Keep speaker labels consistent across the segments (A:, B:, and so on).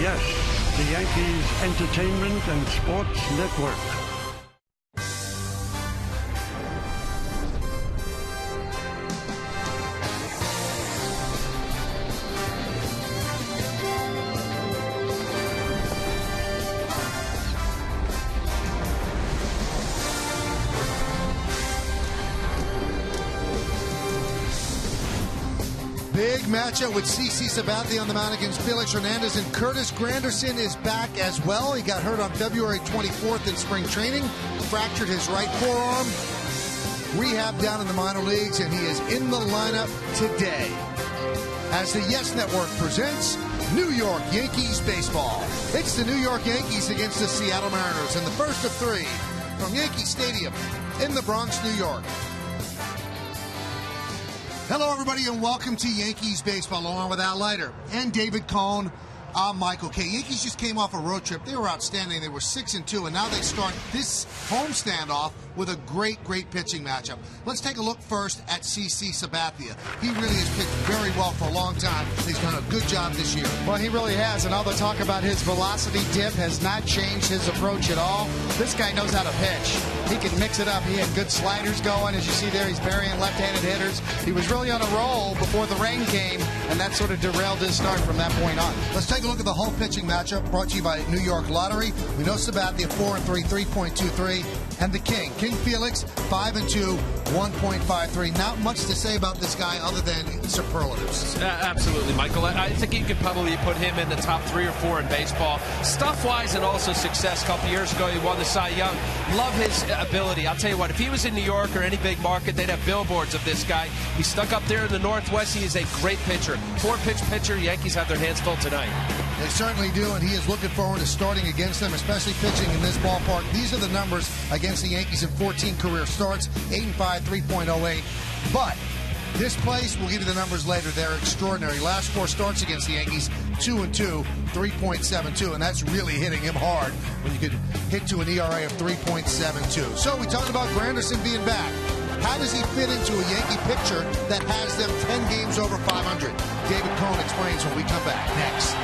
A: yes, the Yankees Entertainment and Sports Network.
B: Big matchup with CC Sabathia on the mound against Felix Hernandez, and Curtis Granderson is back as well. He got hurt on February 24th in spring training, fractured his right forearm, rehab down in the minor leagues, and he is in the lineup today as the Yes Network presents New York Yankees baseball. It's the New York Yankees against the Seattle Mariners in the first of three from Yankee Stadium in the Bronx, New York. Hello, everybody, and welcome to Yankees baseball, along with Al Leiter and David Cohn. I'm Michael K. Yankees just came off a road trip. They were outstanding. They were 6-2, and now they start this home standoff with a great pitching matchup. Let's take a look first at CC Sabathia. He really has pitched very well for a long time. He's done a good job this year.
C: Well, he really has, and all the talk about his velocity dip has not changed his approach at all. This guy knows how to pitch. He can mix it up. He had good sliders going. As you see there, he's burying left-handed hitters. He was really on a roll before the rain came, and that sort of derailed his start from that point on.
B: Let's take a look at the whole pitching matchup brought to you by New York Lottery. We know Sabathia 4-3, 3.23, and the King Felix 5-2, 1.53. Not much to say about this guy other than superlatives.
D: Absolutely, Michael. I think you could probably put him in the top 3 or 4 in baseball. Stuff-wise and also success. A couple years ago, he won the Cy Young. Love his ability. I'll tell you what, if he was in New York or any big market, they'd have billboards of this guy. He's stuck up there in the Northwest. He is a great pitcher. 4-pitch pitcher. Yankees have their hands full tonight.
B: They certainly do, and he is looking forward to starting against them, especially pitching in this ballpark. These are the numbers against the Yankees in 14 career starts, 8-5, 3.08. But this place, we'll give you the numbers later. They're extraordinary. Last 4 starts against the Yankees, 2-2, 3.72, and that's really hitting him hard when you could hit to an ERA of 3.72. So we talked about Granderson being back. How does he fit into a Yankee picture that has them 10 games over 500? David Cohn explains when we come back next.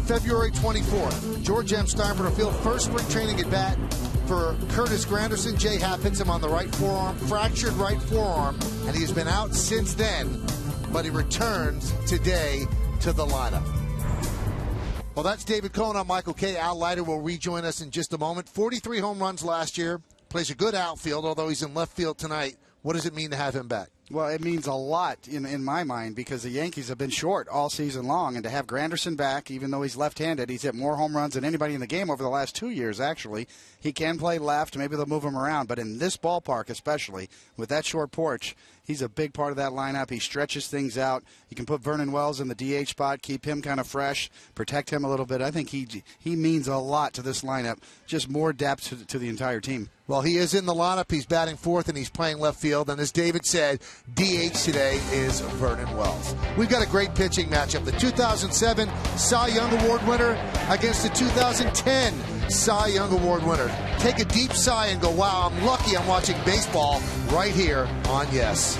B: February 24th, George M. Steinbrenner Field, first spring training at bat for Curtis Granderson. Jay Happ hits him on the right forearm, fractured right forearm, and he has been out since then, but he returns today to the lineup. Well, that's David Cohn. I'm Michael K. Al Leiter will rejoin us in just a moment. 43 home runs last year, plays a good outfield, although he's in left field tonight. What does it mean to have him back?
C: Well, it means a lot in my mind because the Yankees have been short all season long, and to have Granderson back, even though he's left-handed, he's hit more home runs than anybody in the game over the last 2 years, actually. He can play left. Maybe they'll move him around, but in this ballpark especially, with that short porch, He's a big part of that lineup. He stretches things out. You can put Vernon Wells in the DH spot, keep him kind of fresh, protect him a little bit. I think he means a lot to this lineup, just more depth to the entire team.
B: Well, he is in the lineup. He's batting fourth, and he's playing left field. And as David said, DH today is Vernon Wells. We've got a great pitching matchup. The 2007 Cy Young Award winner against the 2010 Cy Young Award winner. Take a deep sigh and go, wow, I'm lucky I'm watching baseball right here on Yes.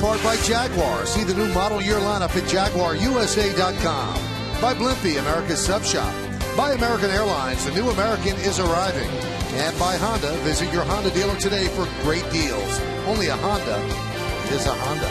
B: Powered by Jaguar. See the new model year lineup at JaguarUSA.com. By Blimpie, America's Sub Shop. By American Airlines, the new American is arriving. And by Honda, visit your Honda dealer today for great deals. Only a Honda is a Honda.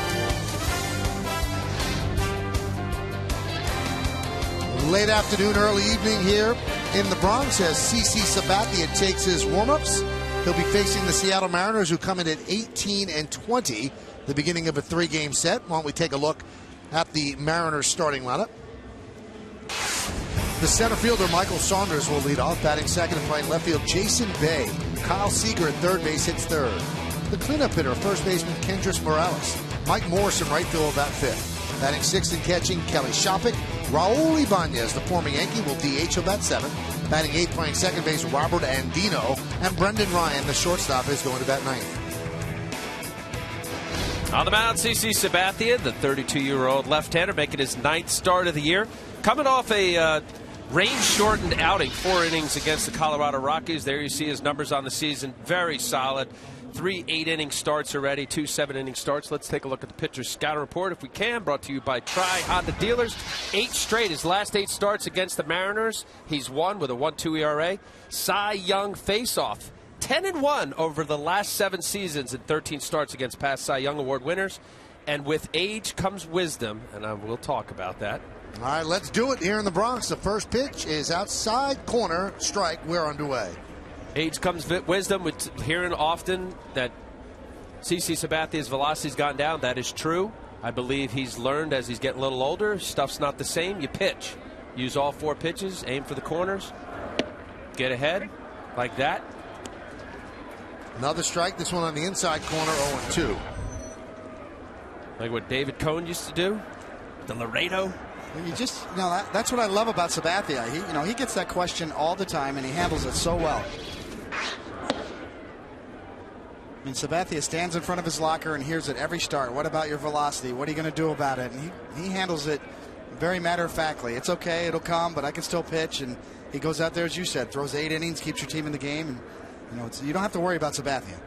B: Late afternoon, early evening here in the Bronx as CC Sabathia takes his warm-ups. He'll be facing the Seattle Mariners, who come in at 18-20. The beginning of a three-game set. Why don't we take a look at the Mariners starting lineup? The center fielder, Michael Saunders, will lead off. Batting second and playing left field, Jason Bay. Kyle Seager at third base hits third. The cleanup hitter, first baseman, Kendrys Morales. Mike Morris in right field will bat fifth. Batting sixth and catching, Kelly Shoppick. Raul Ibanez, the former Yankee, will DH. He'll bat seventh. Batting eighth, playing second base, Robert Andino. And Brendan Ryan, the shortstop, is going to bat ninth.
D: On the mound, CC Sabathia, the 32-year-old left-hander, making his ninth start of the year. Coming off a rain-shortened outing, 4 innings against the Colorado Rockies. There you see his numbers on the season. Very solid. 3 8-inning starts already, 2 7-inning starts. Let's take a look at the pitcher's scouting report if we can. Brought to you by Tri Honda Dealers. 8 straight. His last 8 starts against the Mariners. He's won with a 1.2 ERA. Cy Young face-off. 10-1 over the last 7 seasons and 13 starts against past Cy Young Award winners. And with age comes wisdom, and I will talk about that.
B: All right, let's do it here in the Bronx. The first pitch is outside corner, strike. We're underway.
D: Age comes wisdom. We're hearing often that CC Sabathia's velocity's gone down. That is true. I believe he's learned as he's getting a little older. Stuff's not the same. You pitch. Use all 4 pitches. Aim for the corners. Get ahead like that.
B: Another strike, this one on the inside corner, 0-2.
D: Like what David Cohn used to do? The Laredo?
C: That's what I love about Sabathia. He gets that question all the time, and he handles it so well. I mean, Sabathia stands in front of his locker and hears it every start. What about your velocity? What are you going to do about it? And he handles it very matter-of-factly. It's okay, it'll come, but I can still pitch. And he goes out there, as you said, throws 8 innings, keeps your team in the game, and you don't have to worry about Sabathia.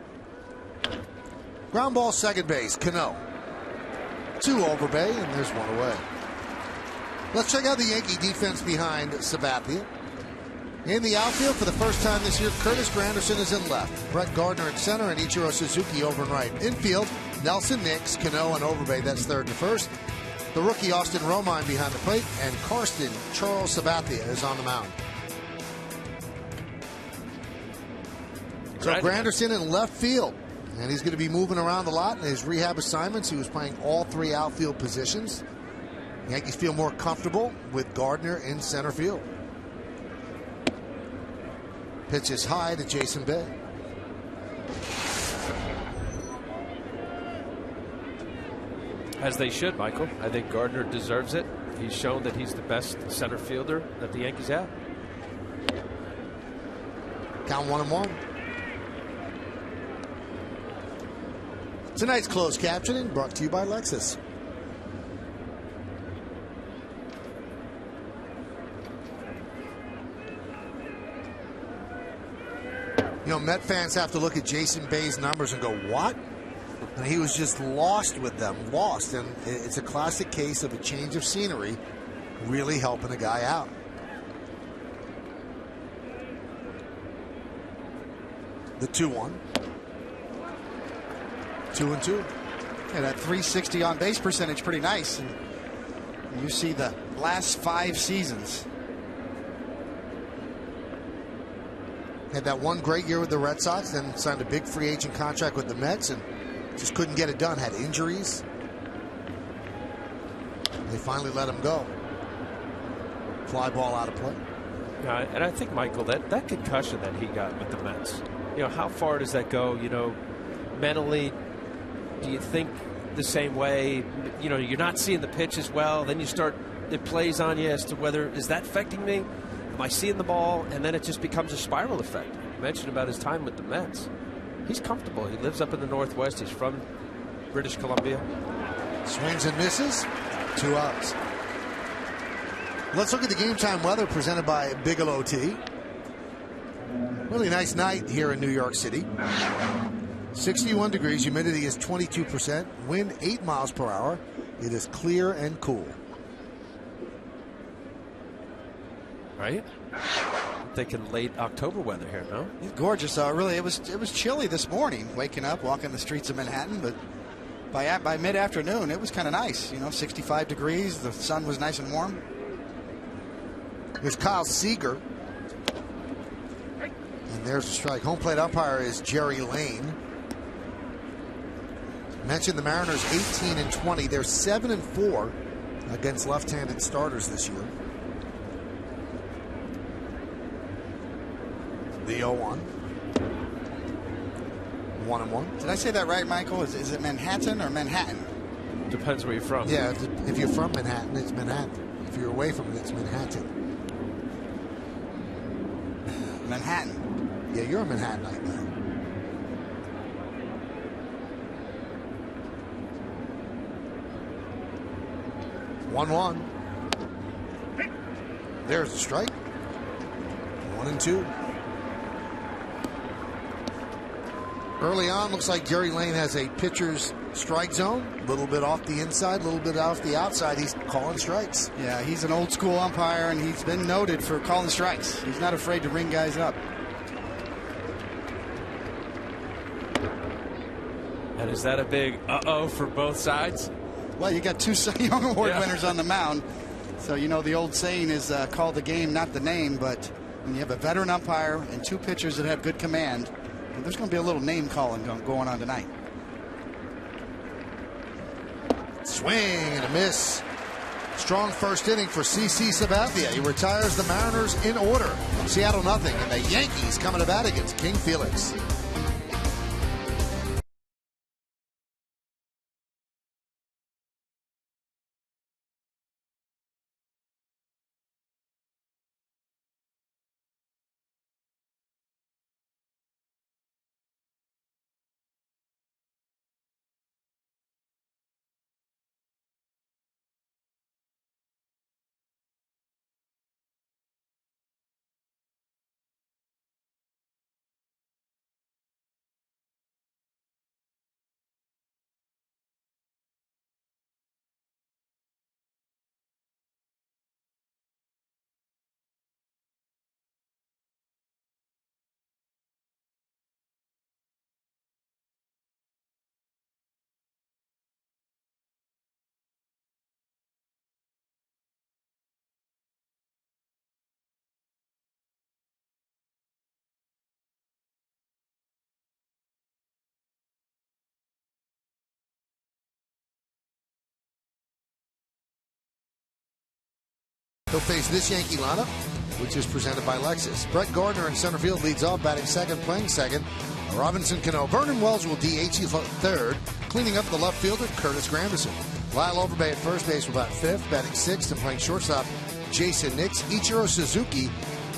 B: Ground ball, second base, Cano. 2 over Bay, and there's 1 away. Let's check out the Yankee defense behind Sabathia. In the outfield for the first time this year, Curtis Granderson is in left. Brett Gardner at center and Ichiro Suzuki over and right. Infield, Nelson Nix, Cano, and Overbay. That's third to first. The rookie Austin Romine behind the plate, and Karsten Charles Sabathia is on the mound. So Granderson in left field, and he's going to be moving around a lot in his rehab assignments. He was playing all three outfield positions. The Yankees feel more comfortable with Gardner in center field. Pitch is high to Jason Bay.
D: As they should, Michael. I think Gardner deserves it. He's shown that he's the best center fielder that the Yankees have.
B: Count 1-1. Tonight's closed captioning brought to you by Lexus. You know, Met fans have to look at Jason Bay's numbers and go, what? And he was just lost with them, lost. And it's a classic case of a change of scenery really helping a guy out. The 2-1. 2-2.
C: Yeah, that 360 on base percentage, pretty nice. And you see the last 5 seasons.
B: Had that one great year with the Red Sox, then signed a big free agent contract with the Mets and just couldn't get it done. Had injuries. They finally let him go. Fly ball out of play.
D: Yeah, and I think, Michael, that concussion that he got with the Mets, you know, how far does that go? You know, mentally, do you think the same way? You know, you're not seeing the pitch as well. Then it plays on you as to whether, is that affecting me? Am I seeing the ball? And then it just becomes a spiral effect. You mentioned about his time with the Mets. He's comfortable. He lives up in the Northwest. He's from British Columbia.
B: Swings and misses. 2 outs. Let's look at the game time weather presented by Bigelow Tea. Really nice night here in New York City. 61 degrees. Humidity is 22%. Wind 8 miles per hour. It is clear and cool.
D: Right? I'm thinking late October weather here, no?
C: It's gorgeous. Really, it was chilly this morning, waking up, walking the streets of Manhattan, but by mid-afternoon, it was kind of nice. You know, 65 degrees. The sun was nice and warm.
B: Here's Kyle Seager. And there's a strike. Home plate umpire is Jerry Lane. Mentioned the Mariners 18-20. They're 7-4 against left-handed starters this year. The 0-1. 1-1.
C: Did I say that right, Michael? Is it Manhattan or Manhattan?
D: Depends where you're from.
B: Yeah, if you're from Manhattan, it's Manhattan. If you're away from it, it's Manhattan.
C: Manhattan.
B: Yeah, you're a Manhattanite, man. One. There's the strike. 1-2. Early on, looks like Jerry Lane has a pitcher's strike zone. A little bit off the inside, a little bit off the outside. He's calling strikes.
C: Yeah, he's an old school umpire, and he's been noted for calling strikes. He's not afraid to ring guys up.
D: And is that a big uh-oh for both sides?
C: Well, you got 2 Cy Young Award winners on the mound. So, you know, the old saying is call the game, not the name. But when you have a veteran umpire and 2 pitchers that have good command, there's going to be a little name calling going on tonight.
B: Swing and a miss. Strong first inning for CC Sabathia. He retires the Mariners in order. Seattle nothing, and the Yankees coming to bat against King Felix. He'll face this Yankee lineup, which is presented by Lexus. Brett Gardner in center field leads off, batting second, playing second. Robinson Cano. Vernon Wells will DH. He's third. Cleaning up the left fielder, Curtis Granderson. Lyle Overbay at first base will bat fifth, batting sixth, and playing shortstop, Jason Nix. Ichiro Suzuki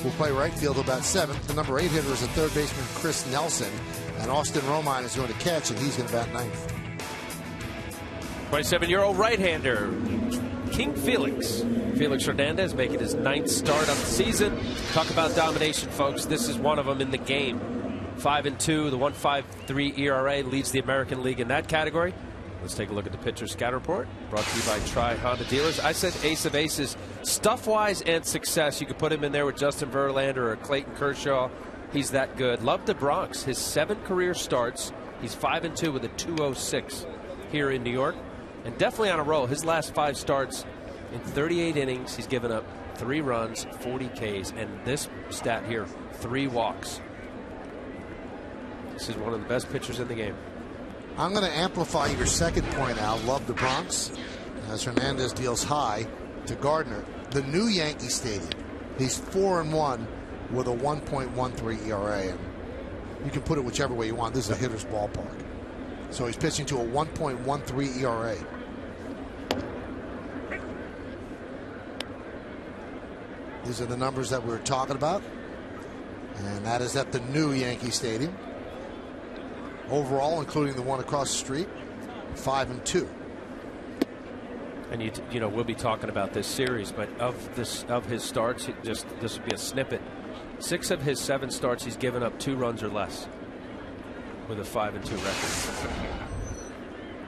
B: will play right field about seventh. The number 8 hitter is a third baseman, Chris Nelson. And Austin Romine is going to catch, and he's going to bat ninth.
D: 27-year-old right-hander, King Felix. Felix Hernandez making his 9th start of the season. Talk about domination, folks. This is one of them in the game. 5-2, the 1.53 ERA leads the American League in that category. Let's take a look at the pitcher scatter report, brought to you by Tri-Honda Dealers. I said ace of aces, stuff-wise and success. You could put him in there with Justin Verlander or Clayton Kershaw. He's that good. Love the Bronx. His 7 career starts. He's 5-2 with a 2.06 here in New York. And definitely on a roll. His last 5 starts in 38 innings. He's given up 3 runs, 40 Ks. And this stat here, 3 walks. This is one of the best pitchers in the game.
B: I'm going to amplify your second point, Al. Love the Bronx. As Hernandez deals high to Gardner. The new Yankee Stadium. He's 4-1 with a 1.13 ERA. And you can put it whichever way you want. This is a hitter's ballpark. So he's pitching to a 1.13 ERA. These are the numbers that we were talking about. And that is at the new Yankee Stadium. Overall, including the one across the street, 5-2.
D: And you know, we'll be talking about this series, but of his starts, this would be a snippet. 6 of his 7 starts, he's given up 2 runs or less, with a 5-2 record.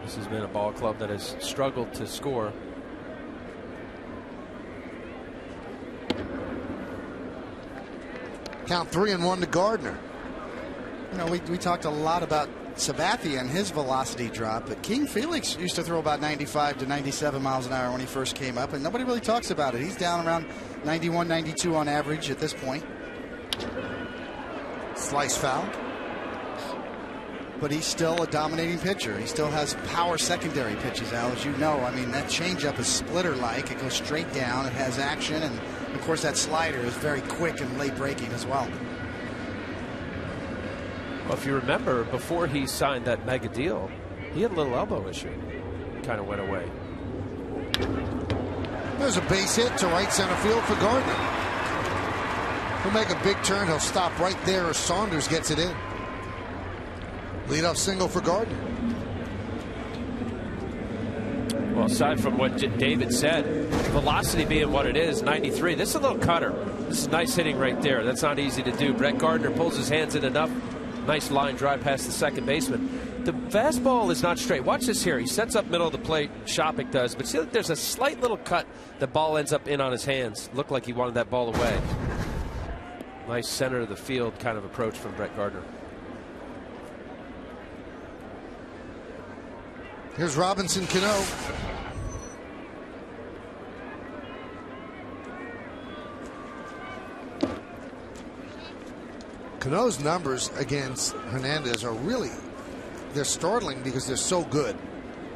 D: This has been a ball club that has struggled to score.
B: Count 3-1 to Gardner.
C: You know, we talked a lot about Sabathia and his velocity drop, but King Felix used to throw about 95 to 97 miles an hour when he first came up, and nobody really talks about it. He's down around 91, 92 on average at this point.
B: Slice foul.
C: But he's still a dominating pitcher. He still has power secondary pitches, Al, as you know. I mean, that changeup is splitter-like. It goes straight down. It has action, and of course that slider is very quick and late breaking as well.
D: Well, if you remember, before he signed that mega deal, he had a little elbow issue. Kind of went away.
B: There's a base hit to right center field for Gardner. He'll make a big turn. He'll stop right there as Saunders gets it in. Leadoff single for Gardner.
D: Well, aside from what David said, velocity being what it is, 93. This is a little cutter. This is nice hitting right there. That's not easy to do. Brett Gardner pulls his hands in enough. Nice line drive past the second baseman. The fastball is not straight. Watch this here. He sets up middle of the plate. Shopik does. But see, there's a slight little cut. The ball ends up in on his hands. Looked like he wanted that ball away. Nice center of the field kind of approach from Brett Gardner.
B: Here's Robinson Cano. Cano's numbers against Hernandez are really, they're startling because they're so good.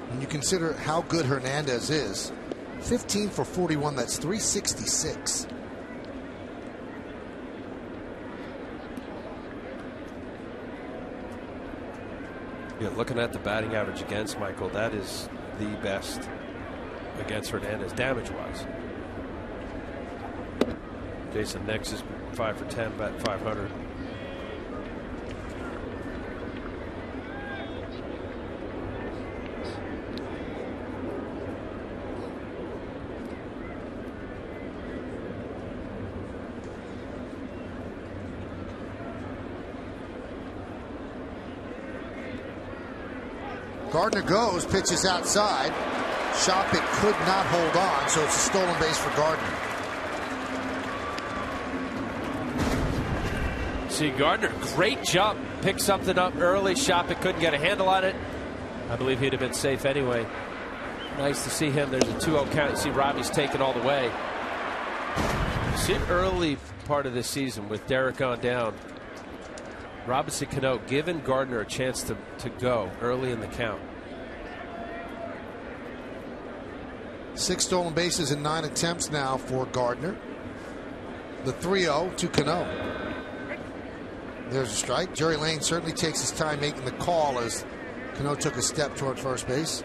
B: When you consider how good Hernandez is, 15 for 41, that's 366.
D: Yeah, looking at the batting average against Michael, that is the best against Hernandez damage-wise. Jason Nix is 5 for 10, batting 500.
B: Gardner goes, pitches outside. Shopik could not hold on, so it's a stolen base for Gardner.
D: See, Gardner, great jump. Picked something up early. Shopik couldn't get a handle on it. I believe he'd have been safe anyway. Nice to see him. There's a 2-0 count. You see Robbie's taken all the way. You see early part of this season with Derek on down. Robinson Cano giving Gardner a chance to go early in the count.
B: 6 stolen bases in 9 attempts now for Gardner. The 3-0 to Cano. There's a strike. Jerry Lane certainly takes his time making the call as Cano took a step toward first base.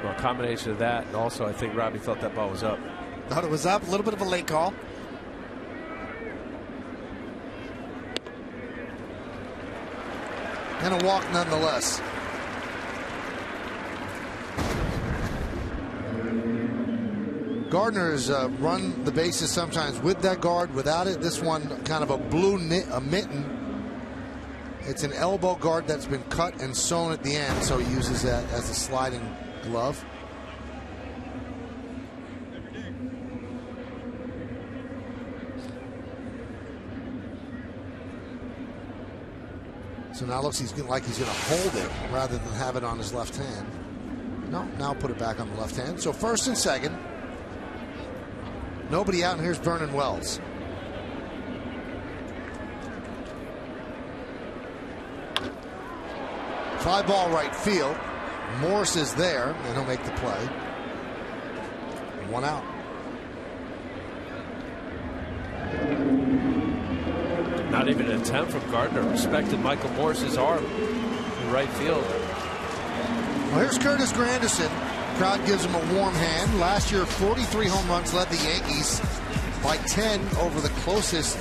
D: Well, a combination of that, and also I think Robbie thought that ball was up.
C: Thought it was up. A little bit of a late call.
B: And a walk nonetheless. Gardner's run the bases sometimes with that guard, without it. This one kind of a blue mitten. It's an elbow guard that's been cut and sewn at the end, so he uses that as a sliding glove. So now it looks like he's going to hold it rather than have it on his left hand. No, now put it back on the left hand. So first and second. Nobody out, and here's Vernon Wells. Fly ball right field. Morse is there, and he'll make the play. 1 out.
D: Not even an attempt from Gardner. Respected Michael Morse's arm in right field.
B: Well, here's Curtis Granderson. Crowd gives him a warm hand. Last year, 43 home runs, led the Yankees by 10 over the closest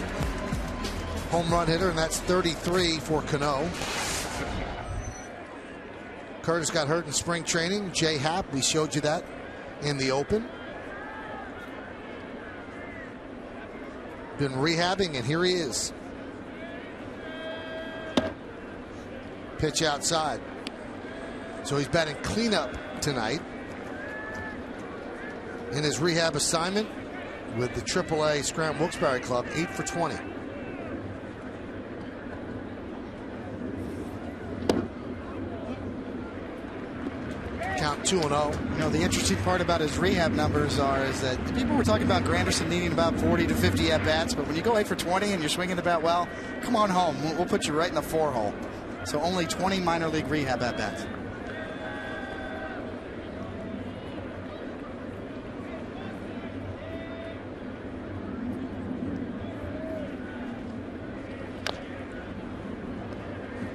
B: home run hitter, and that's 33 for Cano. Curtis got hurt in spring training. Jay Happ, we showed you that in the open. Been rehabbing, and here he is. Pitch outside. So he's batting cleanup tonight in his rehab assignment with the AAA Scranton Wilkes-Barre Club. 8 for 20. Count 2-0.
C: You know, the interesting part about his rehab numbers is that people were talking about Granderson needing about 40 to 50 at-bats, but when you go 8 for 20 and you're swinging the bat well, come on home. We'll put you right in the 4-hole. So only 20 minor league rehab at-bats.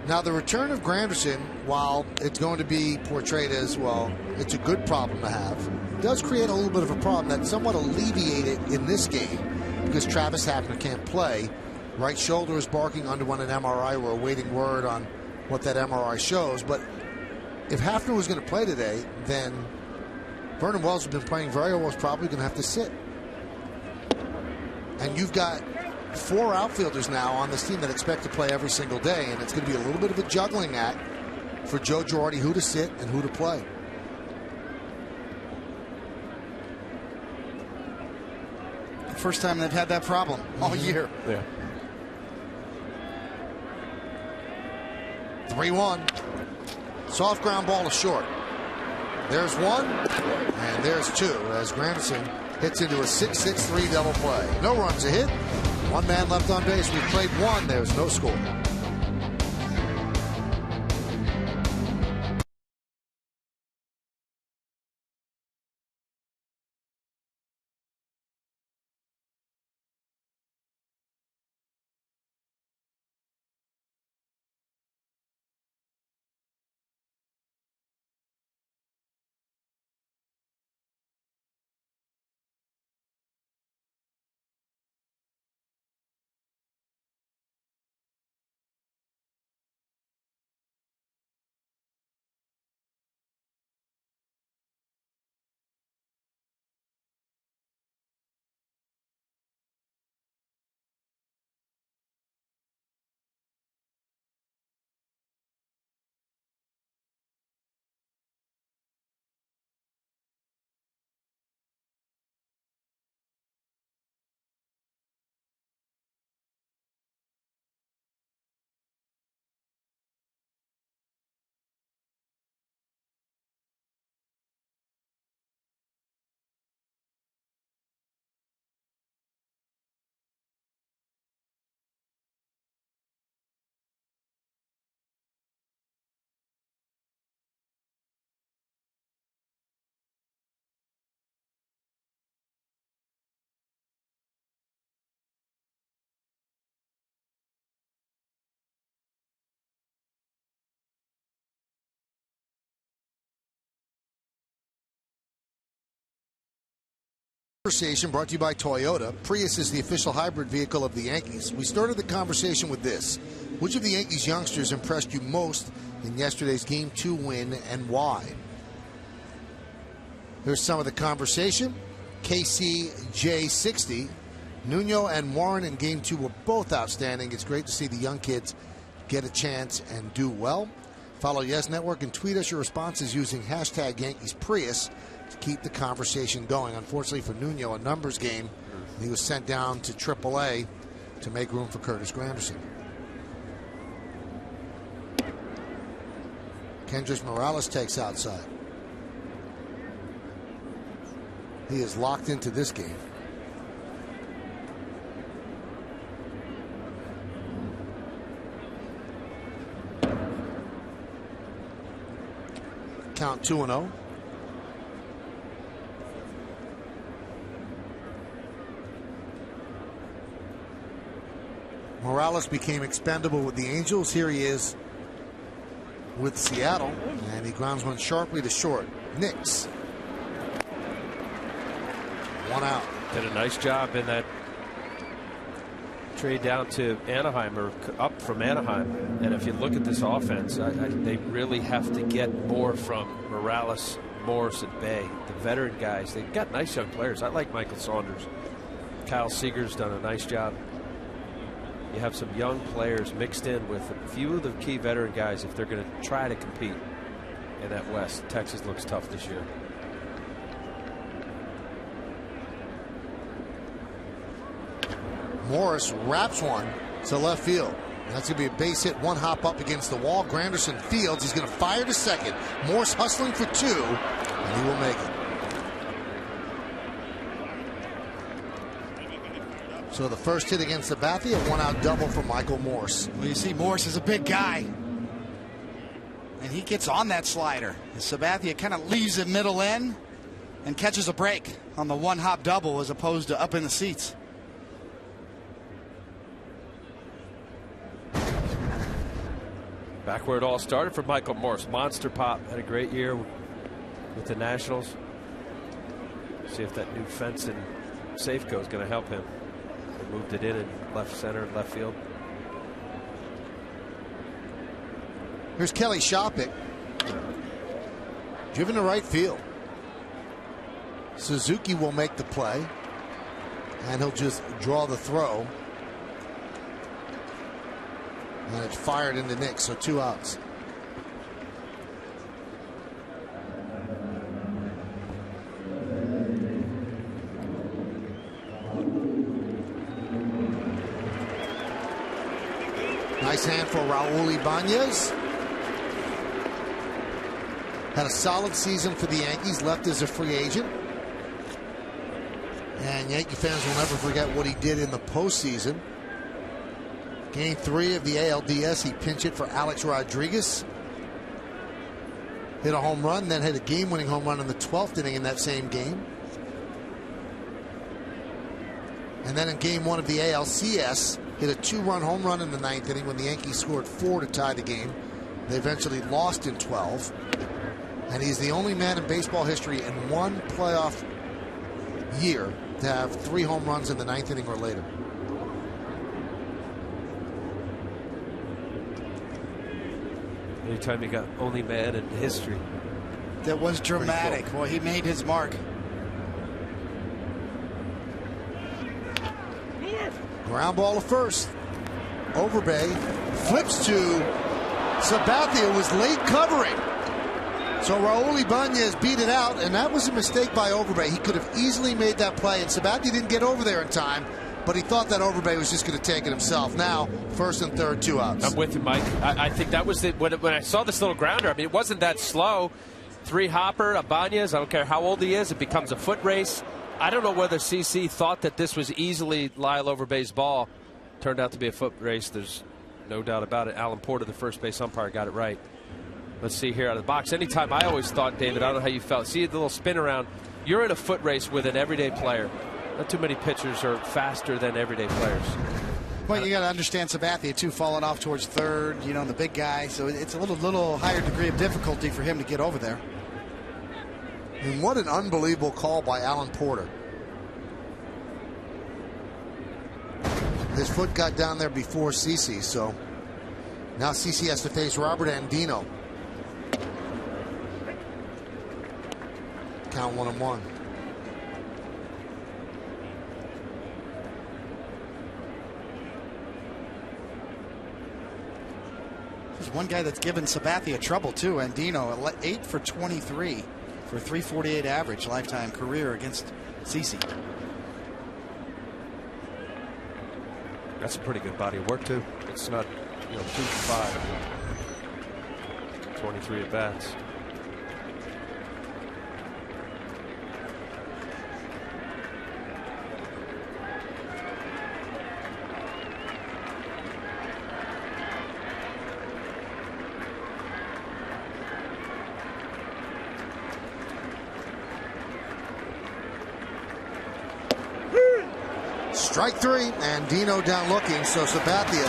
B: Now, the return of Granderson, while it's going to be portrayed as, well, it's a good problem to have, does create a little bit of a problem that's somewhat alleviated in this game because Travis Hafner can't play. Right shoulder is barking, underwent an MRI. We're awaiting word on what that MRI shows. But if Hafner was going to play today, then Vernon Wells has been playing very well, is probably going to have to sit. And you've got 4 outfielders now on this team that expect to play every single day, and it's going to be a little bit of a juggling act for Joe Girardi, who to sit and who to play.
C: The first time they've had that problem all year.
D: Yeah.
B: 3-1. Soft ground ball to short. There's 1, and there's 2 as Granderson hits into a 6-6-3 double play. No runs a hit. 1 man left on base. We played 1. There's no score. Conversation brought to you by Toyota. Prius is the official hybrid vehicle of the Yankees. We started the conversation with this. Which of the Yankees youngsters impressed you most in yesterday's Game 2 win, and why? Here's some of the conversation. KCJ60. Nuno and Warren in Game 2 were both outstanding. It's great to see the young kids get a chance and do well. Follow Yes Network and tweet us your responses using hashtag Yankees Prius to keep the conversation going. Unfortunately for Nuno, a numbers game. He was sent down to AAA to make room for Curtis Granderson. Kendrys Morales takes outside. He is locked into this game. Count 2-0. Morales became expendable with the Angels. Here he is with Seattle, and he grounds one sharply to short. Knicks. One out.
D: Did a nice job in that trade down to Anaheim, or up from Anaheim. And if you look at this offense, they really have to get more from Morales, Morse, and Bay. The veteran guys, they've got nice young players. I like Michael Saunders. Kyle Seager's done a nice job. You have some young players mixed in with a few of the key veteran guys if they're going to try to compete in that West. Texas looks tough this year.
B: Morris wraps one to left field. That's going to be a base hit, one hop up against the wall. Granderson fields. He's going to fire to second. Morris hustling for two, and he will make it. So the first hit against Sabathia, a one-out double for Michael Morse.
C: Well, you see, Morse is a big guy, and he gets on that slider. And Sabathia kind of leaves it middle in and catches a break on the one-hop double as opposed to up in the seats.
D: Back where it all started for Michael Morse. Monster pop. Had a great year with the Nationals. See if that new fence in Safeco is going to help him. They moved it in left center, left field.
B: Here's Kelly Shoppik. Driven to right field. Suzuki will make the play, and he'll just draw the throw. And it's fired into Knicks, so two outs. Nice hand for Raul Ibanez. Had a solid season for the Yankees, left as a free agent. And Yankee fans will never forget what he did in the postseason. Game 3 of the ALDS, he pinch hit for Alex Rodriguez. Hit a home run, then hit a game-winning home run in the 12th inning in that same game. And then in Game 1 of the ALCS, hit a 2-run home run in the 9th inning when the Yankees scored 4 to tie the game. They eventually lost in 12. And he's the only man in baseball history in one playoff year to have 3 home runs in the 9th inning or later.
D: Anytime you got only man in history.
C: That was dramatic. Well, he made his mark.
B: Ground ball to first. Overbay flips to Sabathia, was late covering. So Raul Ibanez beat it out, and that was a mistake by Overbay. He could have easily made that play, and Sabathia didn't get over there in time. But he thought that Overbay was just going to take it himself. Now, first and third, 2 outs.
D: I'm with you, Mike. I think that was it. When I saw this little grounder, I mean, it wasn't that slow. 3-hopper, Ibanez, I don't care how old he is, it becomes a foot race. I don't know whether CC thought that this was easily Lyle Overbay's ball. Turned out to be a foot race. There's no doubt about it. Alan Porter, the first base umpire, got it right. Let's see here out of the box. Anytime, I always thought, David, I don't know how you felt. See the little spin around. You're in a foot race with an everyday player. Not too many pitchers are faster than everyday players.
C: Well, you got to understand Sabathia, too, falling off towards third, you know, the big guy. So it's a little higher degree of difficulty for him to get over there.
B: And what an unbelievable call by Alan Porter. His foot got down there before CC, so now CC has to face Robert Andino. Count 1-1.
C: There's one guy that's given Sabathia trouble too, Andino, 8 for 23 for 348 average lifetime career against CC.
D: That's a pretty good body of work too. It's not, 2 for 5, 23 at bats.
B: Strike 3, and Dino down looking, so Sabathia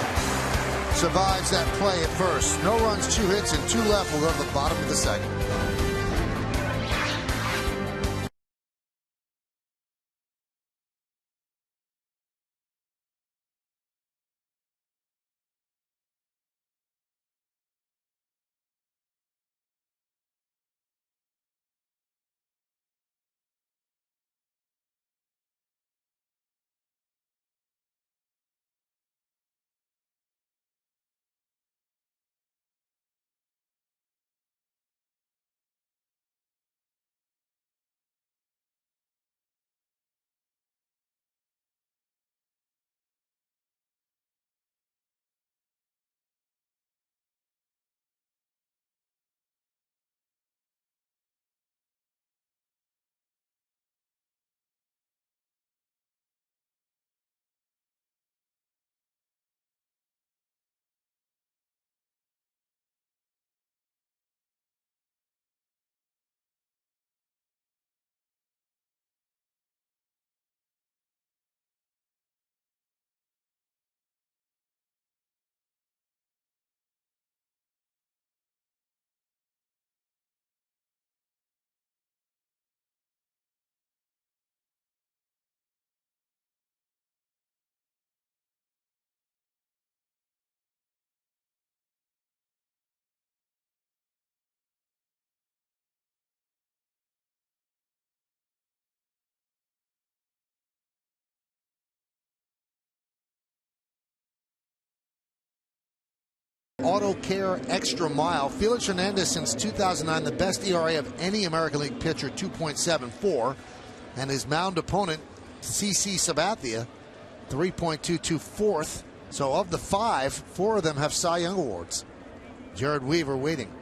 B: survives that play at first. No runs, 2 hits, and 2 left. We'll go to the bottom of the second. Auto Care Extra Mile. Felix Hernandez since 2009, the best ERA of any American League pitcher, 2.74. And his mound opponent, CC Sabathia, 3.22 fourth. So of the 5, 4 of them have Cy Young awards. Jared Weaver waiting.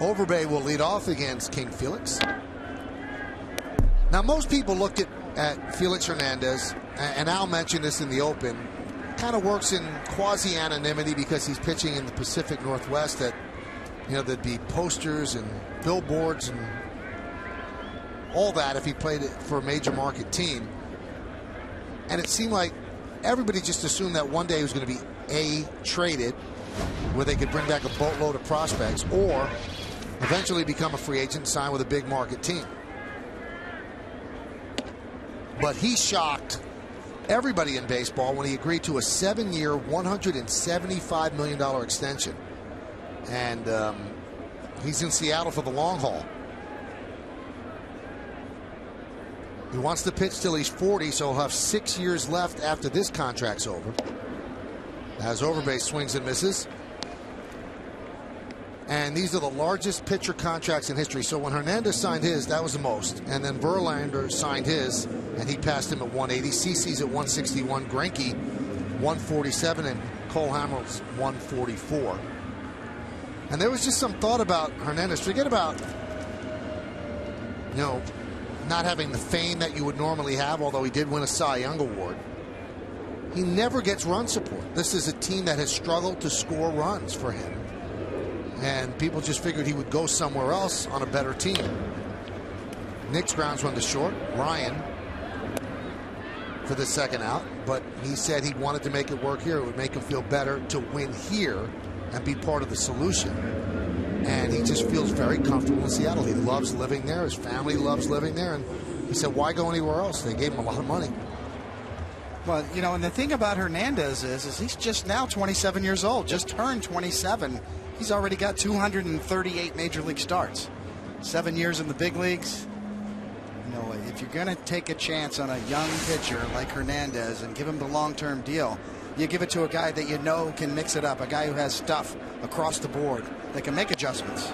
B: Overbay will lead off against King Felix. Now, most people look at Felix Hernandez, and Al mentioned this in the open, kind of works in quasi-anonymity because he's pitching in the Pacific Northwest. That, there'd be posters and billboards and all that if he played it for a major market team. And it seemed like everybody just assumed that one day he was going to be traded, where they could bring back a boatload of prospects, or eventually become a free agent and sign with a big market team. But he shocked everybody in baseball when he agreed to a 7-year, $175 million extension. And he's in Seattle for the long haul. He wants to pitch till he's 40, so he'll have 6 years left after this contract's over. As Overbay swings and misses. And these are the largest pitcher contracts in history. So when Hernandez signed his, that was the most. And then Verlander signed his, and he passed him at 180. CC's at 161. Greinke, 147. And Cole Hamels, 144. And there was just some thought about Hernandez. Forget about, not having the fame that you would normally have, although he did win a Cy Young award. He never gets run support. This is a team that has struggled to score runs for him. And people just figured he would go somewhere else on a better team. Nick's grounds run to short. Ryan for the second out. But he said he wanted to make it work here. It would make him feel better to win here and be part of the solution. and he just feels very comfortable in Seattle. He loves living there. His family loves living there, and he said, why go anywhere else? They gave him a lot of money.
C: Well, you know, and the thing about Hernandez is he's just now 27 years old, just turned 27. He's already got 238 major league starts, 7 years in the big leagues. You know, if you're going to take a chance on a young pitcher like Hernandez and give him the long-term deal, you give it to a guy that you know can mix it up, a guy who has stuff across the board that can make adjustments.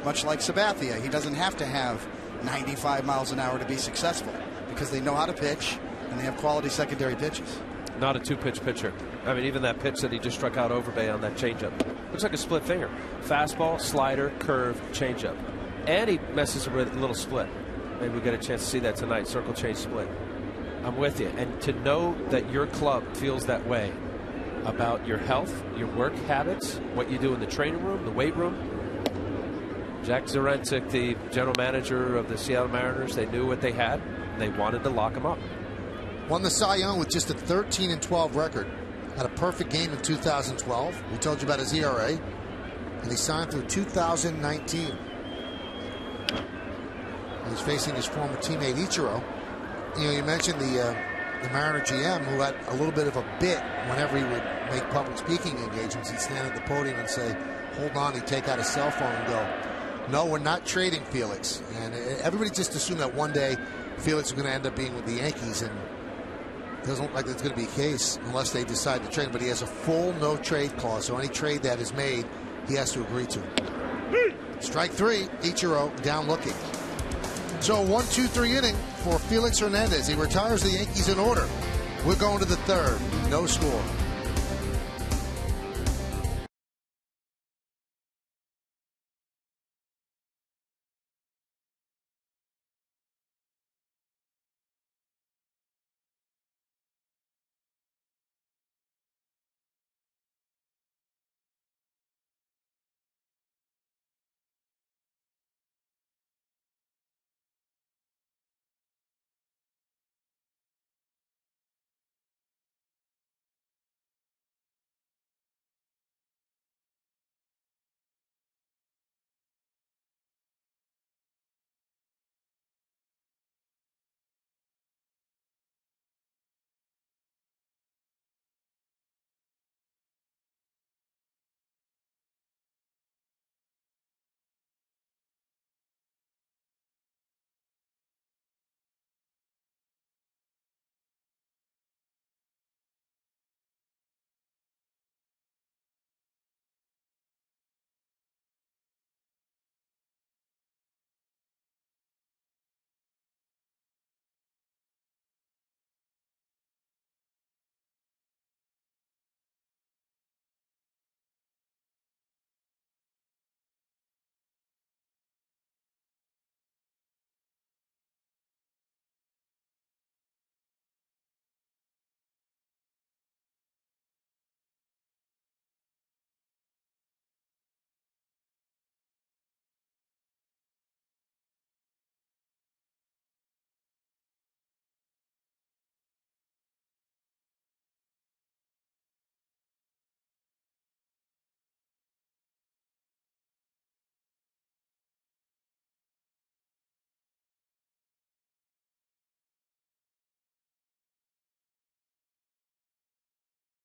C: Much like Sabathia, he doesn't have to have 95 miles an hour to be successful because they know how to pitch and they have quality secondary pitches.
D: Not a two-pitch pitcher. I mean, even that pitch that he just struck out Overbay on that changeup looks like a split finger. Fastball, slider, curve, changeup, and he messes with a little split. Maybe we get a chance to see that tonight. Circle change split. I'm with you. And to know that your club feels that way about your health, your work habits, what you do in the training room, the weight room. Jack Zarentic, the general manager of the Seattle Mariners, they knew what they had. They wanted to lock him up.
B: Won the Cy Young with just a 13-12 record. Had a perfect game in 2012. We told you about his ERA. And he signed through 2019. He's facing his former teammate Ichiro. You know, you mentioned the Mariner GM, who had a little bit of a bit whenever he would make public speaking engagements. He'd stand at the podium and say, hold on. He'd take out his cell phone and go, no, we're not trading Felix. And everybody just assumed that one day Felix was going to end up being with the Yankees, and it doesn't look like that's going to be the case unless they decide to trade him. But he has a full no-trade clause, so any trade that is made, he has to agree to. Strike three, Ichiro down looking. So 1-2-3 inning for Felix Hernandez. He retires the Yankees in order. We're going to the third. No score.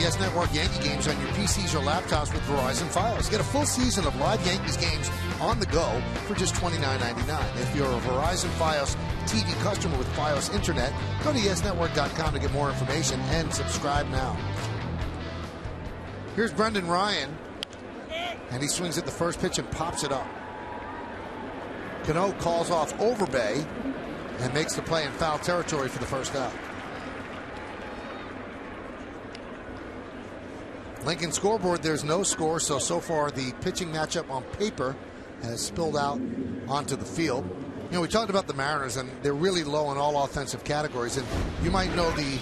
B: CBS Network Yankee games on your PCs or laptops with Verizon Fios. Get a full season of live Yankees games on the go for just $29.99. If you're a Verizon Fios TV customer with Fios Internet, go to yesnetwork.com to get more information and subscribe now. Here's Brendan Ryan, and he swings at the first pitch and pops it up. Cano calls off Overbay and makes the play in foul territory for the first out. Lincoln scoreboard, there's no score, so far the pitching matchup on paper has spilled out onto the field. You know, we talked about the Mariners, and they're really low in all offensive categories, and you might know the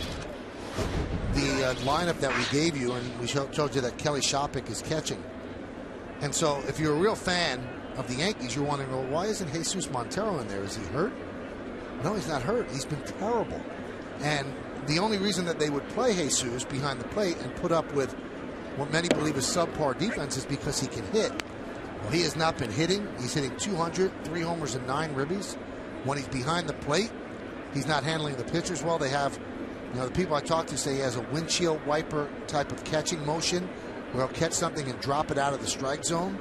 B: lineup that we gave you, and we showed you that Kelly Shopik is catching. And so if you're a real fan of the Yankees, you're wondering, well, why isn't Jesus Montero in there? Is he hurt? No, he's not hurt. He's been terrible. And the only reason that they would play Jesus behind the plate and put up with what many believe is subpar defense is because he can hit. Well, he has not been hitting. He's hitting 200, 3 homers and 9 ribbies. When he's behind the plate, he's not handling the pitchers well. They have, the people I talk to say he has a windshield wiper type of catching motion where he'll catch something and drop it out of the strike zone.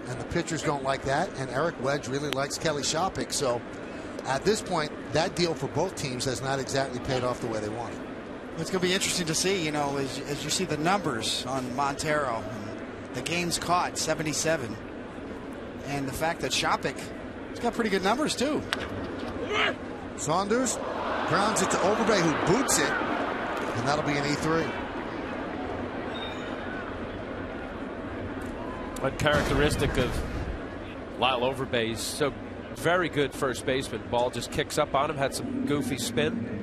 B: And the pitchers don't like that. And Eric Wedge really likes Kelly Shoppach. So at this point, that deal for both teams has not exactly paid off the way they wanted.
C: It's going to be interesting to see, as you see the numbers on Montero. The games caught, 77. And the fact that Shoppach, he's got pretty good numbers, too.
B: Saunders grounds it to Overbay, who boots it. And that'll be an E3.
D: Uncharacteristic of Lyle Overbay. He's so very good first baseman. Ball just kicks up on him. Had some goofy spin.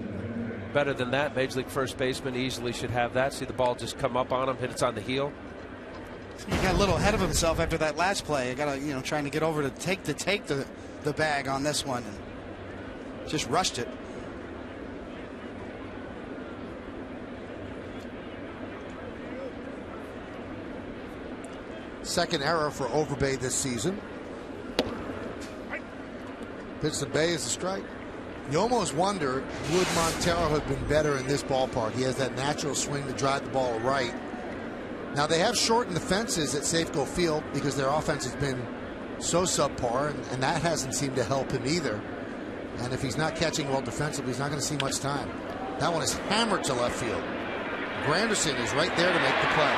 D: Better than that. Major League first baseman easily should have that. See the ball just come up on him. Hit it on the heel.
C: He got a little ahead of himself after that last play. Got to, trying to get over to take the bag on this one. And just rushed it.
B: Second error for Overbay this season. Pitch to Bay is a strike. You almost wonder, would Montero have been better in this ballpark? He has that natural swing to drive the ball right. Now, they have shortened the fences at Safeco Field because their offense has been so subpar, and that hasn't seemed to help him either. And if he's not catching well defensively, he's not going to see much time. That one is hammered to left field. Granderson is right there to make the play.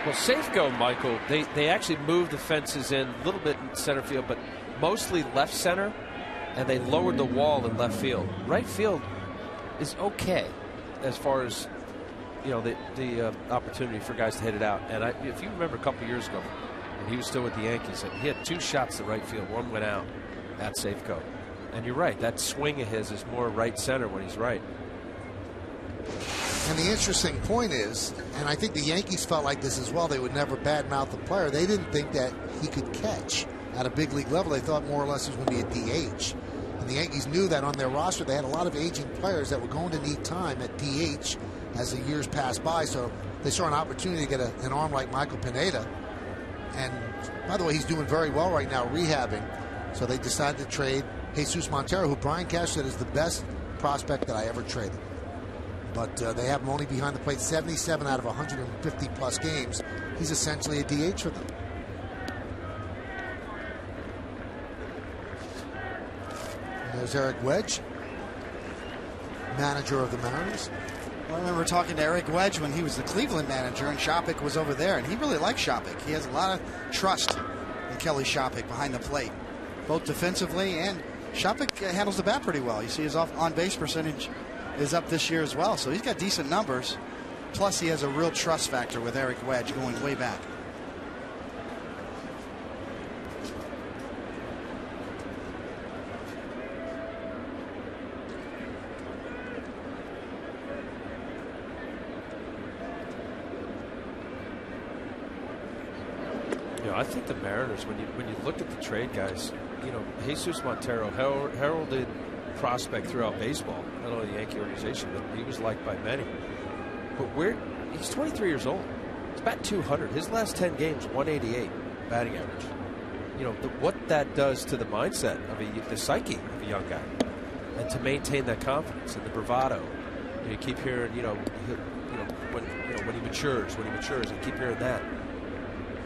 D: Well, Safeco, Michael, they actually moved the fences in a little bit in center field, but mostly left center, and they lowered the wall in left field. Right field is okay as far as the opportunity for guys to hit it out. And if you remember a couple years ago, when he was still with the Yankees, he had 2 shots to right field. One went out at Safeco. And you're right, that swing of his is more right center when he's right.
B: And the interesting point is, and I think the Yankees felt like this as well, they would never badmouth the player. They didn't think that he could catch at a big league level. They thought more or less he was going to be a DH. And the Yankees knew that on their roster they had a lot of aging players that were going to need time at DH as the years passed by. So they saw an opportunity to get an arm like Michael Pineda. And by the way, he's doing very well right now rehabbing. So they decided to trade Jesus Montero, who Brian Cash said is the best prospect that I ever traded. But they have him only behind the plate 77 out of 150 plus games. He's essentially a DH for them. And there's Eric Wedge, manager of the Mariners.
C: I remember talking to Eric Wedge when he was the Cleveland manager, and Shoppach was over there, and he really likes Shoppach. He has a lot of trust in Kelly Shoppach behind the plate, both defensively, and Shoppach handles the bat pretty well. You see his on-base percentage is up this year as well, so he's got decent numbers. Plus, he has a real trust factor with Eric Wedge going way back.
D: I think the Mariners, when you look at the trade guys, Jesus Montero heralded prospect throughout baseball, not only the Yankee organization, but he was liked by many. But he's 23 years old. He's about 200. His last 10 games, 188 batting average. What that does to the mindset of the psyche of a young guy, and to maintain that confidence and the bravado. You keep hearing, when he matures, and keep hearing that.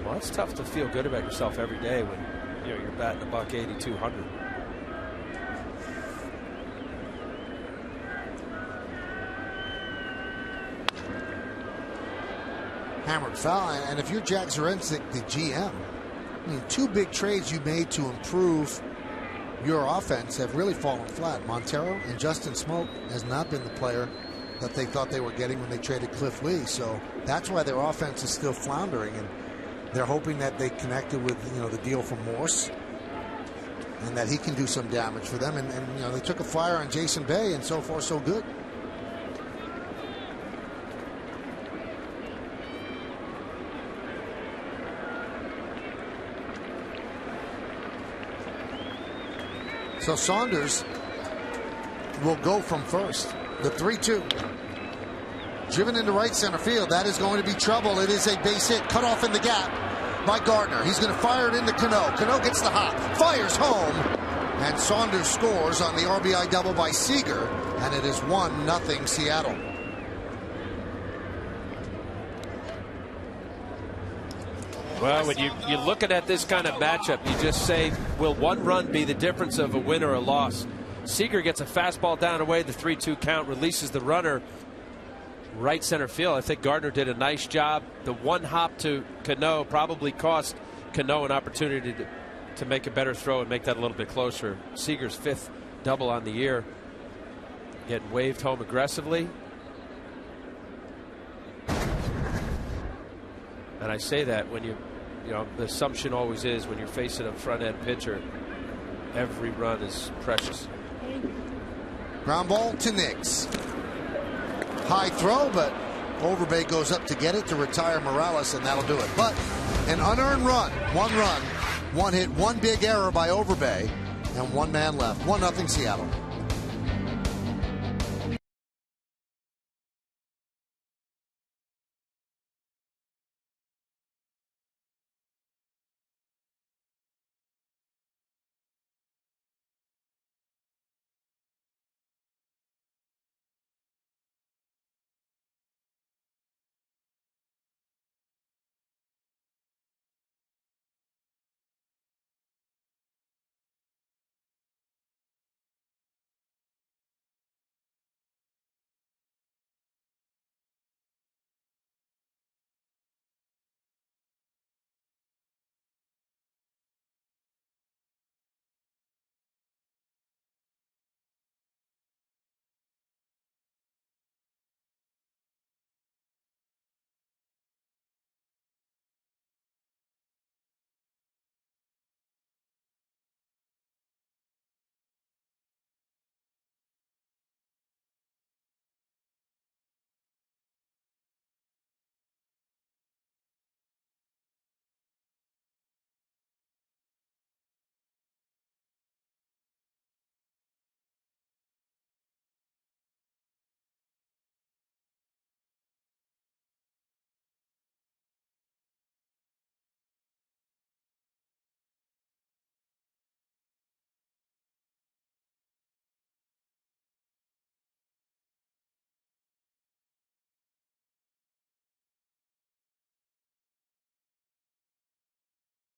D: Well, it's tough to feel good about yourself every day when you're batting $180, 200.
B: Hammered foul, and if you're Jack Zarinsek, the GM, I mean, 2 big trades you made to improve your offense have really fallen flat. Montero and Justin Smoke has not been the player that they thought they were getting when they traded Cliff Lee. So that's why their offense is still floundering, and they're hoping that they connected with the deal from Morse, and that he can do some damage for them. And they took a flyer on Jason Bay, and so far so good. So Saunders will go from first. The 3-2. Driven into right center field. That is going to be trouble. It is a base hit. Cut off in the gap by Gardner. He's going to fire it into Cano. Cano gets the hop. Fires home. And Saunders scores on the RBI double by Seager. And it is 1-0 Seattle.
D: Well, when you're looking at this kind of matchup, you just say, will one run be the difference of a win or a loss? Seager gets a fastball down away, the 3-2 count, releases the runner right center field. I think Gardner did a nice job. The one hop to Cano probably cost Cano an opportunity to make a better throw and make that a little bit closer. Seager's 5th double on the year. Getting waved home aggressively. And I say that when you know, the assumption always is when you're facing a front end pitcher, every run is precious.
B: Ground ball to Nix. High throw, but Overbay goes up to get it to retire Morales, and that'll do it. But an unearned run, one hit, one big error by Overbay, and one man left. 1-0 Seattle.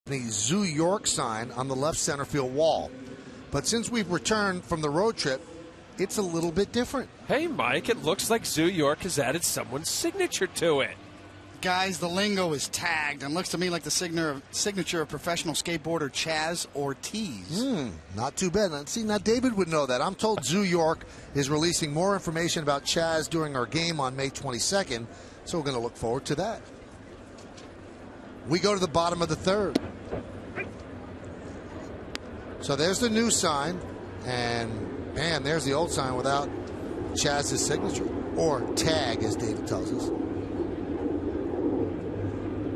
B: The Zoo York sign on the left center field wall. But since we've returned from the road trip, it's a little bit different.
D: Hey, Mike, it looks like Zoo York has added someone's signature to it.
C: Guys, the lingo is tagged and looks to me like the signature of professional skateboarder Chaz Ortiz.
B: Not too bad. See, now David would know that. I'm told Zoo York is releasing more information about Chaz during our game on May 22nd, so we're going to look forward to that. We go to the bottom of the third. So there's the new sign, and man, there's the old sign without Chaz's signature, or tag, as David tells us.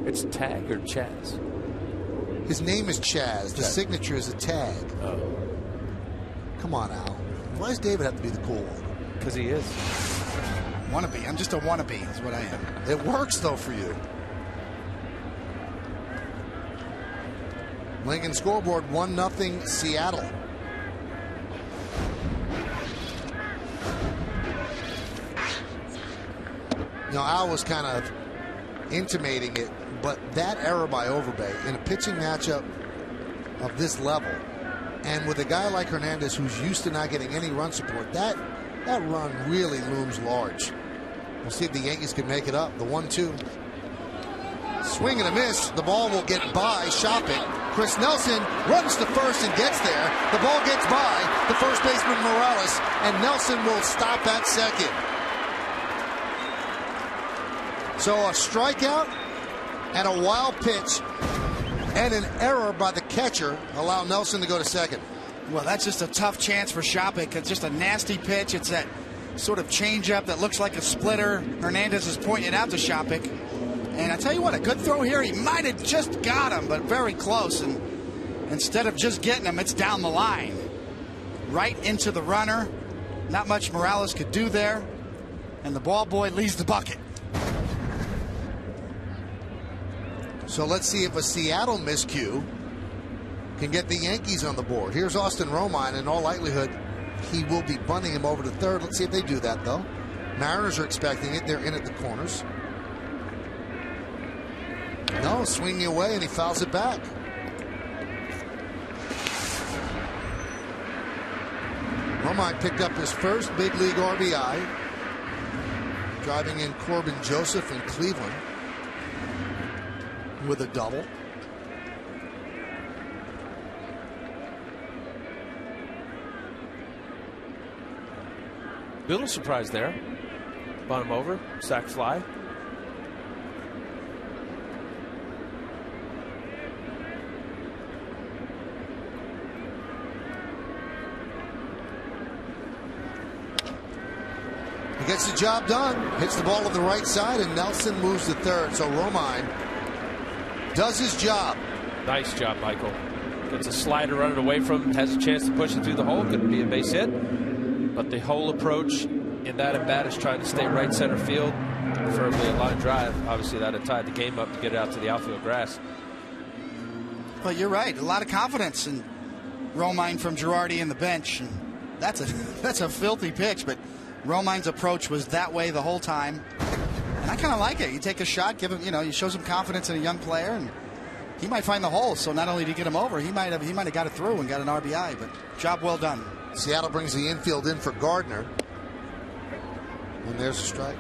D: It's tag or Chaz?
B: His name is Chaz. The signature is a tag.
D: Oh.
B: Come on, Al. Why does David have to be the cool one?
D: Because he is.
C: Wannabe. I'm just a wannabe is what I am.
B: It works, though, for you. Lincoln scoreboard 1-0 Seattle. You know, Al was kind of intimating it, but that error by Overbay in a pitching matchup of this level, and with a guy like Hernandez who's used to not getting any run support, that run really looms large. We'll see if the Yankees can make it up. The 1-2. Swing and a miss. The ball will get by Shopping. Chris Nelson runs to first and gets there. The ball gets by the first baseman Morales, and Nelson will stop at second. So a strikeout and a wild pitch and an error by the catcher allow Nelson to go to second.
C: Well, that's just a tough chance for Shopping. It's just a nasty pitch. It's that sort of changeup that looks like a splitter. Hernandez is pointing it out to Shopping. And I tell you what, a good throw here. He might have just got him, but very close. And instead of just getting him, it's down the line. Right into the runner. Not much Morales could do there. and the ball boy leaves the bucket.
B: So let's see if a Seattle miscue can get the Yankees on the board. Here's Austin Romine. In all likelihood, he will be bunting him over to third. Let's see if they do that, though. Mariners are expecting it. They're in at the corners. No, swinging away, and he fouls it back. Romine picked up his first big league RBI, driving in Corbin Joseph in Cleveland with a double.
D: Little surprise there. Bunt him over, sac fly.
B: He gets the job done, hits the ball on the right side, and Nelson moves to third. So Romine does his job.
D: Nice job, Michael. Gets a slider running away from him, has a chance to push it through the hole. Could be a base hit. But the whole approach in that at bat is trying to stay right center field, preferably a line drive. Obviously, that had tied the game up to get it out to the outfield grass.
C: Well, you're right. A lot of confidence in Romine from Girardi in the bench. And that's a filthy pitch, but Romine's approach was that way the whole time. And I kind of like it. You take a shot, give him, you show some confidence in a young player, and he might find the hole. So not only did he get him over, he might have got it through and got an RBI. But job well done.
B: Seattle brings the infield in for Gardner. And there's a strike.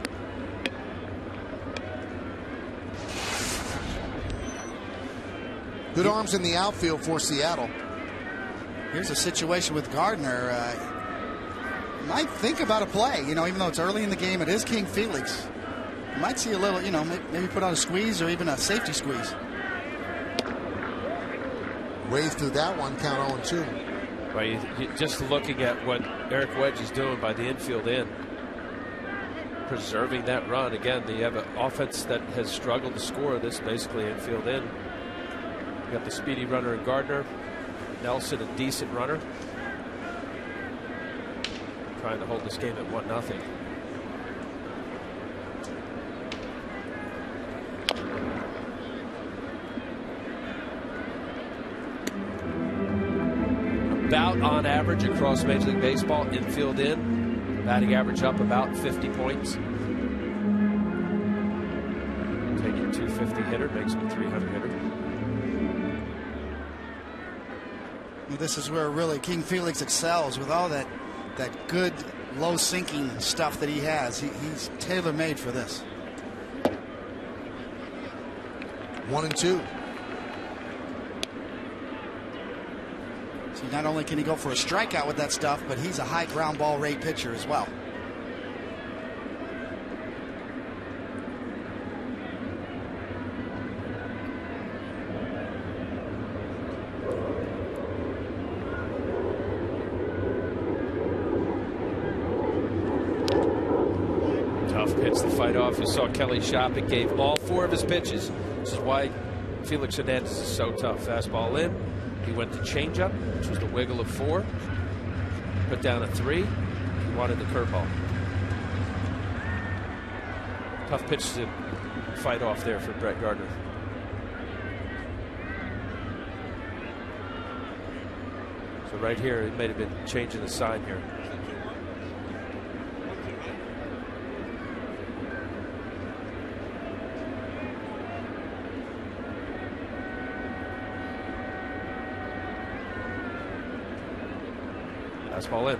B: Good arms in the outfield for Seattle.
C: Here's a situation with Gardner. Might think about a play, even though it's early in the game. It is King Felix. You might see a little, maybe put on a squeeze or even a safety squeeze.
B: Wave through that one, count 0-2.
D: Well, you just looking at what Eric Wedge is doing by the infield in, preserving that run. Again, you have an offense that has struggled to score. This basically infield in. You got the speedy runner in Gardner. Nelson, a decent runner. Trying to hold this game at 1-0. About on average across Major League Baseball, infield in, batting average up about 50 points. Taking a 250 hitter makes him a 300 hitter.
C: This is where really King Felix excels with all that good low sinking stuff that he has. He's tailor-made for this.
B: 1-2.
C: See, not only can he go for a strikeout with that stuff, but he's a high ground ball rate pitcher as well.
D: Pitch the fight off. You saw Kelly Shopping gave all 4 of his pitches. This is why Felix Hernandez is so tough. Fastball in. He went to changeup, which was the wiggle of 4. Put down a 3. He wanted the curveball. Tough pitch to fight off there for Brett Gardner. So right here, it may have been changing the sign here. Fastball in.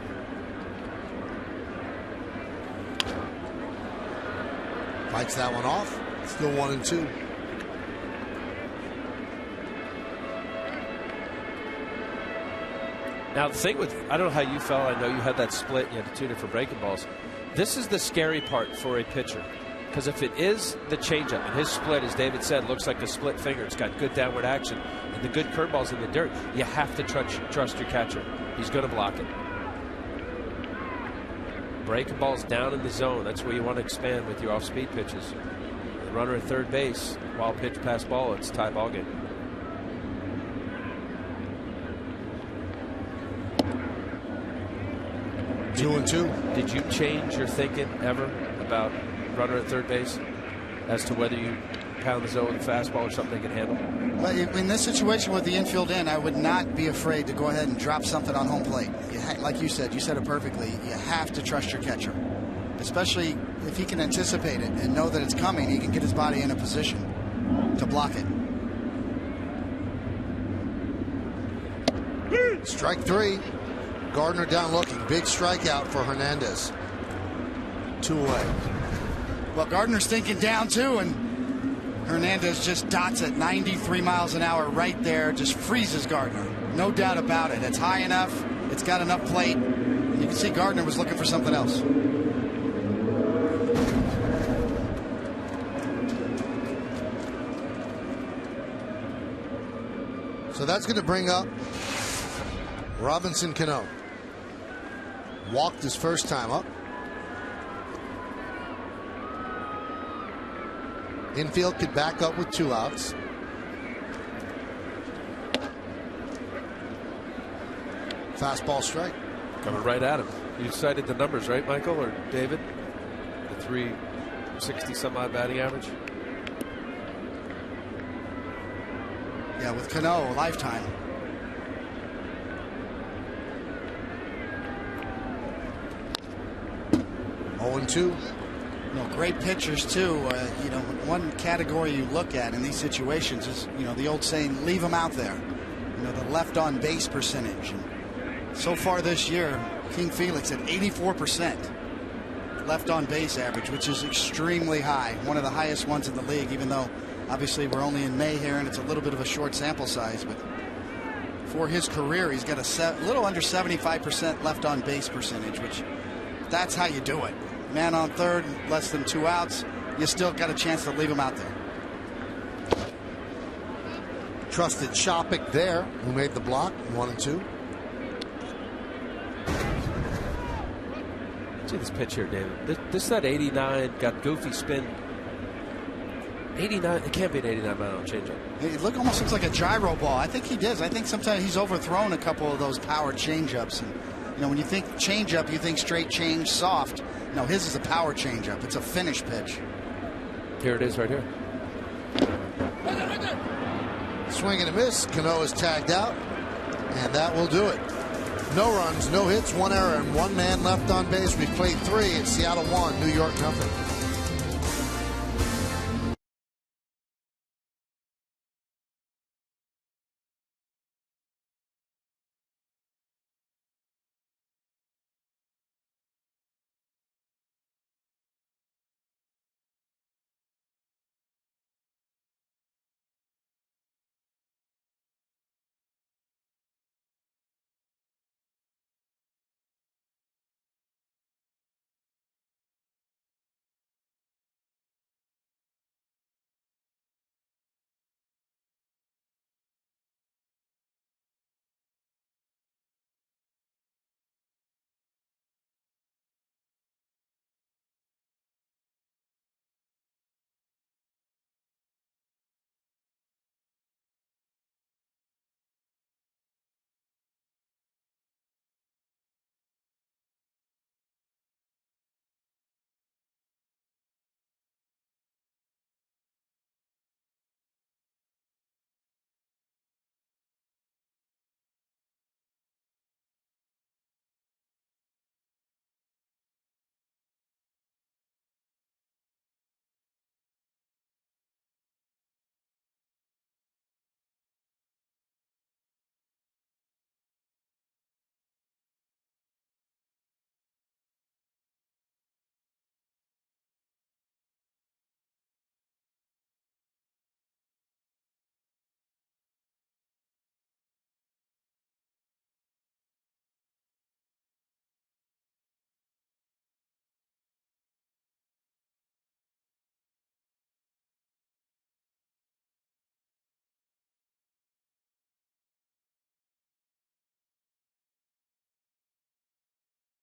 B: Fights that one off. Still 1-2.
D: Now the thing with, I don't know how you felt. I know you had that split. You had the 2 different breaking balls. This is the scary part for a pitcher, because if it is the changeup, and his split, as David said, looks like a split finger. It's got good downward action, and the good curveballs in the dirt. You have to trust your catcher. He's going to block it. Breaking balls down in the zone. That's where you want to expand with your off-speed pitches. The runner at third base, wild pitch pass ball. It's a tie ball game.
B: Two and two.
D: Did you change your thinking ever about runner at third base as to whether you pound the zone with a fastball or something they can handle?
C: Well, in this situation with the infield in, I would not be afraid to go ahead and drop something on home plate. Like you said it perfectly. You have to trust your catcher, especially if he can anticipate it and know that it's coming. He can get his body in a position to block it.
B: Strike 3. Gardner down looking. Big strikeout for Hernandez. 2 away.
C: Well, Gardner's thinking down too, and Hernandez just dots at 93 miles an hour right there, just freezes Gardner. No doubt about it. It's high enough. It's got enough plate. You can see Gardner was looking for something else.
B: So that's going to bring up Robinson Cano. Walked his first time up. Infield could back up with 2 outs. Fastball strike.
D: Coming right at him. You cited the numbers, right, Michael or David? The 360 some odd batting average.
C: Yeah, with Cano, lifetime.
B: Oh, 2.
C: Great pitchers too. One category you look at in these situations is, the old saying, leave them out there. The left on base percentage. And so far this year, King Felix at 84% left on base average, which is extremely high. One of the highest ones in the league, even though obviously we're only in May here and it's a little bit of a short sample size. But for his career, he's got a little under 75% left on base percentage, which that's how you do it. Man on third, less than 2 outs, you still got a chance to leave him out there.
B: Trusted Shopik there, who made the block. 1-2.
D: See this pitch here, David. This that 89 got goofy spin. 89. It can't be an 89 mile changeup.
C: It almost looks like a gyro ball. I think he does. I think sometimes he's overthrown a couple of those power changeups. And when you think changeup, you think straight change, soft. No, his is a power changeup. It's a finish pitch.
D: Here it is, right here.
B: Swing and a miss. Cano is tagged out, and that will do it. No runs, no hits, 1 error, and 1 man left on base. We've played 3. It's Seattle 1, New York nothing.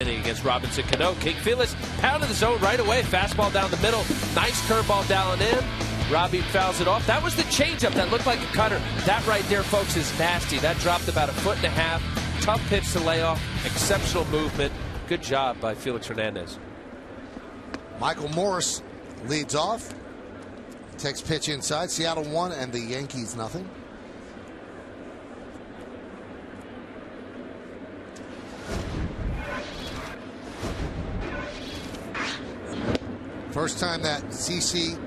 D: Against Robinson Cano. King Felix pounded the zone right away. Fastball down the middle. Nice curveball down in. Robbie fouls it off. That was the changeup that looked like a cutter. That right there, folks, is nasty. That dropped about 1.5 feet. Tough pitch to lay off. Exceptional movement. Good job by Felix Hernandez.
B: Michael Morse leads off. Takes pitch inside. Seattle 1 and the Yankees nothing. First time that CC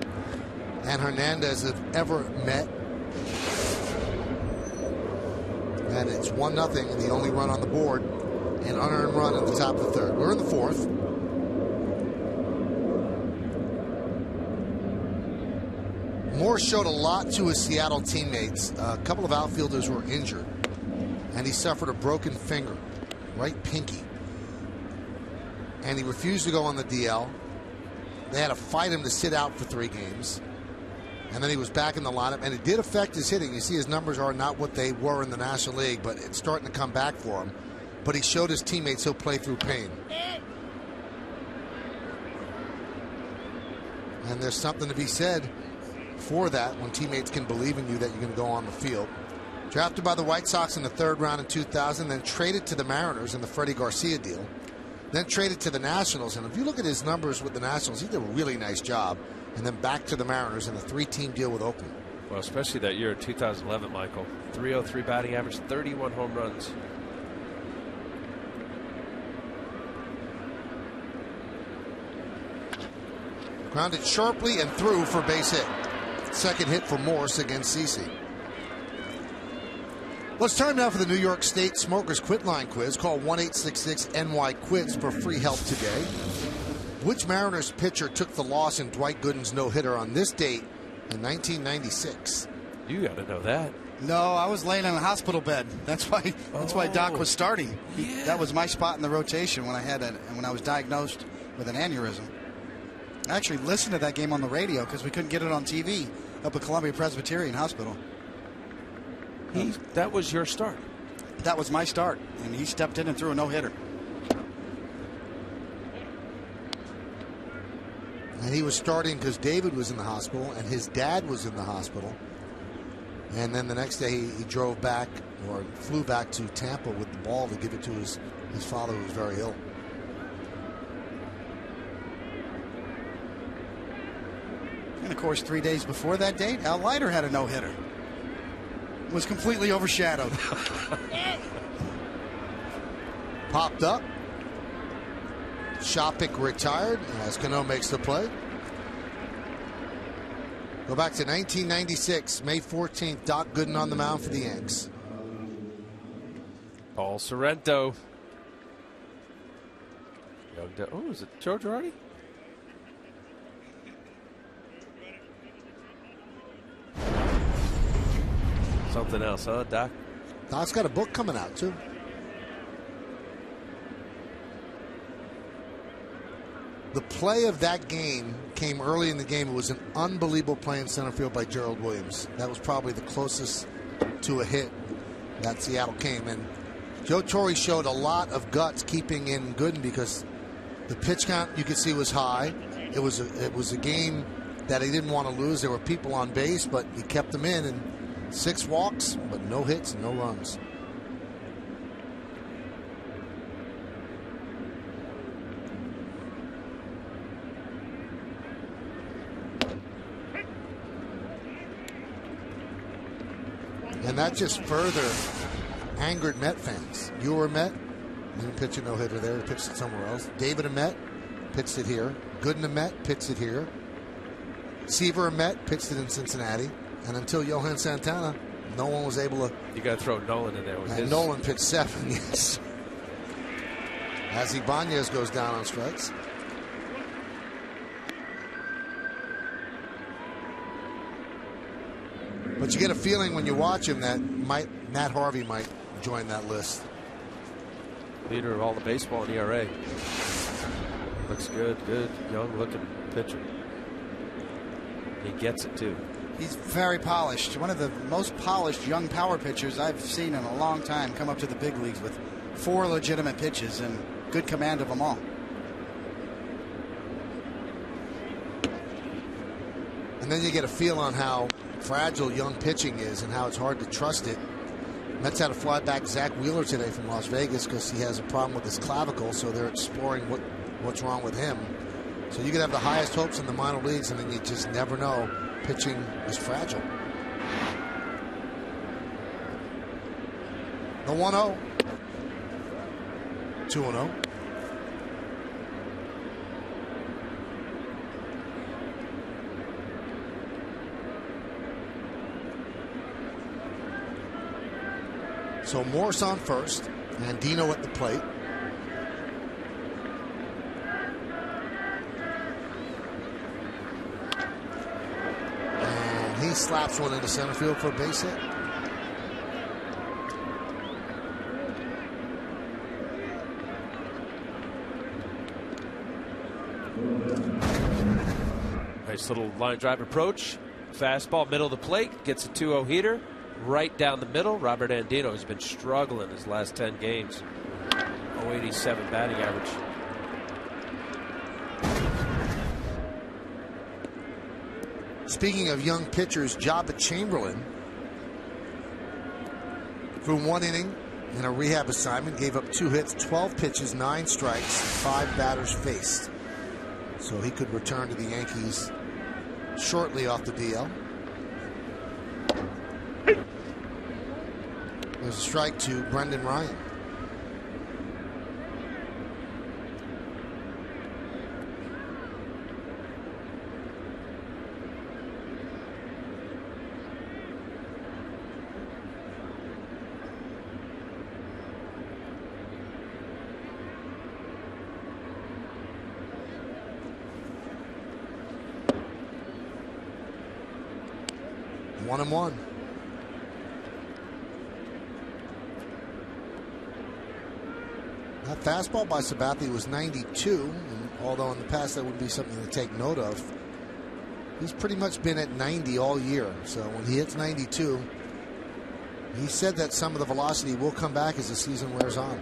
B: and Hernandez have ever met. And it's 1-0 and the only run on the board. An unearned run at the top of the third. We're in the fourth. Moore showed a lot to his Seattle teammates. A couple of outfielders were injured, and he suffered a broken finger, right pinky. And he refused to go on the DL. They had to fight him to sit out for 3 games. And then he was back in the lineup, and it did affect his hitting. You see his numbers are not what they were in the National League, but it's starting to come back for him. But he showed his teammates he'll play through pain. And there's something to be said for that when teammates can believe in you that you're going to go on the field. Drafted by the White Sox in the 3rd round in 2000, then traded to the Mariners in the Freddie Garcia deal, then traded to the Nationals. And if you look at his numbers with the Nationals, he did a really nice job. And then back to the Mariners in a 3-team deal with Oakland.
D: Well, especially that year in 2011, Michael. 303 batting average, 31 home runs.
B: Grounded sharply and through for base hit. Second hit for Morse against CC. Well, it's time now for the New York State Smokers Quit Line quiz. Call 1-866-NY-QUITS for free help today. Which Mariners pitcher took the loss in Dwight Gooden's no-hitter on this date in 1996?
D: You got to know that.
C: No, I was laying in a hospital bed. That's why Doc was starting.
D: Yeah.
C: That was my spot in the rotation when I was diagnosed with an aneurysm. I actually listened to that game on the radio because we couldn't get it on TV up at Columbia Presbyterian Hospital.
D: That was your start.
C: That was my start, and he stepped in and threw a no-hitter.
B: And he was starting because David was in the hospital and his dad was in the hospital. And then the next day he drove back or flew back to Tampa with the ball to give it to his father, who was very ill.
C: And of course, 3 days before that date, Al Leiter had a no-hitter. Was completely overshadowed.
B: Popped up. Shopik retired as Cano makes the play. Go back to 1996, May 14th. Doc Gooden on the mound for the Yanks.
D: Paul Sorrento. Oh, is it Joe Girardi? Something else, huh, Doc?
B: Doc's got a book coming out, too. The play of that game came early in the game. It was an unbelievable play in center field by Gerald Williams. That was probably the closest to a hit that Seattle came. And Joe Torre showed a lot of guts keeping in Gooden because the pitch count you could see was high. It was a game that he didn't want to lose. There were people on base, but he kept them in. And 6 walks, but no hits and no runs. And that just further angered Met fans. You were a Met, didn't pitch a no-hitter there, he pitched it somewhere else. David a Met, pitched it here. Gooden a Met, pitched it here. Seaver a Met, pitched it in Cincinnati. And until Johan Santana, no one was able to.
D: You got to throw Nolan in there with his.
B: Nolan pitched 7, yes. As Ibanez goes down on strikes. But you get a feeling when you watch him that Matt Harvey might join that list.
D: Leader of all the baseball in ERA. Looks good, young-looking pitcher. He gets it, too.
C: He's very polished. One of the most polished young power pitchers I've seen in a long time come up to the big leagues with 4 legitimate pitches and good command of them all.
B: And then you get a feel on how fragile young pitching is and how it's hard to trust it. Mets had to fly back Zach Wheeler today from Las Vegas because he has a problem with his clavicle, so they're exploring what's wrong with him. So you can have the highest hopes in the minor leagues, and then you just never know. Pitching is fragile. The 1-0. 2-0. So Morse on first, and Dino at the plate. And he slaps one into center field for a base hit.
D: Nice little line drive approach. Fastball, middle of the plate, gets a 2-0 heater. Right down the middle. Robert Andino has been struggling his last 10 games. 0.87 batting average.
B: Speaking of young pitchers, Jabba Chamberlain, through 1 inning in a rehab assignment, gave up 2 hits, 12 pitches, 9 strikes, 5 batters faced. So he could return to the Yankees shortly off the DL. There's a strike to Brendan Ryan. One and one. That fastball by Sabathia was 92, and although in the past that would be something to take note of, he's pretty much been at 90 all year. So when he hits 92, he said that some of the velocity will come back as the season wears on.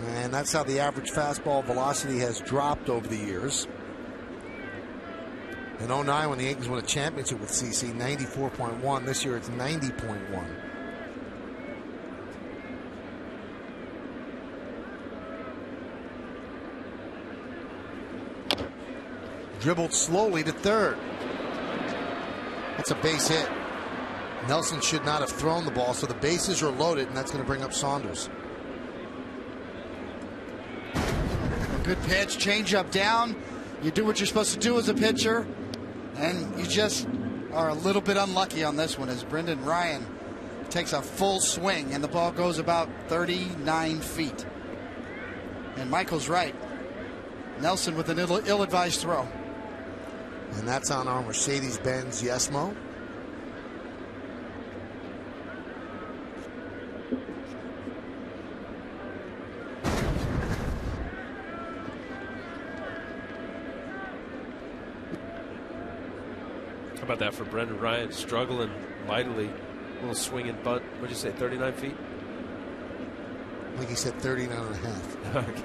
B: And that's how the average fastball velocity has dropped over the years. In 09, when the Yankees won a championship with CC, 94.1. This year it's 90.1. Dribbled slowly to third. That's a base hit. Nelson should not have thrown the ball, so the bases are loaded, and that's going to bring up Saunders.
C: A good pitch, change up down. You do what you're supposed to do as a pitcher. And you just are a little bit unlucky on this one as Brendan Ryan takes a full swing and the ball goes about 39 feet. And Michael's right. Nelson with an ill-advised throw.
B: And that's on our Mercedes-Benz Yesmo.
D: How about that for Brendan Ryan, struggling mightily. A little swing and bunt. What'd you say, 39 feet?
B: I think he said 39 and a half. Okay.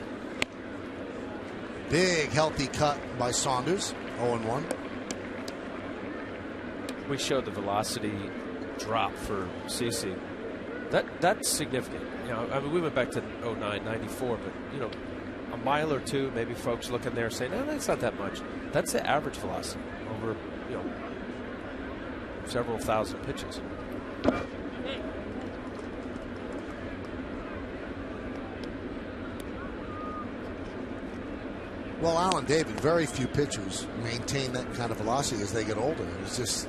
B: Big, healthy cut by Saunders. 0-1.
D: We showed the velocity drop for CC. That's significant. You know, I mean, we went back to 09, 94, but, you know, a mile or two, maybe folks looking there saying, no, that's not that much. That's the average velocity over, you know, several thousand pitches.
B: Well, Alan David, very few pitchers maintain that kind of velocity as they get older. It's just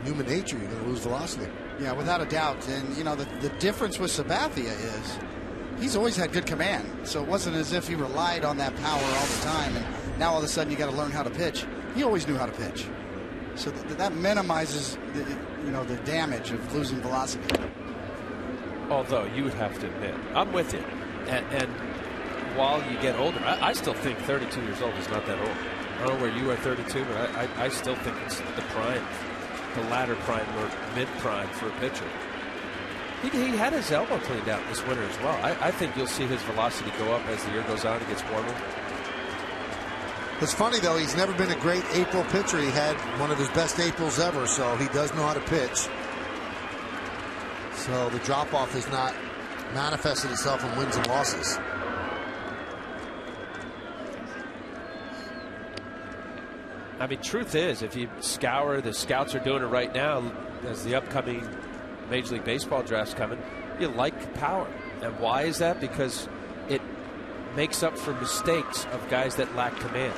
B: human nature. You're going to lose velocity.
C: Yeah, without a doubt. And, you know, the difference with Sabathia is he's always had good command. So it wasn't as if he relied on that power all the time. And now all of a sudden you got to learn how to pitch. He always knew how to pitch. So that minimizes the damage of losing velocity.
D: Although you would have to admit, I'm with you. And while you get older, I still think 32 years old is not that old. I don't know where you are 32, but I still think it's the prime, the latter prime or mid prime for a pitcher. He had his elbow cleaned out this winter as well. I think you'll see his velocity go up as the year goes on. It gets warmer.
B: It's funny, though, he's never been a great April pitcher. He had one of his best Aprils ever, so he does know how to pitch. So the drop-off is not manifested itself in wins and losses.
D: I mean, truth is, if you scour, the scouts are doing it right now as the upcoming Major League Baseball draft's coming, you like power. And why is that? Because it makes up for mistakes of guys that lack command.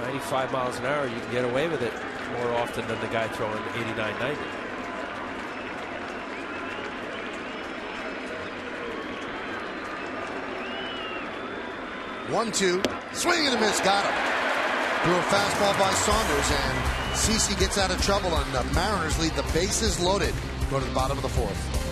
D: 95 miles an hour, you can get away with it more often than the guy throwing 89, 90.
B: One-two, swing and a miss, got him. Threw a fastball by Saunders, and CeCe gets out of trouble, and the Mariners lead the bases loaded. Go to the bottom of the fourth.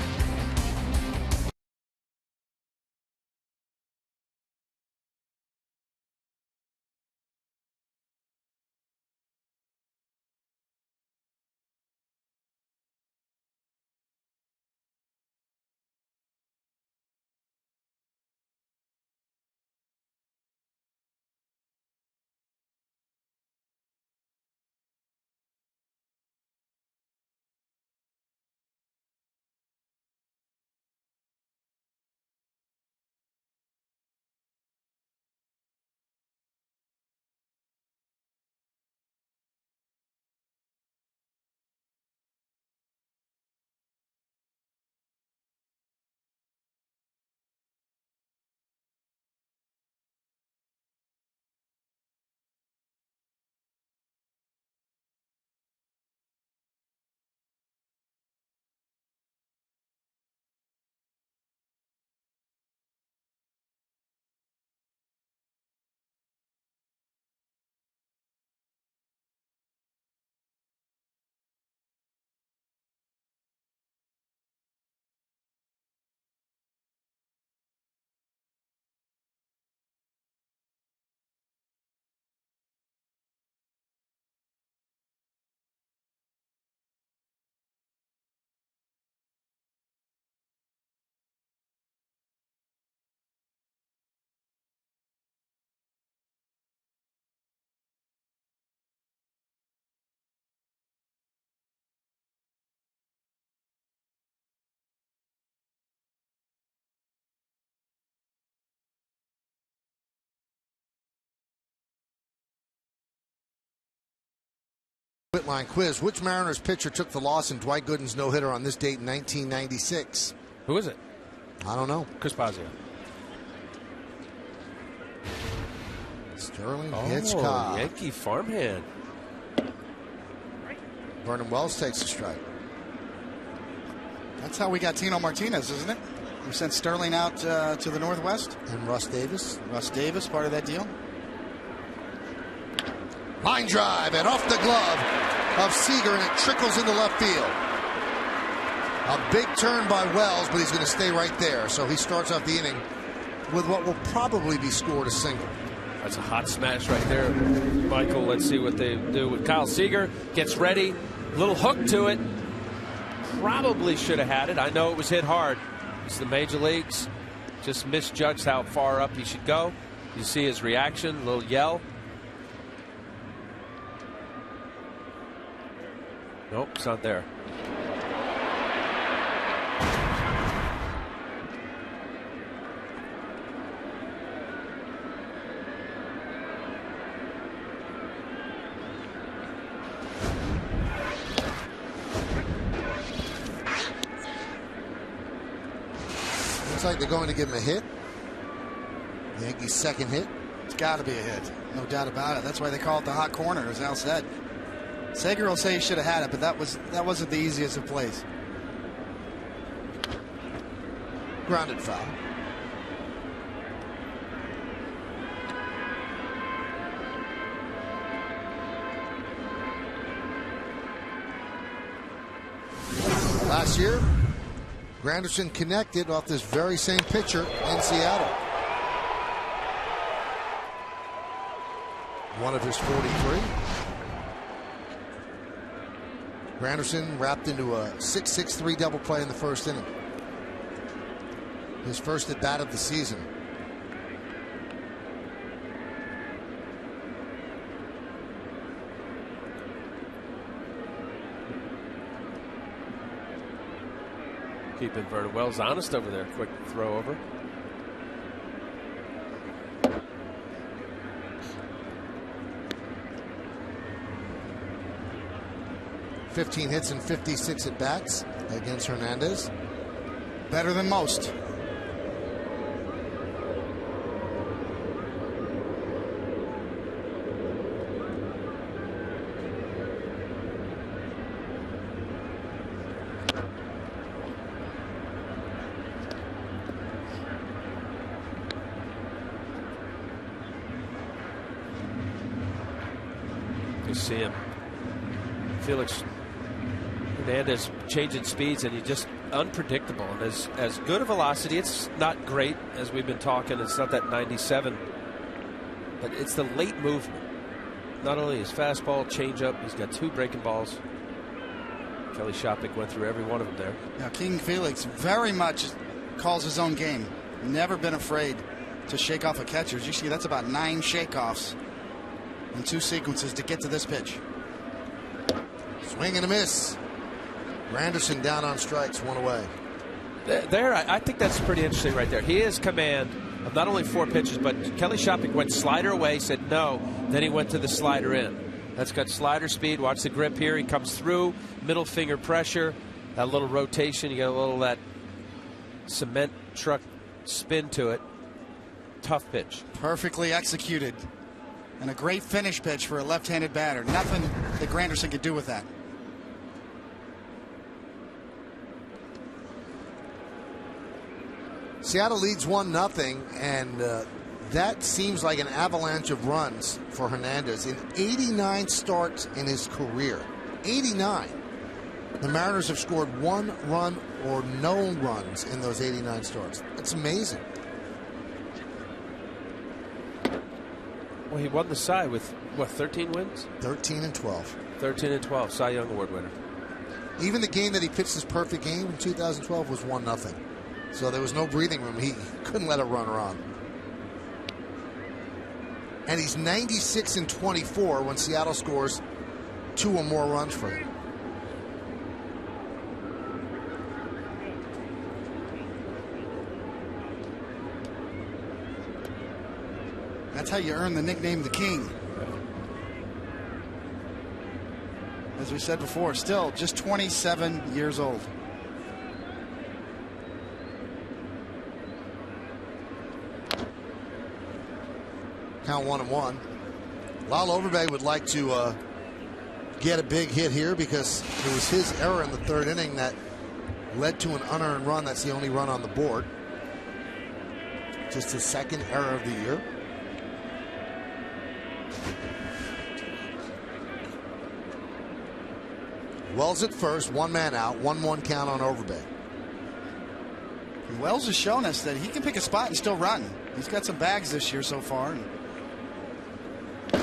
B: Line quiz. Which Mariners pitcher took the loss in Dwight Gooden's no-hitter on this date in 1996?
D: Who is it?
B: I don't know.
D: Chris Bosio.
B: Sterling Hitchcock.
D: Yankee farmhand.
B: Vernon Wells takes a strike.
C: That's how we got Tino Martinez, isn't it? We sent Sterling out to the Northwest.
B: And Russ Davis.
C: Russ Davis, part of that deal.
B: Line drive and off the glove of Seager, and it trickles into left field. A big turn by Wells, but he's going to stay right there. So he starts off the inning with what will probably be scored a single.
D: That's a hot smash right there, Michael. Let's see what they do with Kyle Seager. Gets ready. Little hook to it. Probably should have had it. I know it was hit hard. It's the major leagues. Just misjudged how far up he should go. You see his reaction, a little yell. Nope, it's not there.
B: Looks like they're going to give him a hit. Yankees' second hit.
C: It's got to be a hit. No doubt about it. That's why they call it the hot corner, as Al said. Seager will say he should have had it, but that wasn't the easiest of plays.
B: Grounded foul. Last year, Granderson connected off this very same pitcher in Seattle. One of his 43. Granderson wrapped into a 6-6-3 double play in the first inning. His first at bat of the season.
D: Keeping Vernon Wells honest over there. Quick throw over.
B: $15 hits and 56 at bats against Hernandez.
C: Better than most.
D: You see him. Felix Hernandez changing speeds, and he just unpredictable. And as good a velocity, it's not great as we've been talking. It's not that 97, but it's the late movement. Not only his fastball, changeup, he's got 2 breaking balls. Kelly Shoppach went through every one of them there.
C: Now King Felix very much calls his own game. Never been afraid to shake off a catcher. As you see, that's about 9 shakeoffs in 2 sequences to get to this pitch.
B: Swing and a miss. Granderson down on strikes, 1 away.
D: There, I think that's pretty interesting right there. He has command of not only 4 pitches, but Kelly Shoppach went slider away, said no, then he went to the slider in. That's got slider speed. Watch the grip here. He comes through, middle finger pressure, that little rotation. You got a little of that cement truck spin to it. Tough pitch.
C: Perfectly executed. And a great finish pitch for a left-handed batter. Nothing that Granderson could do with that.
B: Seattle leads 1-0, and that seems like an avalanche of runs for Hernandez in 89 starts in his career. 89. The Mariners have scored 1 run or no runs in those 89 starts. That's amazing.
D: Well, he won the Cy with, what, 13 wins?
B: 13 and 12.
D: 13 and 12, Cy Young Award winner.
B: Even the game that he pitched his perfect game in 2012 was 1-0. So there was no breathing room. He couldn't let a runner on. And he's 96 and 24 when Seattle scores 2 or more runs for him.
C: That's how you earn the nickname the King. As we said before, still just 27 years old.
B: Count 1-1. Lyle Overbay would like to get a big hit here because it was his error in the 3rd inning that led to an unearned run. That's the only run on the board. Just his 2nd error of the year. Wells at first, 1 man out, 1-1 count on Overbay.
C: Wells has shown us that he can pick a spot and still run. He's got some bags this year so far. A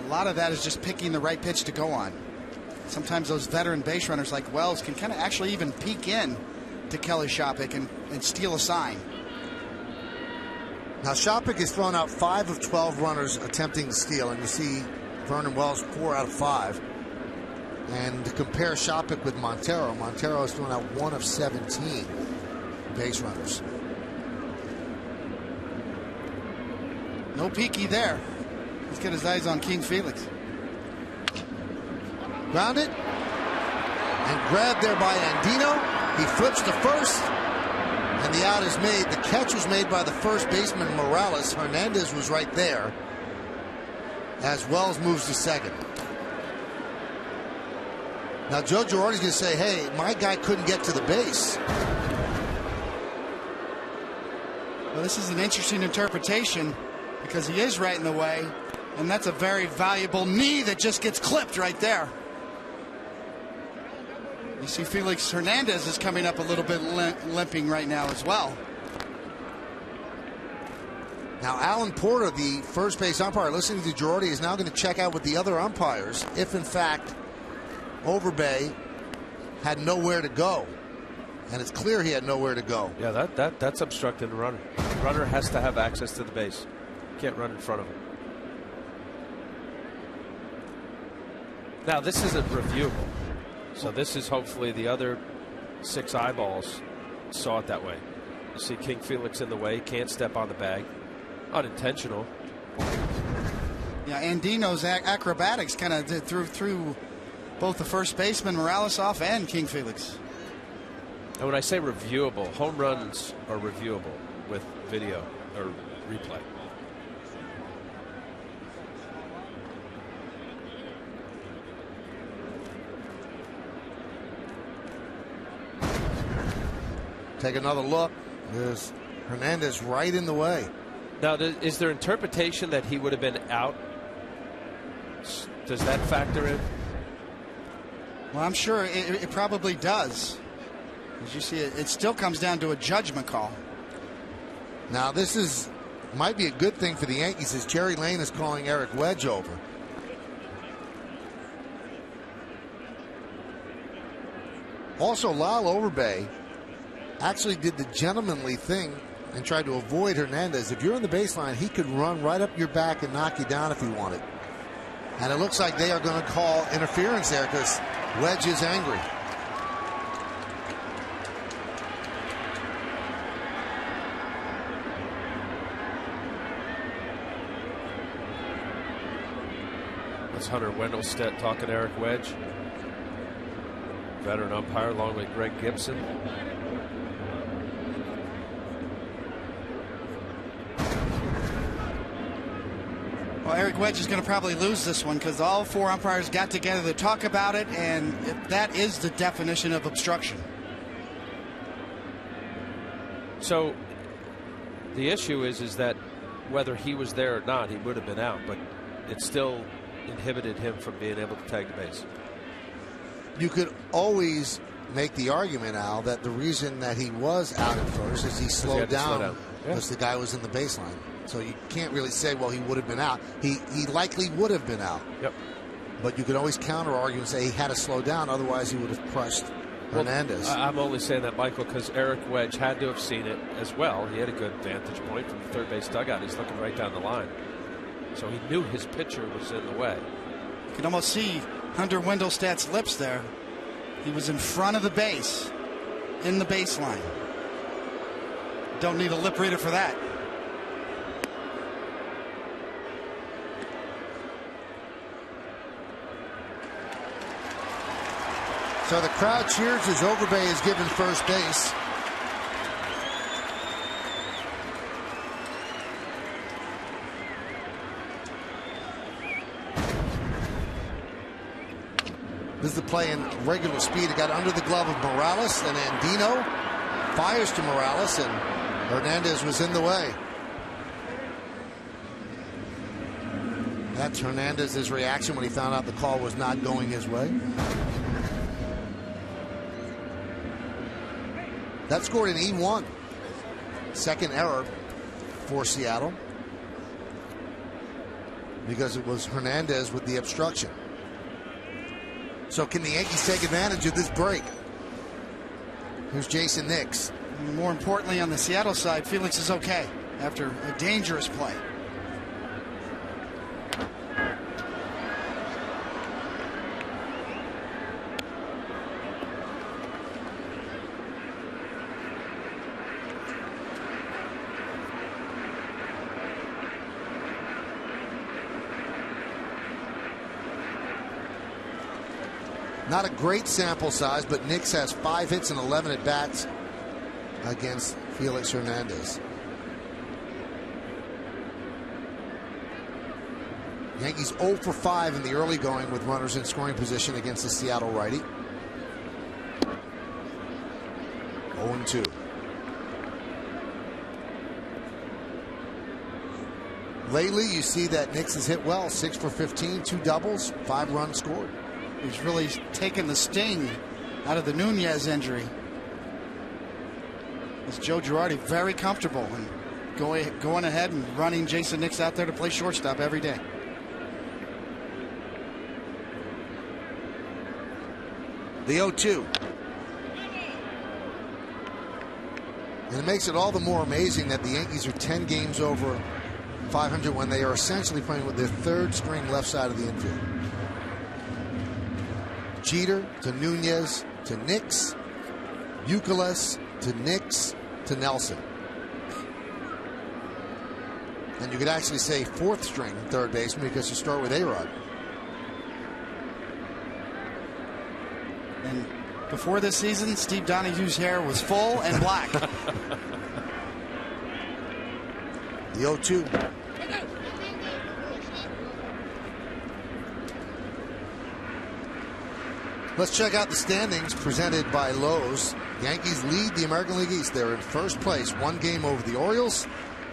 C: lot of that is just picking the right pitch to go on. Sometimes those veteran base runners like Wells can kind of actually even peek in to Kelly Shoppach and steal a sign.
B: Now Shoppach has thrown out 5 of 12 runners attempting to steal, and you see Vernon Wells 4 out of 5. And to compare Shoppach with Montero, Montero has thrown out 1 of 17 base runners.
C: No peeky there. He's got his eyes on King Felix.
B: Grounded and grabbed there by Andino. He flips to first, and the out is made. The catch was made by the first baseman Morales. Hernandez was right there as Wells moves to second. Now Joe Girardi's going to say, hey, my guy couldn't get to the base.
C: Well, this is an interesting interpretation because he is right in the way, and that's a very valuable knee that just gets clipped right there. You see Felix Hernandez is coming up a little bit limping right now as well.
B: Now Alan Porter, the first base umpire, listening to Girardi, is now going to check out with the other umpires if in fact Overbay had nowhere to go. And it's clear he had nowhere to go.
D: Yeah, that's obstructing the runner. The runner has to have access to the base. Can't run in front of him. Now this isn't reviewable. So this is hopefully the other 6 eyeballs saw it that way. You see King Felix in the way, can't step on the bag. Unintentional.
C: Yeah, Andino's acrobatics kind of threw both the first baseman Morales off and King Felix.
D: And when I say reviewable, home runs are reviewable with video or replay.
B: Take another look. There's Hernandez right in the way.
D: Now, is there interpretation that he would have been out? Does that factor in?
C: Well, I'm sure it probably does. As you see, it still comes down to a judgment call.
B: Now, this might be a good thing for the Yankees, as Jerry Lane is calling Eric Wedge over. Also, Lyle Overbay actually did the gentlemanly thing and tried to avoid Hernandez. If you're on the baseline, he could run right up your back and knock you down if he wanted. And it looks like they are going to call interference there because Wedge is angry.
D: That's Hunter Wendelstedt talking to Eric Wedge. Veteran umpire along with Greg Gibson.
C: Well, Eric Wedge is going to probably lose this one because all 4 umpires got together to talk about it, and that is the definition of obstruction.
D: So the issue is that whether he was there or not, he would have been out, but it still inhibited him from being able to tag the base.
B: You could always make the argument, Al, that the reason that he was out at first is he slowed down because the guy was in the baseline. So you can't really say, well, he would have been out. He likely would have been out.
D: Yep.
B: But you could always counter argue and say he had to slow down, otherwise he would have crushed Hernandez.
D: I'm only saying that, Michael, because Eric Wedge had to have seen it as well. He had a good vantage point from the third base dugout. He's looking right down the line. So he knew his pitcher was in the way.
C: You can almost see Hunter Wendelstedt's lips there. He was in front of the base, in the baseline. Don't need a lip reader for that.
B: So the crowd cheers as Overbay is given first base. This is the play in regular speed. It got under the glove of Morales, and Andino fires to Morales, and Hernandez was in the way. That's Hernandez's reaction when he found out the call was not going his way. That scored an E1. Second error for Seattle because it was Hernandez with the obstruction. So can the Yankees take advantage of this break? Here's Jason Nix.
C: More importantly, on the Seattle side, Felix is okay after a dangerous play.
B: Not a great sample size, but Nix has 5 hits and 11 at-bats against Felix Hernandez. Yankees 0 for 5 in the early going with runners in scoring position against the Seattle righty. 0-2. Lately, you see that Nix has hit well. 6 for 15, 2 doubles, 5 runs scored.
C: He's really taken the sting out of the Nunez injury. It's Joe Girardi very comfortable and going ahead and running Jason Nix out there to play shortstop every day.
B: The 0-2. And it makes it all the more amazing that the Yankees are 10 games over 500 when they are essentially playing with their third string left side of the infield. Jeter to Nunez to Nix Youkilis to Nix to Nelson. And you could actually say fourth string third baseman because you start with A-Rod.
C: And before this season, Steve Donahue's hair was full and black.
B: The 0-2. Let's check out the standings presented by Lowe's. Yankees lead the American League East. They're in first place, 1 game over the Orioles,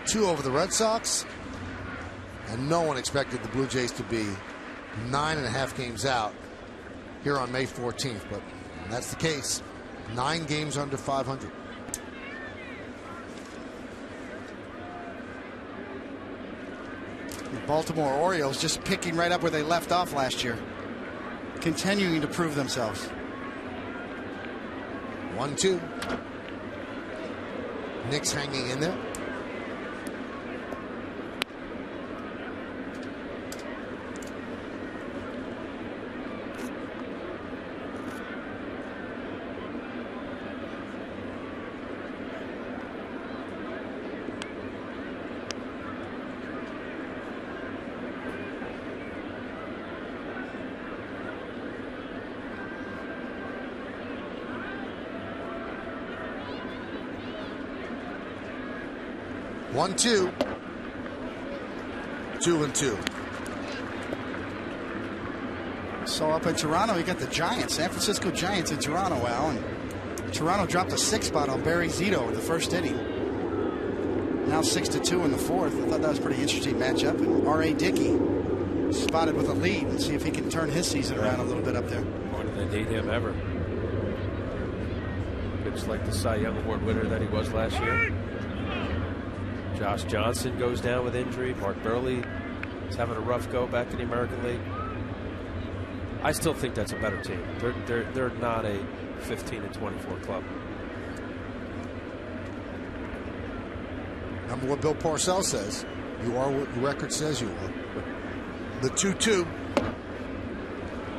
B: 2 over the Red Sox, and no one expected the Blue Jays to be 9.5 games out here on May 14th, but that's the case. 9 games under 500.
C: The Baltimore Orioles just picking right up where they left off last year, continuing to prove themselves.
B: 1-2. Nix hanging in there. One, 2. 2-2.
C: So up in Toronto, you got the Giants, San Francisco Giants in Toronto, Al, and Toronto dropped a 6 spot on Barry Zito in the first inning. Now 6-2 in the fourth. I thought that was a pretty interesting matchup. And R.A. Dickey spotted with a lead, and see if he can turn his season around a little bit up there.
D: More than they need him ever. Pitched like the Cy Young Award winner that he was last year. Josh Johnson goes down with injury. Mark Burley is having a rough go back in the American League. I still think that's a better team. They're not a 15-24 club.
B: Remember what Bill Parcells says. You are what your record says you are. The 2-2.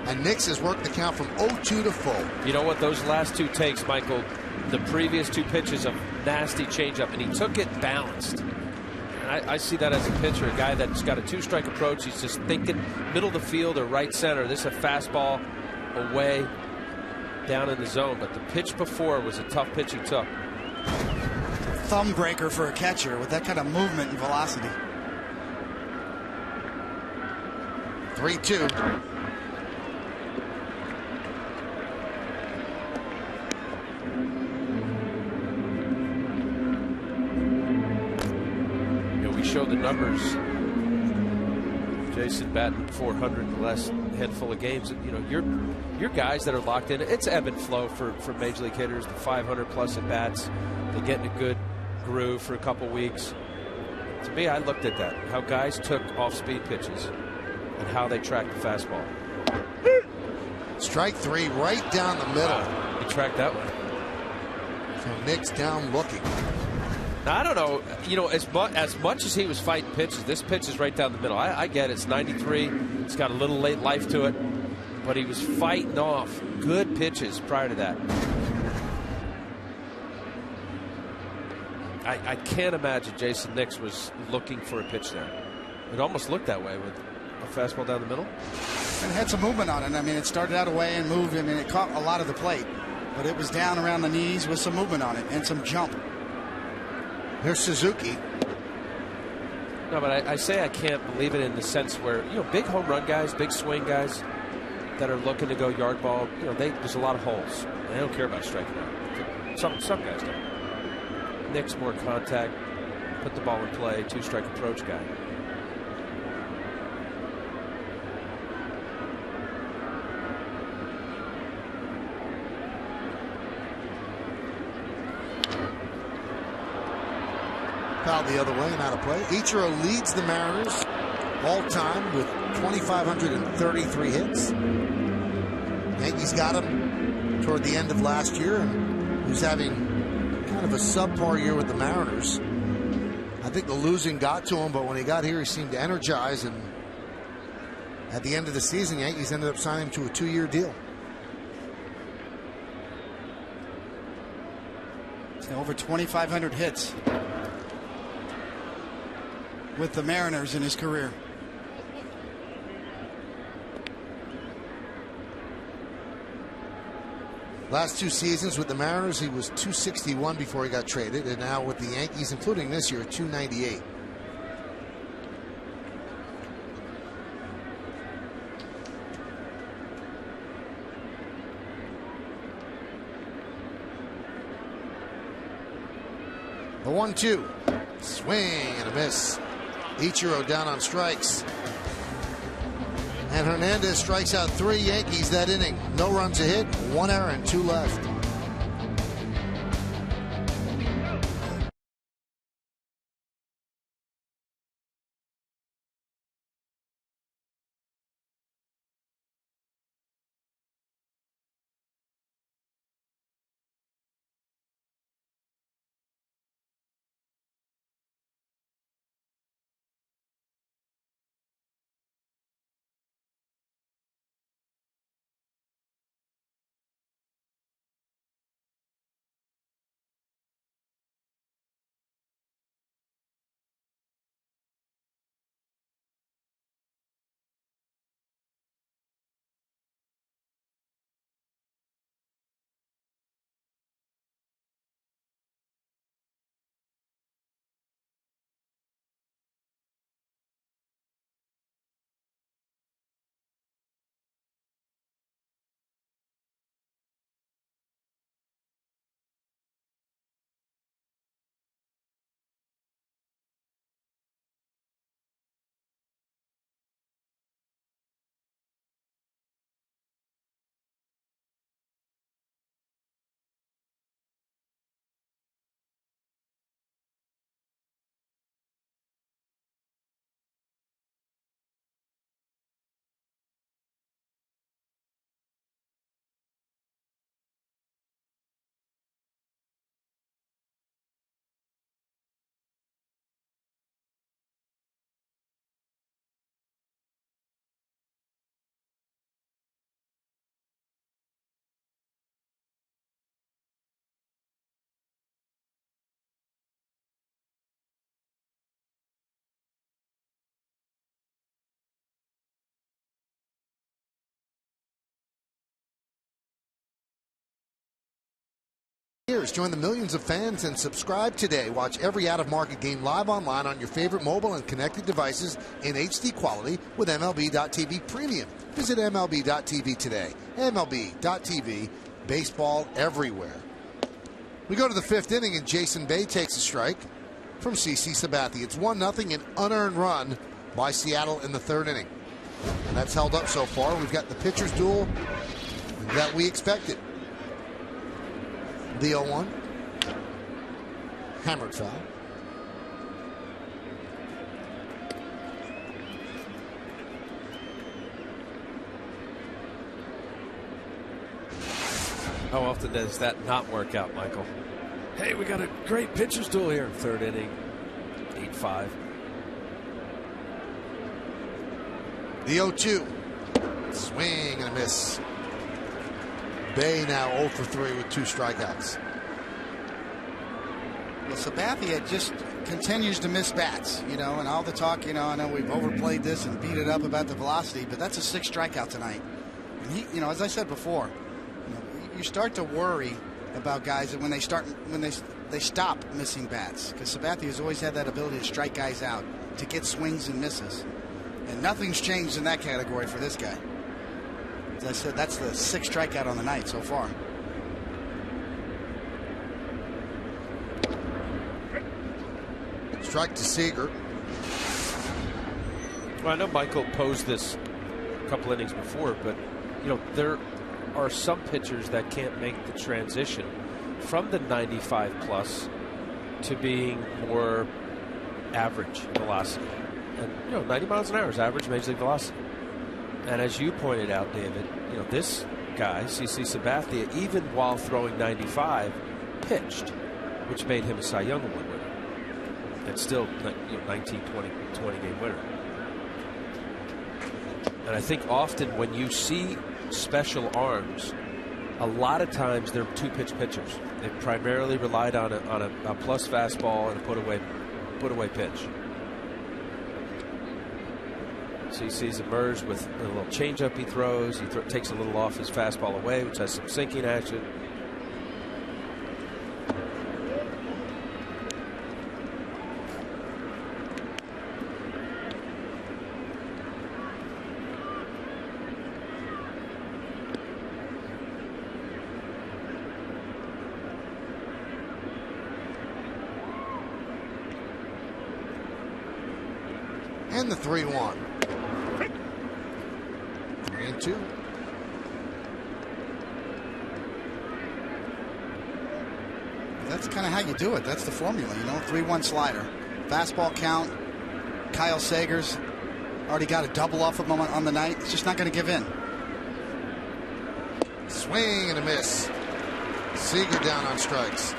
B: And Nix has worked the count from 0-2 to full.
D: You know what? Those last 2 takes, Michael, the previous 2 pitches of nasty changeup, and he took it balanced. And I see that as a pitcher, a guy that's got a 2-strike approach. He's just thinking middle of the field or right center. This is a fastball away down in the zone. But the pitch before was a tough pitch he took.
C: Thumb breaker for a catcher with that kind of movement and velocity.
B: 3-2.
D: Show the numbers. Jason batting .400 in the last handful of games. You know, your guys that are locked in. It's ebb and flow for major league hitters. The 500+ at bats. They get in a good groove for a couple weeks. To me, I looked at that. How guys took off-speed pitches and how they tracked the fastball.
B: Strike 3 right down the middle.
D: Wow. He tracked that one.
B: So Nix down looking.
D: Now, I don't know, you know, as much as he was fighting pitches, this pitch is right down the middle. I get it. It's 93. It's got a little late life to it. But he was fighting off good pitches prior to that. I can't imagine Jason Nix was looking for a pitch there. It almost looked that way with a fastball down the middle.
C: And it had some movement on it. I mean, it started out away and moved. I mean, it caught a lot of the plate. But it was down around the knees with some movement on it and some jump.
B: Here's Suzuki.
D: No, but I say I can't believe it in the sense where, you know, big home run guys, big swing guys that are looking to go yard ball, you know, there's a lot of holes. They don't care about striking out. Some guys don't. Nix more contact, put the ball in play, 2-strike approach guy.
B: Foul the other way and out of play. Ichiro leads the Mariners all time with 2,533 hits. Yankees got him toward the end of last year, and he was having kind of a subpar year with the Mariners. I think the losing got to him, but when he got here, he seemed to energize, and at the end of the season, Yankees ended up signing him to a 2-year deal.
C: Over 2,500 hits with the Mariners in his career.
B: Last 2 seasons with the Mariners, he was 261 before he got traded, and now with the Yankees, including this year, 298. The 1-2. Swing and a miss. Ichiro down on strikes. And Hernandez strikes out 3 Yankees that inning. No runs a hit, 1 error, and 2 left. Join the millions of fans and subscribe today. Watch every out-of-market game live online on your favorite mobile and connected devices in HD quality with MLB.TV Premium. Visit MLB.TV today. MLB.TV, baseball everywhere. We go to the 5th inning, and Jason Bay takes a strike from CC Sabathia. It's 1-0, an unearned run by Seattle in the 3rd inning. And that's held up so far. We've got the pitcher's duel that we expected. The 0-1. Hammered foul.
D: How often does that not work out, Michael? Hey, we got a great pitcher's duel here. 3rd inning, 8-5.
B: The 0-2. Swing and a miss. Bay now 0 for 3 with 2 strikeouts.
C: Well, Sabathia just continues to miss bats, and all the talk, I know we've overplayed this and beat it up about the velocity, but that's a 6th strikeout tonight. And he, as I said before, you start to worry about guys that when they stop missing bats, because Sabathia has always had that ability to strike guys out, to get swings and misses. And nothing's changed in that category for this guy. As I said, that's the 6th strikeout on the night so far.
B: Strike to Seager.
D: Well, I know Michael posed this a couple innings before, but there are some pitchers that can't make the transition from the 95 plus to being more average velocity. And 90 miles an hour is average major league velocity. And as you pointed out, David, this guy, CC Sabathia, even while throwing 95, pitched, which made him a Cy Young Award winner. And still, 19, 20 game winner. And I think often when you see special arms a lot of times they're two-pitch pitchers. They primarily relied on a plus fastball and a put away pitch. So he sees it merge with a little changeup he throws. He takes a little off his fastball away, which has some sinking action.
B: And the 3-1. 3-2.
C: That's kind of how you do it. That's the formula, 3-1 slider. Fastball count. Kyle Seager's already got a double off of him on the night. It's just not going to give in.
B: Swing and a miss. Seager down on strikes.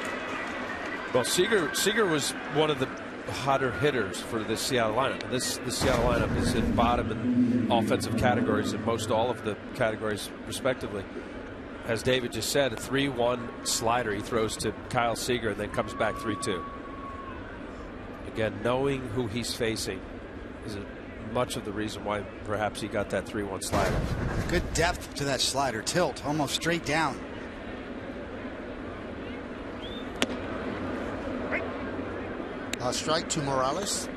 D: Well, Seager was one of the hotter hitters for this Seattle lineup. This Seattle lineup is in bottom in offensive categories in most all of the categories respectively. As David just said, a 3-1 slider he throws to Kyle Seager and then comes back 3-2. Again, knowing who he's facing is much of the reason why perhaps he got that 3-1 slider.
C: Good depth to that slider. Tilt almost straight down.
B: Strike to Morales.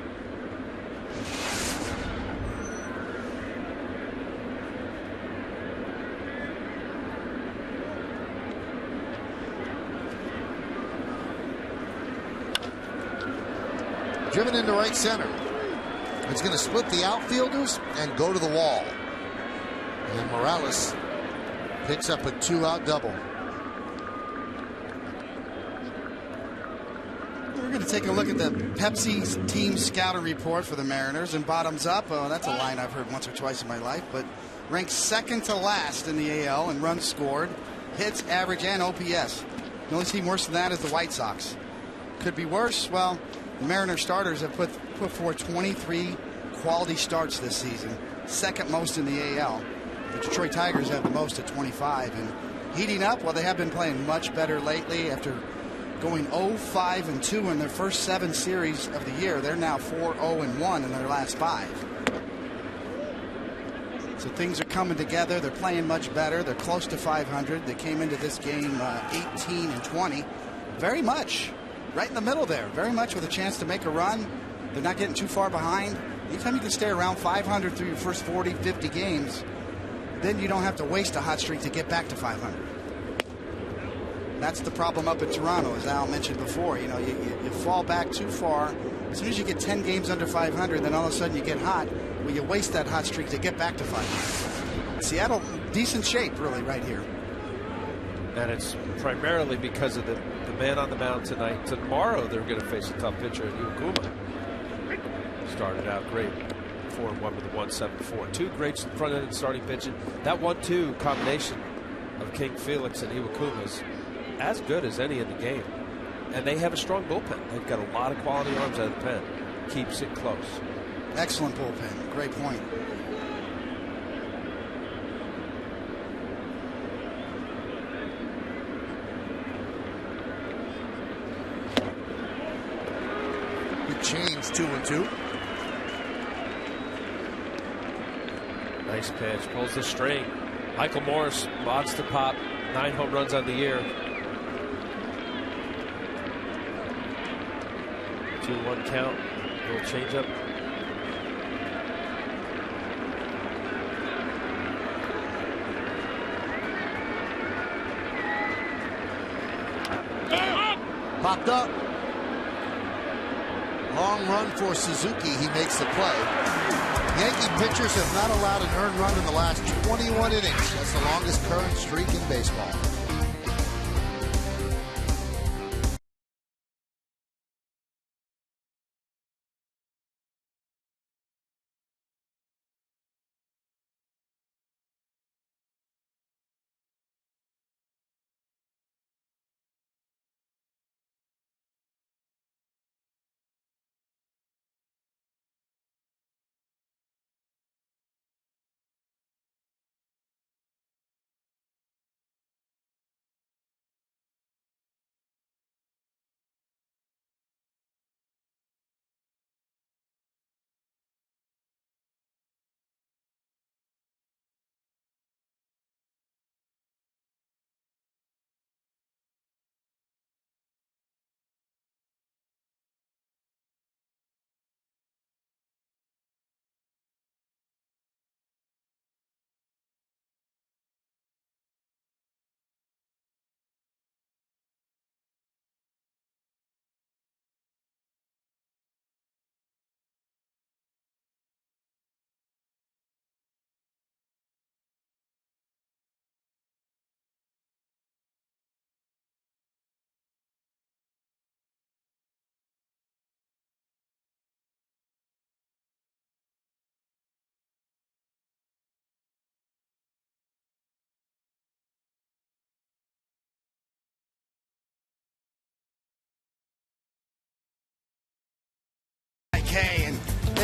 B: Driven into right center. It's going to split the outfielders and go to the wall. And Morales picks up a 2-out double.
C: We're going to take a look at the Pepsi's team scouting report for the Mariners. And bottoms up, oh, that's a line I've heard once or twice in my life, but ranks second to last in the AL in runs scored, hits, average, and OPS. The only team worse than that is the White Sox. Could be worse. Well, the Mariners starters have put forward 23 quality starts this season, second most in the AL. The Detroit Tigers have the most at 25. And heating up, well, they have been playing much better lately after going 0-5-2 in their first 7 series of the year. They're now 4-0-1 in their last 5. So things are coming together. They're playing much better. They're close to 500. They came into this game 18-20. Very much right in the middle there. Very much with a chance to make a run. They're not getting too far behind. Anytime you can stay around 500 through your first 40, 50 games, then you don't have to waste a hot streak to get back to 500. That's the problem up in Toronto, as Al mentioned before. You fall back too far. As soon as you get 10 games under 500, then all of a sudden you get hot. Well, you waste that hot streak to get back to 500. Seattle, decent shape, really, right here.
D: And it's primarily because of the man on the mound tonight. Tomorrow they're going to face a tough pitcher in Iwakuma. Started out great. 4-1 with a 1.74. 2 great front-end starting pitching. That 1-2 combination of King Felix and Iwakuma is as good as any in the game. And they have a strong bullpen. They've got a lot of quality arms out of the pen. Keeps it close.
C: Excellent bullpen. Great point.
B: Good change, 2-2.
D: Nice pitch. Pulls the string. Michael Morris, monster pop. 9 home runs on the year. 2-1 count. Little changeup.
B: Popped up. Long run for Suzuki. He makes the play. Yankee pitchers have not allowed an earned run in the last 21 innings. That's the longest current streak in baseball.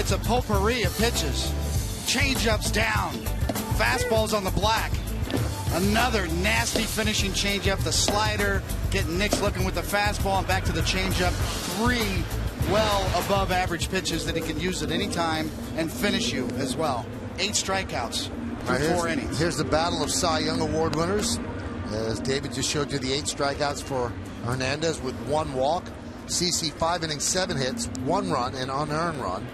C: it's a potpourri of pitches. Changeups down, fastballs on the black. Another nasty finishing changeup, the slider, getting Nick's looking with the fastball and back to the changeup. 3 well above average pitches that he can use at any time and finish you as well. 8 strikeouts through 4 innings.
B: Here's the battle of Cy Young Award winners. As David just showed you, the 8 strikeouts for Hernandez with 1 walk. CC 5 innings, 7 hits, 1 run, and unearned run.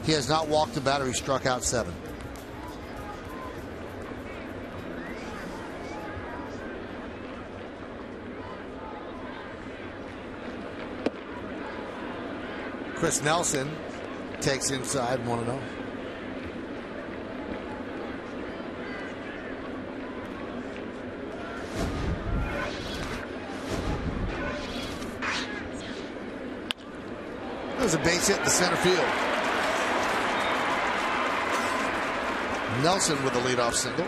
B: He has not walked a batter. He struck out 7. Chris Nelson takes inside 1-0. There's a base hit in the center field. Nelson with the leadoff single.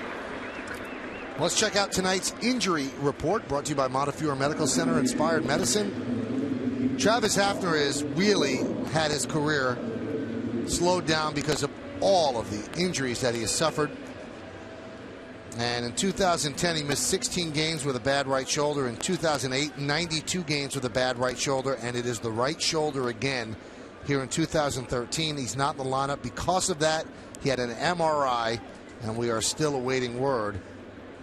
B: Let's check out tonight's injury report brought to you by Montefiore Medical Center Inspired Medicine. Travis Hafner has really had his career slowed down because of all of the injuries that he has suffered. And in 2010, he missed 16 games with a bad right shoulder. In 2008, 92 games with a bad right shoulder. And it is the right shoulder again here in 2013. He's not in the lineup because of that. He had an MRI, and we are still awaiting word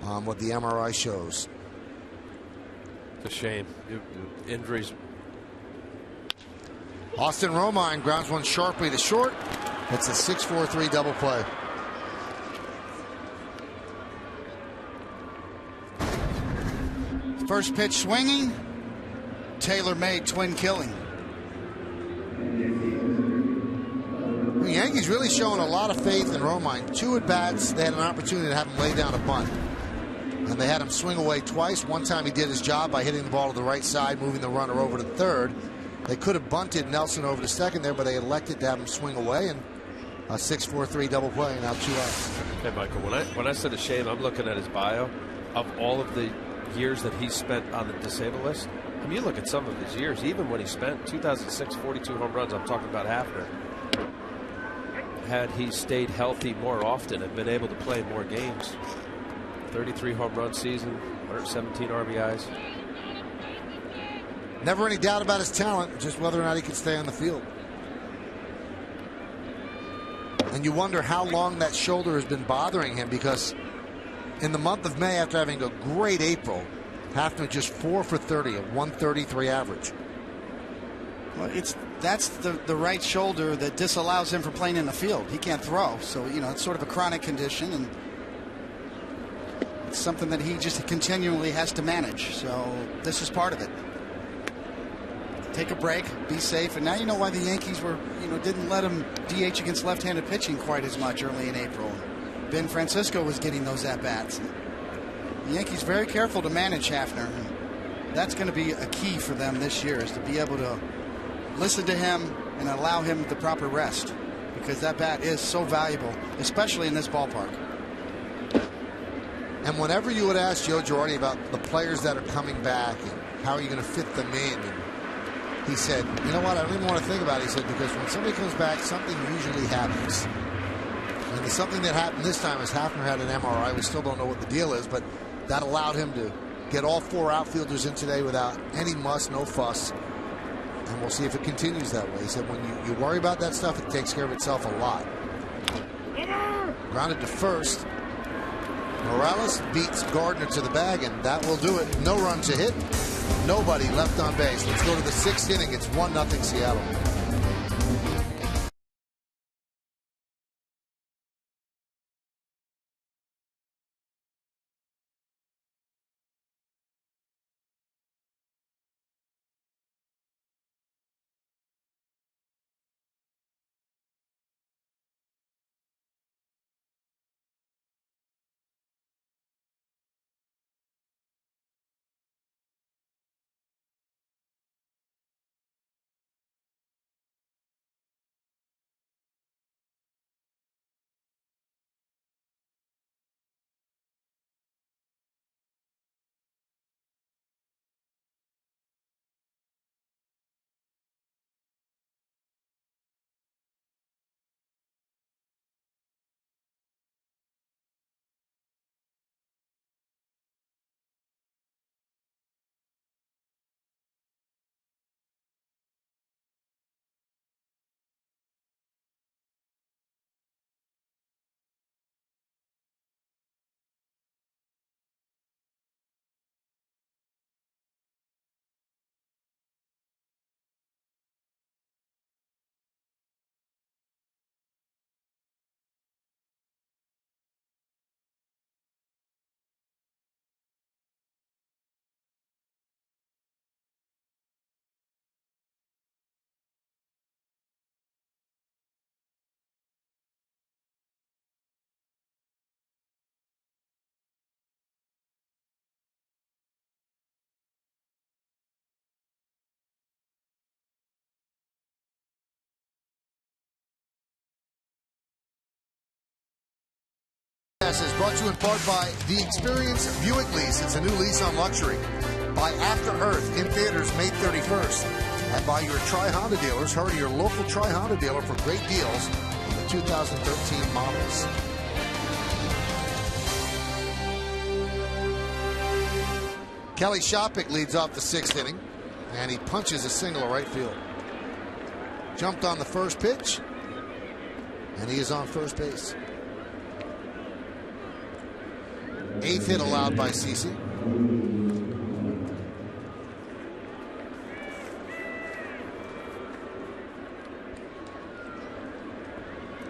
B: on what the MRI shows.
D: It's a shame. Injuries.
B: Austin Romine grounds one sharply to short. It's a 6-4-3 double play.
C: First pitch swinging, tailor-made twin killing.
B: The Yankees really showing a lot of faith in Romine. 2 at-bats, they had an opportunity to have him lay down a bunt. And they had him swing away twice. One time he did his job by hitting the ball to the right side, moving the runner over to third. They could have bunted Nelson over to second there, but they elected to have him swing away, and a 6-4-3 double play, now 2 outs.
D: Hey, Michael, when I said a shame, I'm looking at his bio. Of all of the years that he spent on the disabled list, I mean, you look at some of his years, even when he spent 2006, 42 home runs, I'm talking about Hafner. Had he stayed healthy more often and been able to play more games, 33 home run season, 117 RBIs.
B: Never any doubt about his talent, just whether or not he could stay on the field. And you wonder how long that shoulder has been bothering him, because in the month of May, after having a great April, Hafner just 4 for 30, a 133 average.
C: Well, that's the right shoulder that disallows him from playing in the field. He can't throw, so it's sort of a chronic condition, and it's something that he just continually has to manage. So this is part of it. Take a break, be safe, and now you know why the Yankees didn't let him DH against left-handed pitching quite as much early in April. Ben Francisco was getting those at-bats. The Yankees very careful to manage Hafner. That's going to be a key for them this year, is to be able to listen to him and allow him the proper rest, because that bat is so valuable, especially in this ballpark.
B: And whenever you would ask Joe Girardi about the players that are coming back and how are you going to fit them in, and he said, you know what, I don't even want to think about it. He said, because when somebody comes back, something usually happens. And the something that happened this time is Hafner had an MRI. We still don't know what the deal is, but that allowed him to get all 4 outfielders in today without any muss, no fuss. And we'll see if it continues that way. He said, when you worry about that stuff, it takes care of itself a lot. Grounded to first. Morales beats Gardner to the bag, and that will do it. No runs a hit. Nobody left on base. Let's go to the 6th inning. It's 1-0 Seattle. Forecast is brought to you in part by The Experience Buick Lease. It's a new lease on luxury. By After Earth in theaters May 31st. And by your Tri-Honda dealers. Hurry to your local Tri-Honda dealer for great deals on the 2013 models. Kelly Shopick leads off the 6th inning. And he punches a single to right field. Jumped on the first pitch. And he is on first base. 8th hit allowed by CeCe.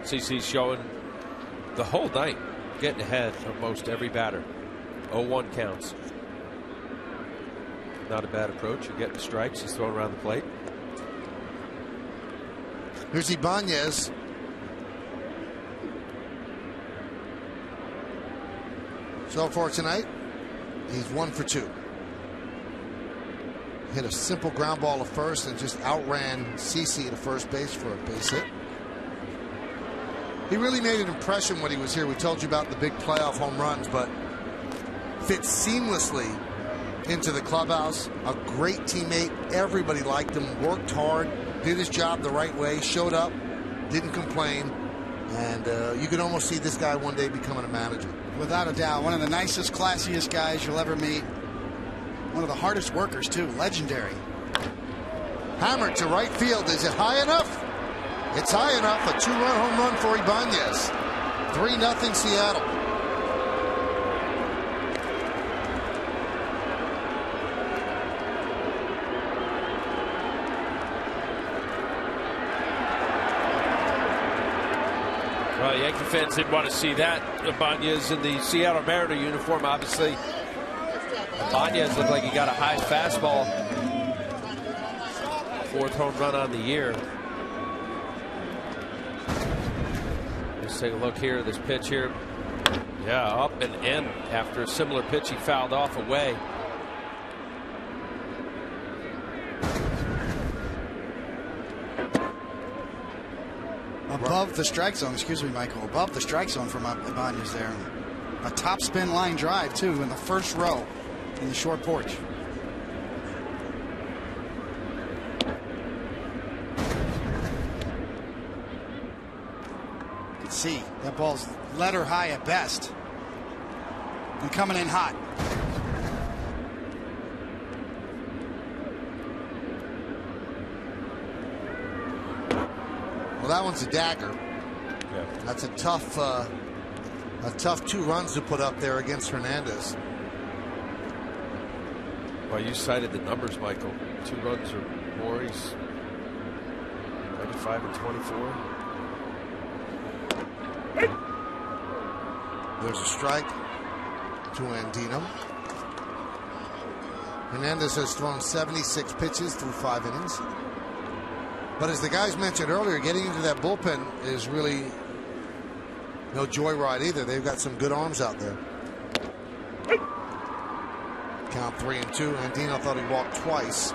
D: CeCe's showing the whole night getting ahead of most every batter. 0-1 counts. Not a bad approach. You're getting strikes. He's throwing around the plate.
B: Here's Ibanez. So far tonight, he's 1 for 2. Hit a simple ground ball to first and just outran CeCe to first base for a base hit. He really made an impression when he was here. We told you about the big playoff home runs, but fit seamlessly into the clubhouse. A great teammate. Everybody liked him. Worked hard. Did his job the right way. Showed up. Didn't complain. And you could almost see this guy one day becoming a manager.
C: Without a doubt. One of the nicest, classiest guys you'll ever meet. One of the hardest workers, too. Legendary.
B: Hammered to right field. Is it high enough? It's high enough. A 2-run home run for Ibanez. 3-0 Seattle.
D: Well, Yankee fans didn't want to see that. Ibanez in the Seattle Mariner uniform, obviously. Ibanez looked like he got a high fastball. 4th home run on the year. Let's take a look here. This pitch here. Yeah, up and in after a similar pitch he fouled off away.
C: Above the strike zone, excuse me, Michael. Above the strike zone from Ibanez there. A top spin line drive, too, in the first row in the short porch. You can see that ball's letter high at best. And coming in hot.
B: Well, that one's a dagger.
D: Yeah.
B: That's a tough 2 runs to put up there against Hernandez.
D: Well, you cited the numbers, Michael. 2 runs or more. He's 95 and 24.
B: There's a strike to Andino. Hernandez has thrown 76 pitches through 5 innings. But as the guys mentioned earlier, getting into that bullpen is really no joyride either. They've got some good arms out there. Count 3-2. Andino thought he walked twice.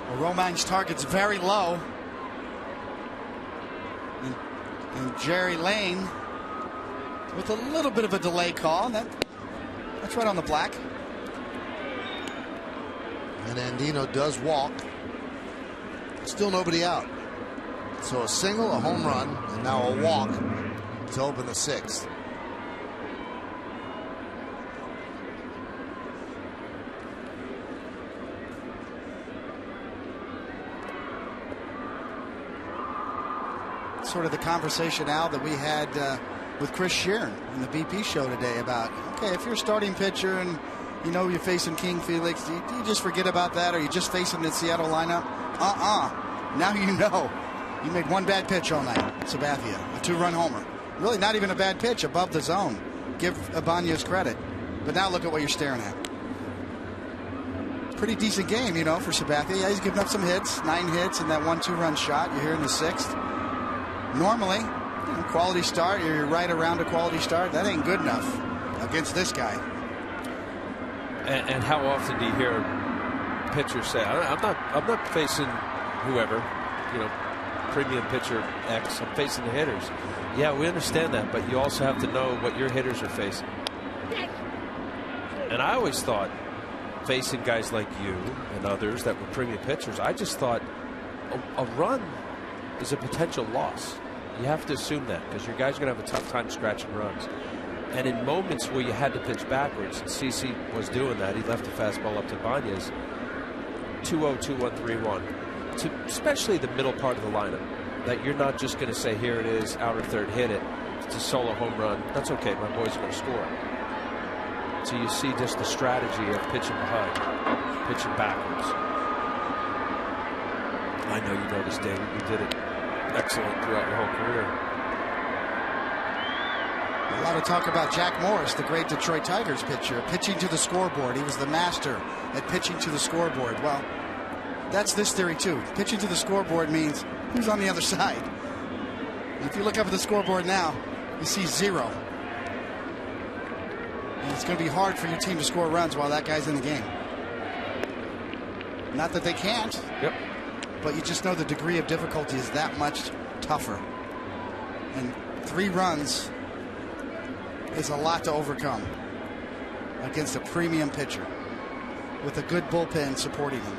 C: Well, Roman's target's very low. And Jerry Lane with a little bit of a delay call. That's right on the black.
B: And Andino does walk. Still nobody out. So a single, a home run, and now a walk to open the 6th.
C: Sort of the conversation, Al, that we had with Chris Sheeran in the BP show today about, okay, if you're a starting pitcher and you know you're facing King Felix, do you just forget about that, or you just facing the Seattle lineup? Now you know. You made one bad pitch all night, Sabathia, a 2-run homer. Really not even a bad pitch, above the zone. Give Ibanez credit. But now look at what you're staring at. Pretty decent game, you know, for Sabathia. Yeah, he's given up some hits, 9 hits, and that 1 2-run shot. You're here in the 6th. Normally, you know, quality start, you're right around a quality start. That ain't good enough against this guy.
D: And how often do you hear pitchers say, I'm not facing whoever, you know, premium pitcher X. I'm facing the hitters. Yeah, we understand that, but you also have to know what your hitters are facing. And I always thought, facing guys like you and others that were premium pitchers, I just thought a run is a potential loss. You have to assume that because your guys are going to have a tough time scratching runs. And in moments where you had to pitch backwards, and CC was doing that, he left the fastball up to Banez, 2-0, 2-1, 3-1, to especially the middle part of the lineup, that you're not just going to say, here it is, outer third, hit it. It's a solo home run. That's okay, my boys are going to score. So you see just the strategy of pitching behind, pitching backwards. I know you know this, David. You did it excellent throughout your whole career.
C: A lot of talk about Jack Morris, the great Detroit Tigers pitcher, pitching to the scoreboard. He was the master at pitching to the scoreboard. Well, that's this theory too. Pitching to the scoreboard means who's on the other side. If you look up at the scoreboard now, you see 0. And it's going to be hard for your team to score runs while that guy's in the game. Not that they can't.
D: Yep.
C: But you just know the degree of difficulty is that much tougher. And 3 runs is a lot to overcome against a premium pitcher with a good bullpen supporting him.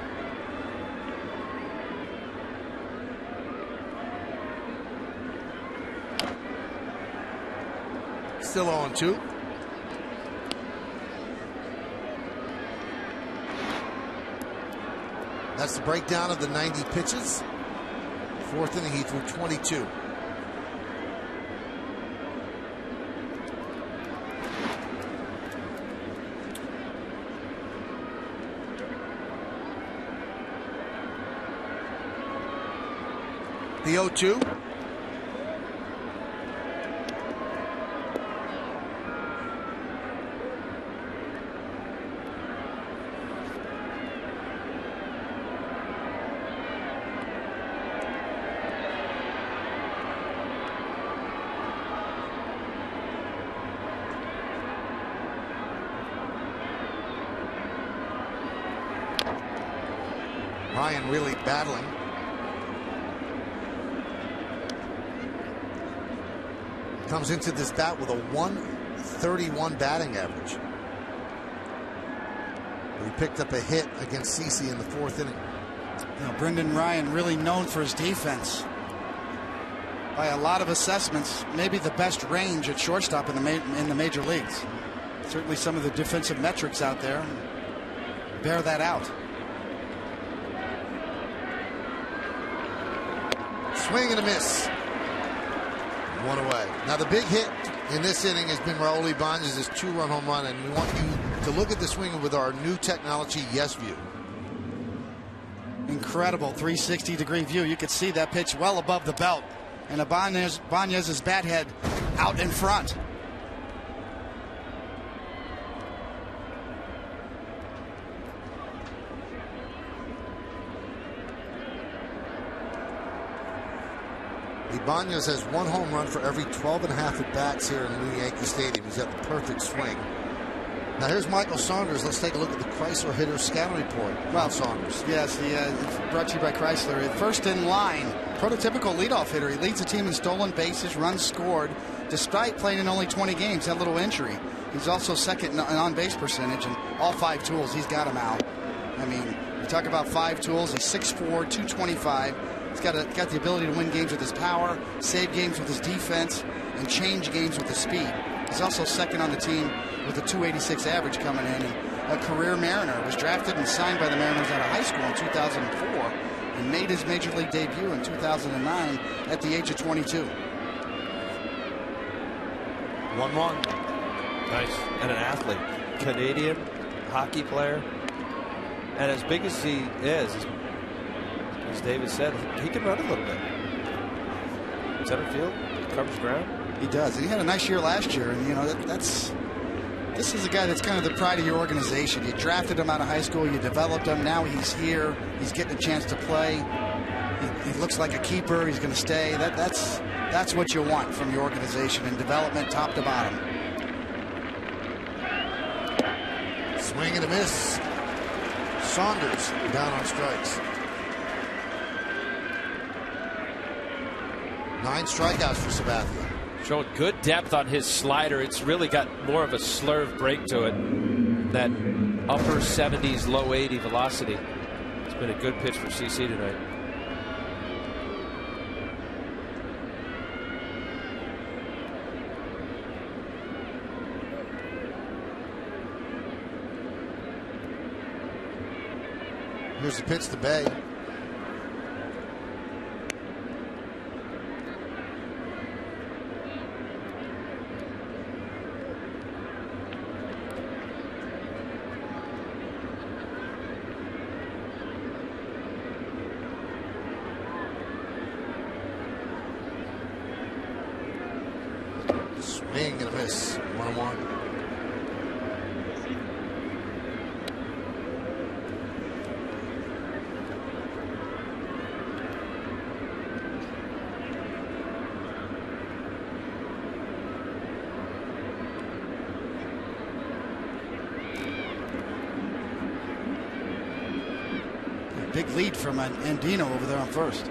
B: Still 0-2. That's the breakdown of the 90 pitches. 4th inning, he threw 22. The 0-2. Ryan really battling. Comes into this bat with a 131 batting average. He picked up a hit against CC in the 4th inning.
C: You know, Brendan Ryan really known for his defense. By a lot of assessments, maybe the best range at shortstop in the major leagues. Certainly some of the defensive metrics out there bear that out.
B: Swing and a miss. 1 away. Now the big hit in this inning has been Raul Ibanez's 2-run home run, and we want you to look at the swing with our new technology, Yes View.
C: Incredible 360-degree view. You could see that pitch well above the belt, and Ibanez's bat head out in front.
B: Ibanez has 1 home run for every 12 and a half at bats here in New Yankee Stadium. He's got the perfect swing. Now here's Michael Saunders. Let's take a look at the Chrysler hitter scouting report. Well, Saunders.
C: Yes, it's brought to you by Chrysler. First in line, prototypical leadoff hitter. He leads the team in stolen bases, runs scored, despite playing in only 20 games. Had a little injury. He's also second in on-base percentage, and all 5 tools, he's got them out. I mean, you talk about 5 tools. He's 6'4", 225. He's got the ability to win games with his power, save games with his defense, and change games with his speed. He's also second on the team with a 286 average coming in. And a career Mariner. Was drafted and signed by the Mariners out of high school in 2004 and made his major league debut in 2009 at the age of 22.
B: 1-1.
D: Nice. And an athlete. Canadian hockey player. And as big as he is, as David said, he can run a little bit. Center field, covers ground.
C: He does. And he had a nice year last year. And, you know, this is a guy that's kind of the pride of your organization. You drafted him out of high school. You developed him. Now he's here. He's getting a chance to play. He looks like a keeper. He's going to stay. That's what you want from your organization in development, top to bottom.
B: Swing and a miss. Saunders down on strikes. 9 strikeouts for Sabathia.
D: Showing good depth on his slider. It's really got more of a slurve break to it. That upper 70s, low 80 velocity. It's been a good pitch for CC tonight.
B: Here's the pitch to Bay. Swing and a miss. 1-1.
C: Big lead from Andino over there on first.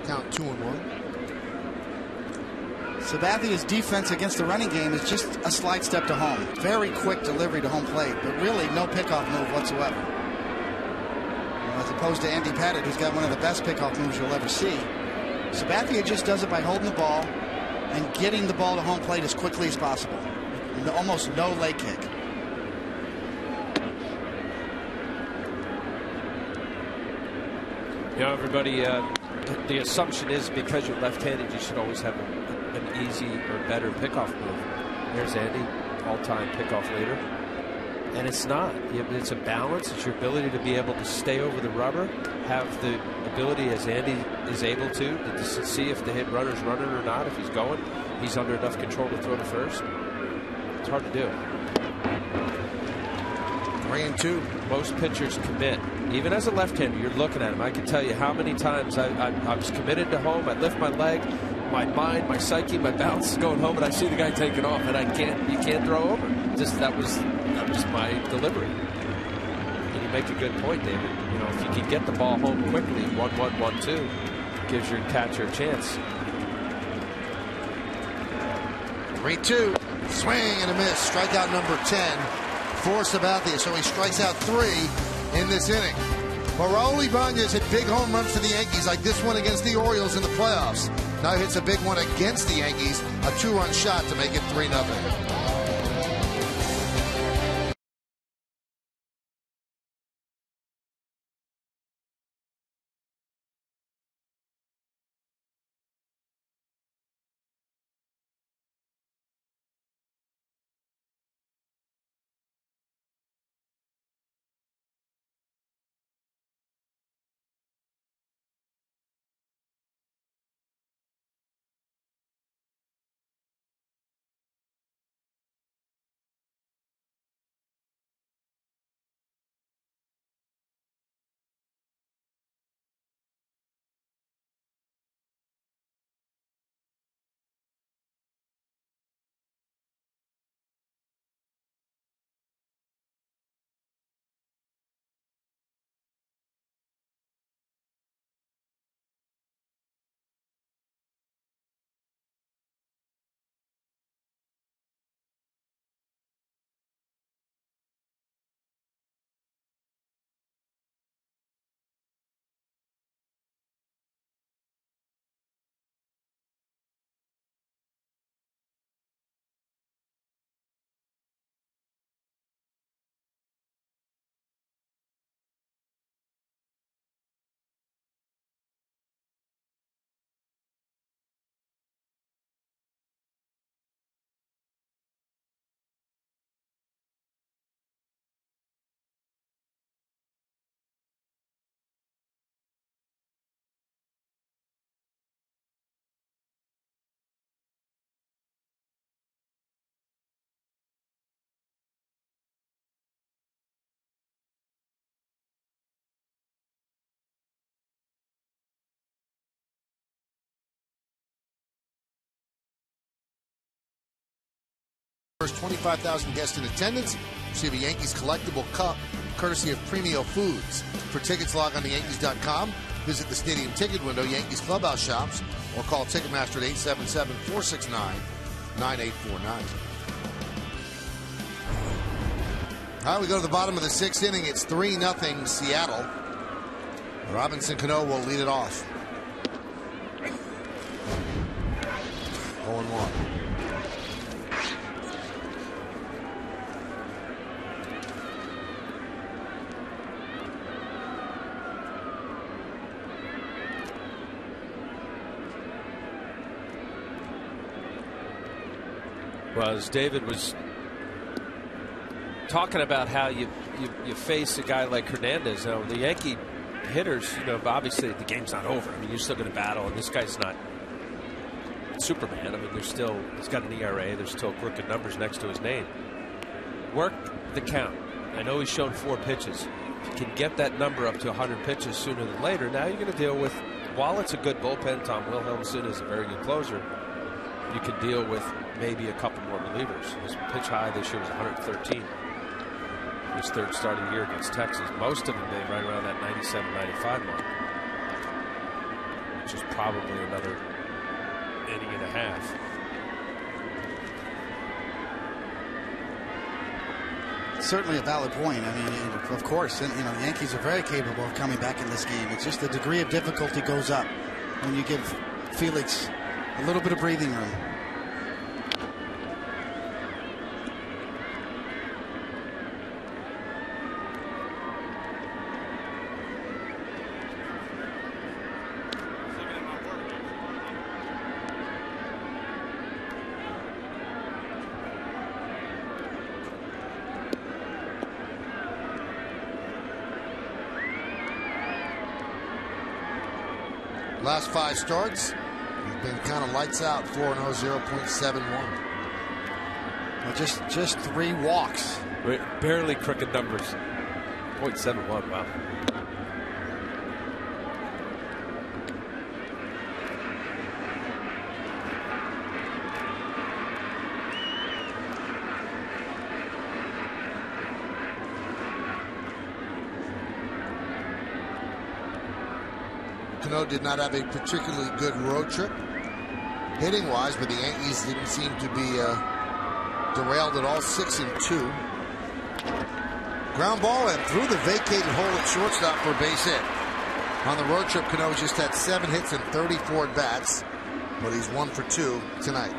B: Count 2-1.
C: Sabathia's defense against the running game is just a slide step to home. Very quick delivery to home plate, but really no pickoff move whatsoever. As opposed to Andy Pettitte, who's got one of the best pickoff moves you'll ever see. Sabathia just does it by holding the ball and getting the ball to home plate as quickly as possible. Almost no leg kick.
D: You know, everybody, the assumption is because you're left-handed, you should always have an easy or better pickoff move. There's Andy, all-time pickoff leader. And it's not. It's a balance. It's your ability to be able to stay over the rubber, have the ability, as Andy is able to see if the hit runner's running or not. If he's going, he's under enough control to throw to first. It's hard to do.
B: 3-2.
D: Most pitchers commit. Even as a left-hander, you're looking at him. I can tell you how many times I was committed to home. I lift my leg, my mind, my psyche, my balance is going home, and I see the guy taking off, and you can't throw over. That was my delivery. And you make a good point, David. You know, if you can get the ball home quickly, 1-1, 1-2, gives your catcher a chance.
B: 3-2. Swing and a miss. Strikeout number 10 for Sabathia. So he strikes out 3 in this inning. But Raul Ibanez hit big home runs for the Yankees, like this one against the Orioles in the playoffs. Now he hits a big one against the Yankees, a 2-run shot to make it 3-0. First 25,000 guests in attendance receive a Yankees collectible cup courtesy of Premio Foods. For tickets, log on to Yankees.com. Visit the stadium ticket window, Yankees clubhouse shops, or call Ticketmaster at 877-469-9849. All right, we go to the bottom of the sixth inning. It's 3-0 Seattle. Robinson Cano will lead it off. 0-1.
D: Well, as David was talking about how you face a guy like Hernandez, the Yankee hitters, obviously the game's not over. I mean, you're still going to battle, and this guy's not Superman. I mean, he's got an ERA. There's still crooked numbers next to his name. Work the count. I know he's shown 4 pitches. If you can get that number up to 100 pitches sooner than later, now you're going to deal with, while it's a good bullpen, Tom Wilhelmsen is a very good closer, you can deal with maybe a couple more relievers. His pitch high this year was 113. His third start of the year against Texas. Most of them being right around that 97, 95 mark, which is probably another inning and a half.
C: Certainly a valid point. I mean, of course, the Yankees are very capable of coming back in this game. It's just the degree of difficulty goes up when you give Felix a little bit of breathing room.
B: Last 5 starts, he's been kind of lights out. 4-0, 0.71.
C: Well, just 3 walks.
D: Barely crooked numbers. 0.71. Wow.
B: Cano did not have a particularly good road trip, hitting-wise, but the Yankees didn't seem to be derailed at all. 6-2. Ground ball and through the vacated hole at shortstop for a base hit. On the road trip, Cano just had 7 hits and 34 at-bats, but he's 1 for 2 tonight.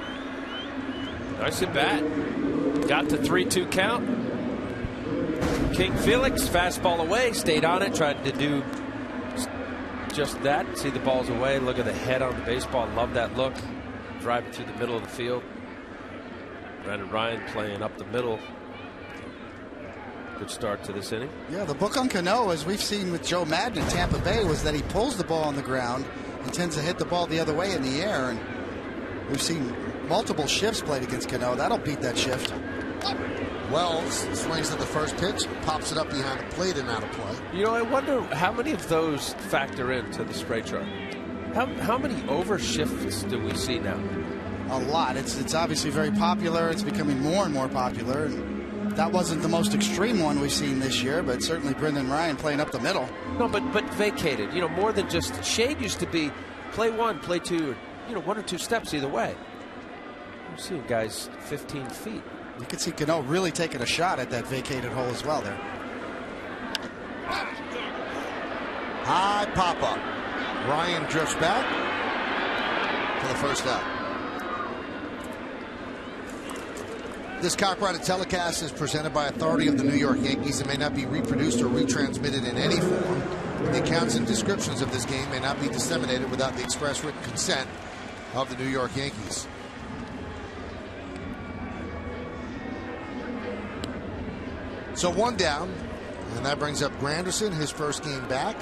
D: Nice at bat. Got the 3-2 count. King Felix, fastball away, stayed on it, tried to do just that. See the ball's away. Look at the head on the baseball. Love that look. Drive it through the middle of the field. Brandon Ryan playing up the middle. Good start to this inning.
C: Yeah, the book on Cano, as we've seen with Joe Madden in Tampa Bay, was that he pulls the ball on the ground and tends to hit the ball the other way in the air. And we've seen multiple shifts played against Cano. That'll beat that shift.
B: Wells swings at the first pitch, pops it up behind the plate and out of play.
D: I wonder how many of those factor into the spray chart. How many over shifts do we see now?
C: A lot. It's obviously very popular. It's becoming more and more popular. And that wasn't the most extreme one we've seen this year, but certainly Brendan Ryan playing up the middle.
D: No, but vacated. More than just shade used to be play 1, play 2, 1 or 2 steps either way. I'm seeing guys 15 feet.
C: You can see Cano really taking a shot at that vacated hole as well there.
B: High pop-up. Ryan drifts back for the first out. This copyrighted telecast is presented by authority of the New York Yankees and may not be reproduced or retransmitted in any form. The accounts and descriptions of this game may not be disseminated without the express written consent of the New York Yankees. So 1 down, and that brings up Granderson, his first game back.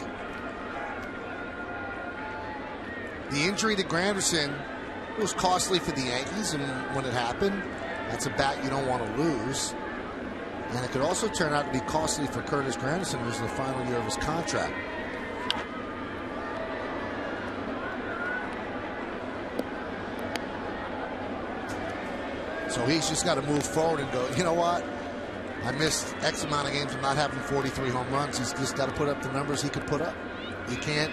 B: The injury to Granderson was costly for the Yankees, and when it happened, that's a bat you don't want to lose. And it could also turn out to be costly for Curtis Granderson, who's in the final year of his contract. So he's just got to move forward and go, you know what? I missed X amount of games of not having 43 home runs. He's just got to put up the numbers he could put up. He can't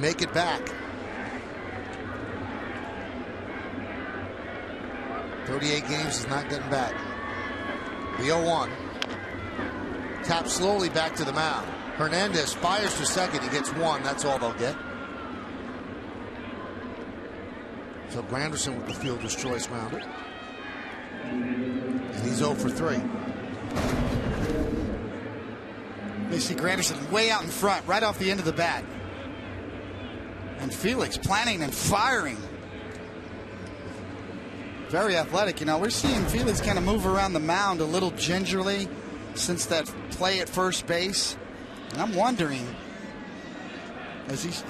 B: make it back. 38 games is not getting back. The 0-1. Taps slowly back to the mound. Hernandez fires to second. He gets one. That's all they'll get. So Granderson with the fielder's choice mounded. And he's 0 for 3.
C: They see Granderson way out in front, right off the end of the bat. And Felix planning and firing. Very athletic. You know, we're seeing Felix kind of move around the mound a little gingerly since that play at first base. And I'm wondering, as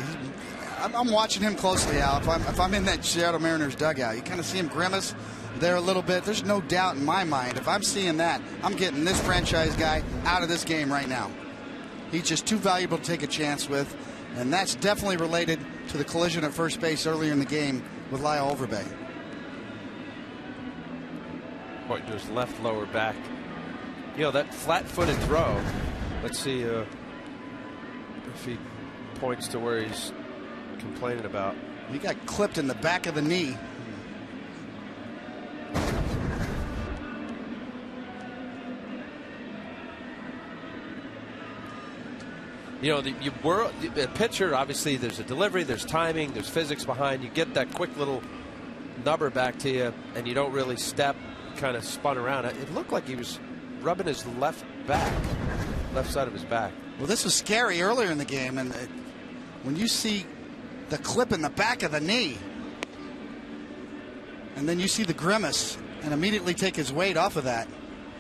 C: I'm watching him closely, Al. If I'm in that Seattle Mariners dugout, you kind of see him grimace there a little bit. There's no doubt in my mind, if I'm seeing that, I'm getting this franchise guy out of this game right now. He's just too valuable to take a chance with, and that's definitely related to the collision at first base earlier in the game with Lyle Overbay.
D: Pointing to his left lower back. You know, that flat-footed throw. Let's see if he points to where he's complaining about.
C: He got clipped in the back of the knee.
D: You know, the pitcher, obviously there's a delivery, there's timing, there's physics behind. You get that quick little number back to you, and you don't really step, kind of spun around. It looked like he was rubbing his left side of his back.
C: Well, this was scary earlier in the game, and when you see the clip in the back of the knee, and then you see the grimace and immediately take his weight off of that,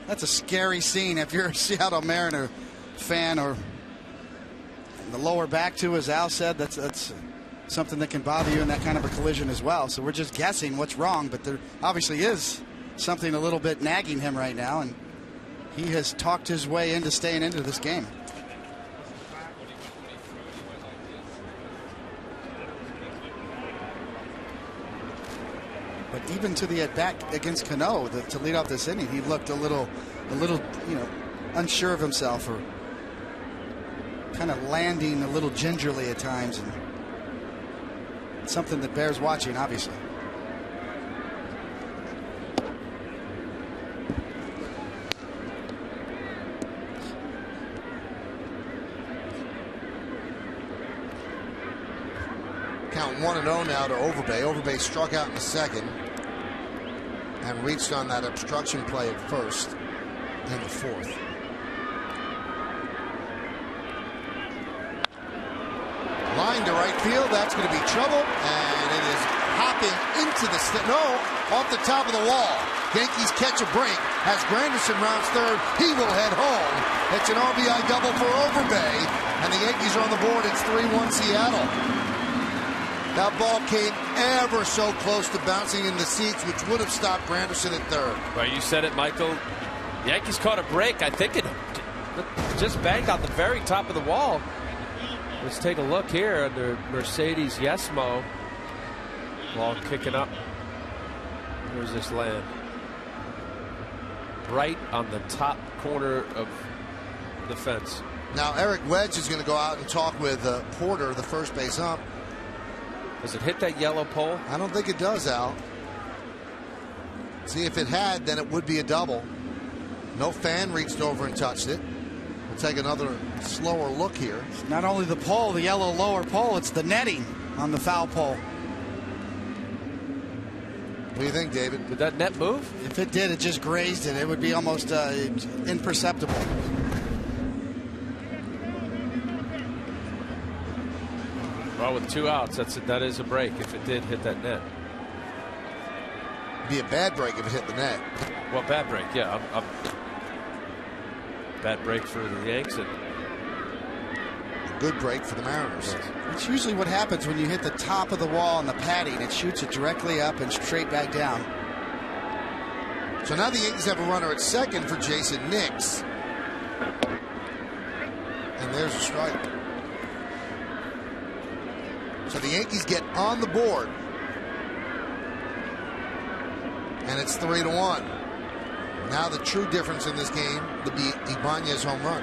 C: that's a scary scene if you're a Seattle Mariner fan. Or the lower back too, as Al said, that's something that can bother you in that kind of a collision as well. So we're just guessing what's wrong, but there obviously is something a little bit nagging him right now, and he has talked his way into staying into this game. But even to the at-bat against Cano to lead off this inning, he looked a little, unsure of himself, or kind of landing a little gingerly at times. And it's something that bears watching, obviously.
B: Count 1-0 now to Overbay. Overbay struck out in the second and reached on that obstruction play at first in the fourth. Line to right field. That's going to be trouble, and it is hopping into the off the top of the wall. Yankees catch a break as Granderson rounds third. He will head home. It's an RBI double for Overbay, and the Yankees are on the board. It's 3-1 Seattle. That ball came ever so close to bouncing in the seats, which would have stopped Granderson at third.
D: Well, you said it, Michael. The Yankees caught a break. I think it just banged out the very top of the wall. Let's take a look here under Mercedes Yesmo. Ball kicking up. Where's this land? Right on the top corner of the fence.
B: Now Eric Wedge is going to go out and talk with Porter, the first base ump.
D: Does it hit that yellow pole?
B: I don't think it does, Al. See, if it had, then it would be a double. No fan reached over and touched it. We'll take another slower look here.
C: It's not only the pole, the yellow lower pole, it's the netting on the foul pole.
B: What do you think, David?
D: Did that net move?
C: If it did, it just grazed it. It would be almost imperceptible.
D: Well, with 2 outs, that is a break if it did hit that net.
B: It'd be a bad break if it hit the net.
D: Well, bad break, yeah. Bad break for the Yanks. And
B: a good break for the Mariners.
D: Yes.
C: It's usually what happens when you hit the top of the wall on the padding. It shoots it directly up and straight back down.
B: So now the Yankees have a runner at second for Jason Nix. And there's a strike. So the Yankees get on the board. And it's 3-1. Now the true difference in this game would be Ibanez's home run.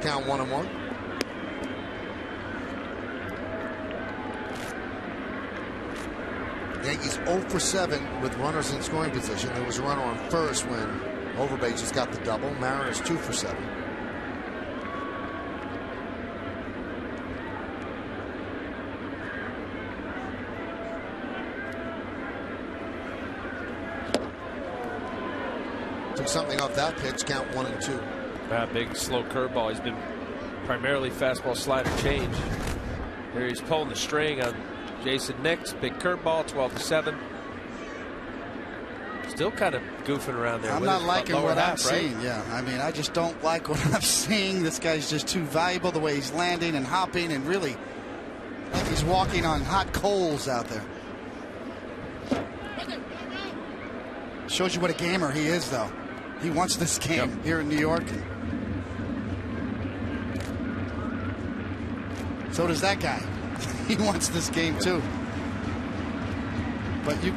B: Count 1-1. Yankees 0 for 7 with runners in scoring position. There was a runner on first when Overbay just got the double. Mariners 2 for 7. Took something off that pitch. Count 1-2.
D: Big slow curveball. He's been primarily fastball, slider, change. Here he's pulling the string on Jason Nix. Big curveball, 12-7. Still kind of goofing around there.
C: I'm not liking what I'm seeing.
D: Right?
C: Yeah, I mean, I just don't like what I'm seeing. This guy's just too valuable, the way he's landing and hopping, and really like he's walking on hot coals out there. Shows you what a gamer he is, though. He wants this game here in New York. So does that guy. He wants this game too. But you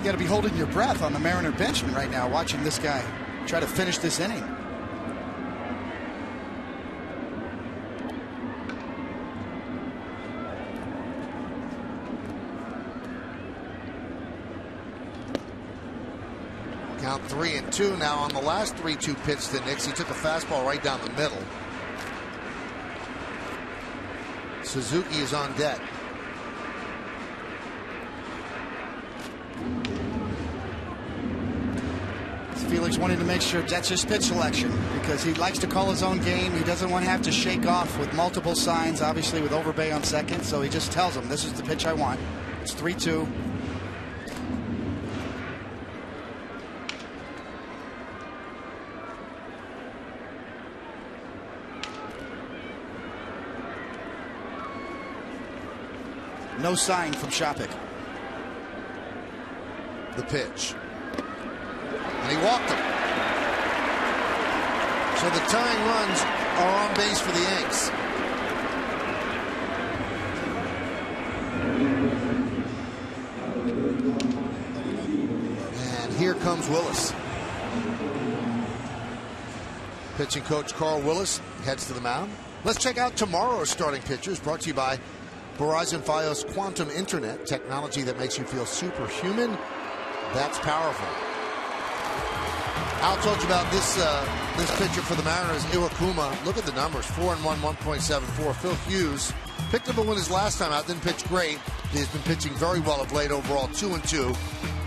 C: got to be holding your breath on the Mariner bench right now, watching this guy try to finish this inning.
B: Count 3-2 now on the last 3-2 pitch to Nix. He took a fastball right down the middle. Suzuki is on deck.
C: Felix wanting to make sure that's his pitch selection because he likes to call his own game. He doesn't want to have to shake off with multiple signs, obviously with Overbay on second. So he just tells him, this is the pitch I want. It's 3-2. No sign from Shopik.
B: The pitch. And he walked him. So the tying runs are on base for the Yanks. And here comes Willis. Pitching coach Carl Willis heads to the mound. Let's check out tomorrow's starting pitchers, brought to you by Verizon Fios Quantum Internet, technology that makes you feel superhuman. That's powerful. Al told you about this pitcher for the Mariners, Iwakuma. Look at the numbers, 4-1, 1.74. Phil Hughes picked up a win his last time out, didn't pitch great. He's been pitching very well of late overall, 2-2,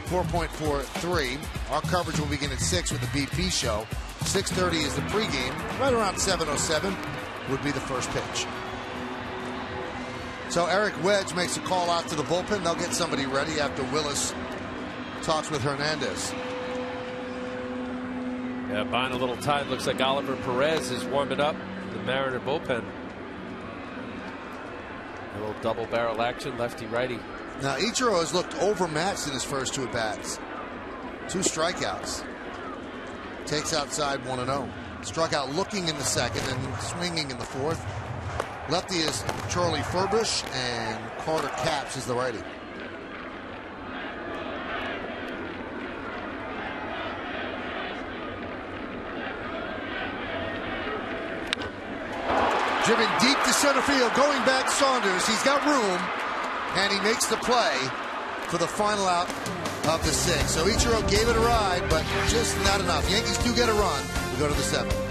B: 4.43. Our coverage will begin at 6 with the BP show. 6:30 is the pregame. Right around 7:07 would be the first pitch. So Eric Wedge makes a call out to the bullpen. They'll get somebody ready after Willis talks with Hernandez.
D: Yeah, buying a little time. Looks like Oliver Perez is warming up the Mariner bullpen. A little double barrel action, lefty righty.
B: Now Ichiro has looked overmatched in his first 2 at-bats. 2 strikeouts. Takes outside 1-0. Struck out looking in the second and swinging in the fourth. Lefty is Charlie Furbush and Carter Capps is the righty. Driven deep to center field, going back Saunders. He's got room, and he makes the play for the final out of the 6th. So Ichiro gave it a ride, but just not enough. Yankees do get a run. We go to the 7th.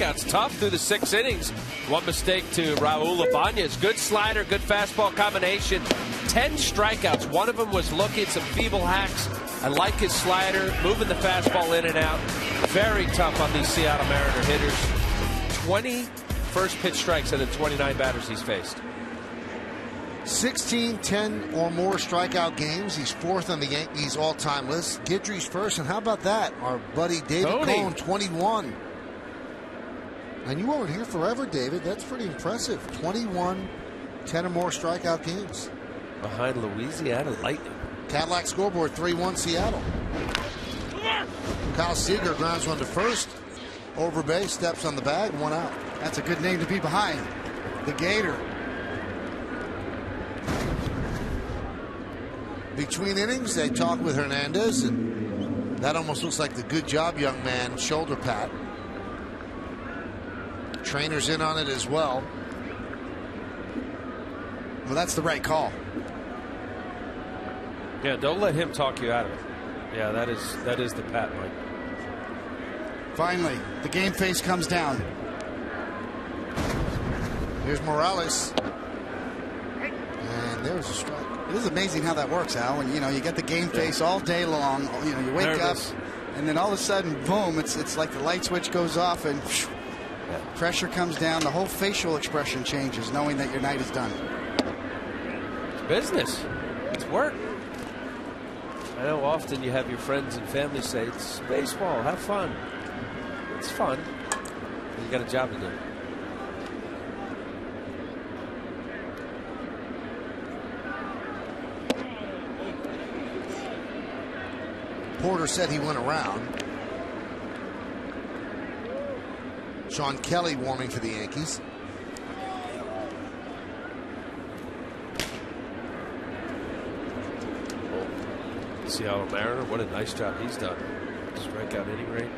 D: It's tough through the 6 innings. One mistake to Raul Ibanez. Good slider, good fastball combination. 10 strikeouts. One of them was looking at some feeble hacks. I like his slider, moving the fastball in and out. Very tough on these Seattle Mariner hitters. 20 first pitch strikes out of 29 batters he's faced.
B: 16, 10 or more strikeout games. He's 4th on the Yankees all-time list. Guidry's first, and how about that? Our buddy David Cone, 21. And you weren't here forever, David. That's pretty impressive. 21, 10 or more strikeout games.
D: Behind Louisiana Lightning.
B: Cadillac scoreboard, 3-1 Seattle. Kyle Seager grounds one to first. Over base, steps on the bag, 1 out.
C: That's a good name to be behind. The Gator.
B: Between innings, they talk with Hernandez, and that almost looks like the good job, young man, shoulder pat. Trainer's in on it as well.
C: Well, that's the right call.
D: Yeah, don't let him talk you out of it. Yeah, that is the pat, Mike.
C: Finally, the game face comes down.
B: Here's Morales. And there's a strike.
C: It is amazing how that works, Al. When you get the game face all day long. You wake up, and then all of a sudden, boom! It's like the light switch goes off, and pressure comes down. The whole facial expression changes, knowing that your night is done.
D: It's business. It's work. I know often you have your friends and family say, it's baseball, have fun. It's fun. But you got a job to do.
B: Porter said he went around. Sean Kelly warming for the Yankees.
D: Seattle Mariner, what a nice job he's done. Strikeout inning rate.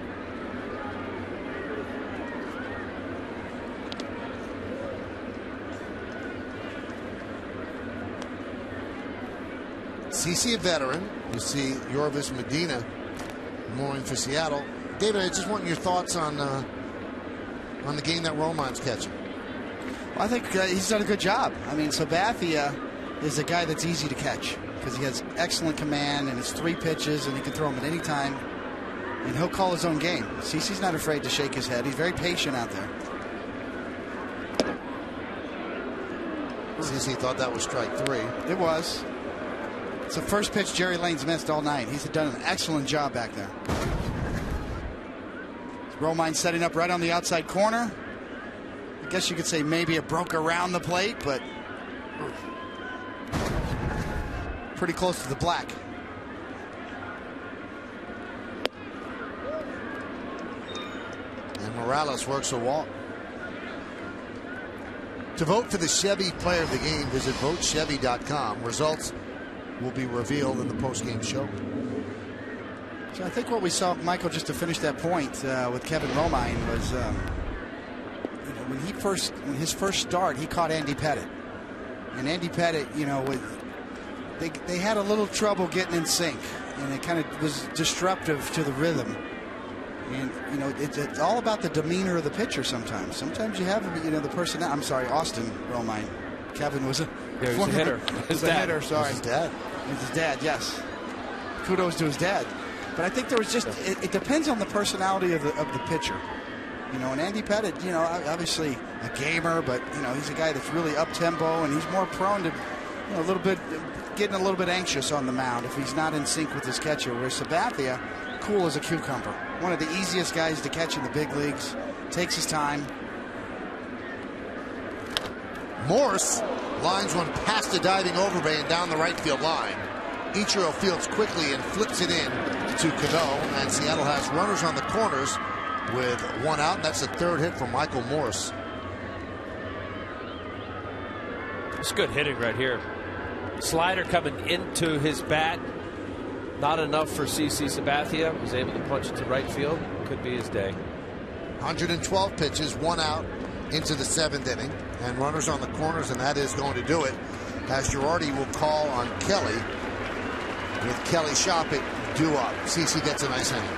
B: CC, a veteran. You see Yorvis Medina mooring for Seattle. David, I just want your thoughts on the game that Romine's catching.
C: Well, I think he's done a good job. I mean, Sabathia is a guy that's easy to catch because he has excellent command, and it's 3 pitches, and he can throw them at any time, and he'll call his own game. CC's not afraid to shake his head. He's very patient out there.
B: CC thought that was strike 3.
C: It was. It's the first pitch Jerry Lane's missed all night. He's done an excellent job back there. Romine setting up right on the outside corner. I guess you could say maybe it broke around the plate, but pretty close to the black.
B: And Morales works a walk. To vote for the Chevy Player of the Game, visit votechevy.com. Results will be revealed in the postgame show.
C: So I think what we saw, Michael, just to finish that point with Kevin Romine was, when his first start, he caught Andy Pettitte, and Andy Pettitte, they had a little trouble getting in sync, and it kind of was disruptive to the rhythm. And it's all about the demeanor of the pitcher. Sometimes you have the person. I'm sorry, Austin Romine. Kevin was a
D: hitter.
C: His dad. Hitter, sorry.
B: His dad.
C: His dad, yes. Kudos to his dad. But I think there was just it depends on the personality of the pitcher. And Andy Pettitte, obviously a gamer, but he's a guy that's really up tempo, and he's more prone to getting a little bit anxious on the mound if he's not in sync with his catcher. Whereas Sabathia, cool as a cucumber. One of the easiest guys to catch in the big leagues. Takes his time.
B: Morse lines one past the diving overbay and down the right field line. Ichiro fields quickly and flips it in to Cano, and Seattle has runners on the corners with 1 out, and that's the 3rd hit from Michael Morse.
D: It's good hitting right here. Slider coming into his bat. Not enough for CC Sabathia. Was able to punch it to right field. Could be his day.
B: 112 pitches, 1 out into the 7th inning, and runners on the corners, and that is going to do it. As Girardi will call on Kelly. With Kelly Shopping due up. CC gets a nice hand.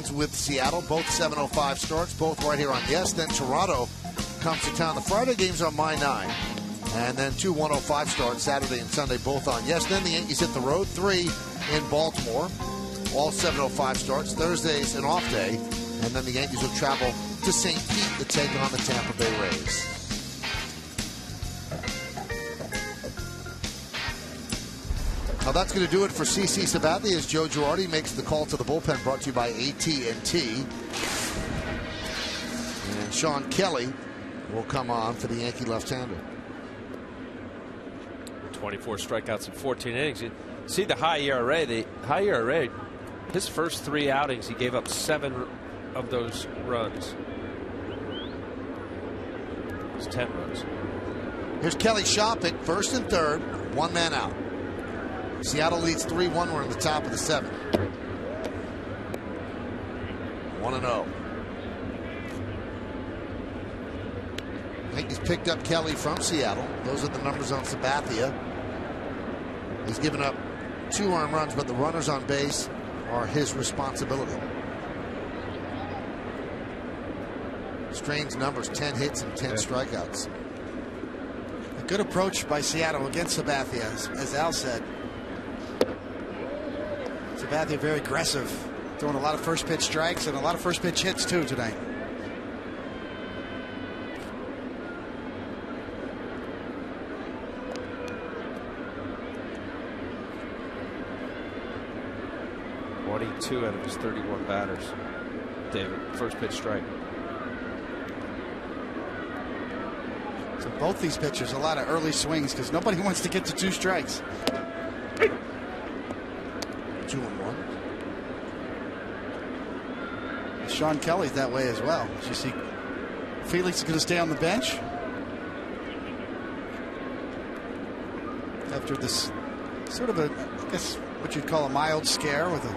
B: begins with Seattle, both 7:05 starts, both right here on Yes. Then Toronto comes to town. The Friday games are my 9. And then 2 1:05 starts Saturday and Sunday, both on Yes. Then the Yankees hit the road, 3 in Baltimore, all 7:05 starts. Thursday's an off day, and then the Yankees will travel to St. Pete to take on the Tampa Bay Rays. Now that's going to do it for CC Sabathia as Joe Girardi makes the call to the bullpen, brought to you by AT&T. And Sean Kelly will come on for the Yankee left-hander.
D: 24 strikeouts in 14 innings. You see the high ERA. The high ERA, his first 3 outings, he gave up 7 of those runs. It's 10 runs.
B: Here's Kelly Shopping, first and third, 1 man out. Seattle leads 3-1. We're in the top of the 7th. 1-0. Yankees picked up Kelly from Seattle. Those are the numbers on Sabathia. He's given up 2 earned runs, but the runners on base are his responsibility. Strange numbers, 10 hits and 10 strikeouts.
C: A good approach by Seattle against Sabathia, as Al said. Sabathia very aggressive, throwing a lot of first pitch strikes and a lot of first pitch hits too tonight.
D: Two out of his 31 batters. David, first pitch strike.
C: So both these pitchers, a lot of early swings because nobody wants to get to 2 strikes.
B: 2-1.
C: Sean Kelly's that way as well. As you see, Felix is going to stay on the bench after this sort of a, I guess, what you'd call a mild scare with a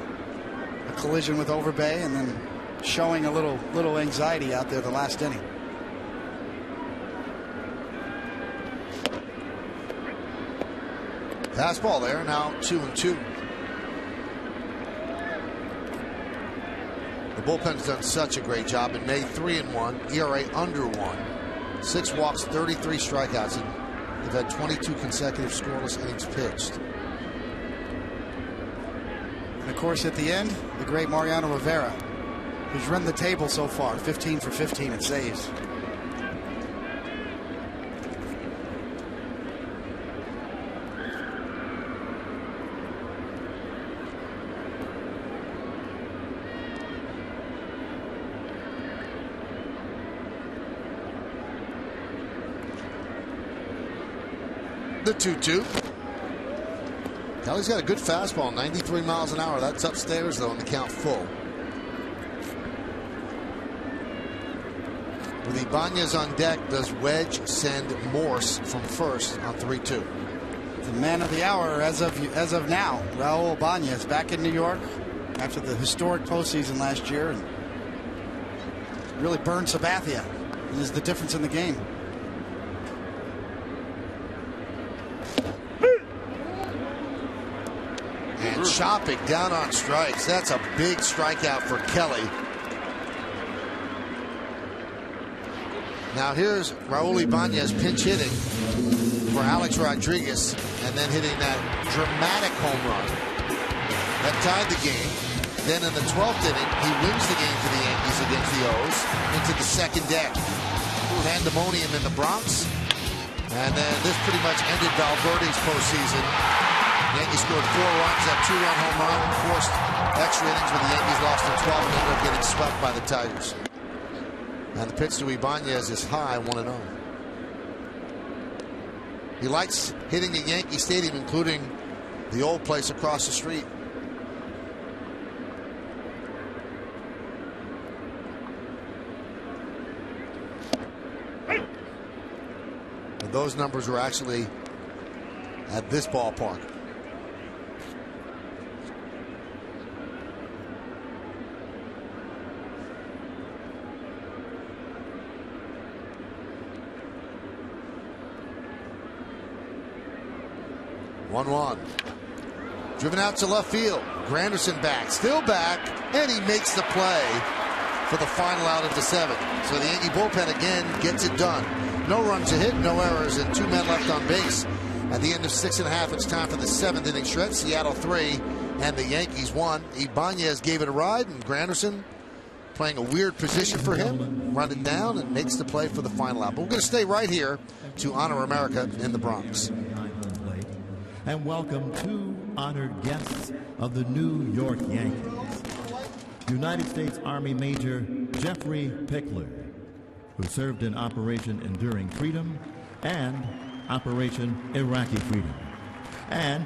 C: collision with Overbay, and then showing a little anxiety out there the last inning.
B: Fastball there, now 2-2. The bullpen's done such a great job. In May, 3-1, ERA under 1, 6 walks, 33 strikeouts, and they've had 22 consecutive scoreless innings pitched.
C: And of course, at the end, the great Mariano Rivera, who's run the table so far, 15 for 15 in saves.
B: The 2-2. Kelly's got a good fastball, 93 miles an hour. That's upstairs, though, and the count full. With Ibanez on deck, does Wedge send Morse from first on 3-2?
C: The man of the hour as of now, Raul Ibanez, back in New York after the historic postseason last year, and really burned Sabathia, and is the difference in the game.
B: And Shopping down on strikes. That's a big strikeout for Kelly. Now here's Raul Ibanez pinch hitting for Alex Rodriguez, and then hitting that dramatic home run that tied the game. Then in the 12th inning, he wins the game for the Yankees against the O's into the second deck. Pandemonium in the Bronx. And then this pretty much ended Valverde's postseason. The Yankees scored 4 runs, that 2-run home run, forced extra innings, but the Yankees lost in 12 and ended up getting swept by the Tigers. And the pitch to Ibanez is high, 1-0. He likes hitting at Yankee Stadium, including the old place across the street. And those numbers were actually at this ballpark. One. Driven out to left field. Granderson back, still back, and he makes the play for the final out of the 7th. So the Yankee bullpen again gets it done. No runs to hit, no errors, and 2 men left on base. At the end of 6.5, it's time for the 7th inning stretch. Seattle 3 and the Yankees 1. Ibanez gave it a ride, and Granderson playing a weird position for him, run it down, and makes the play for the final out. But we're going to stay right here to honor America in the Bronx.
E: And welcome 2 honored guests of the New York Yankees. United States Army Major Jeffrey Pickler, who served in Operation Enduring Freedom and Operation Iraqi Freedom. And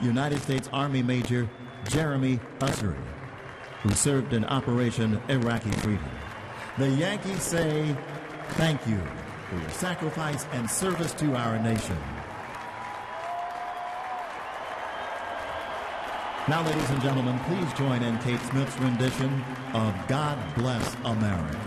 E: United States Army Major Jeremy Ussery, who served in Operation Iraqi Freedom. The Yankees say thank you for your sacrifice and service to our nation. Now, ladies and gentlemen, please join in Kate Smith's rendition of God Bless America.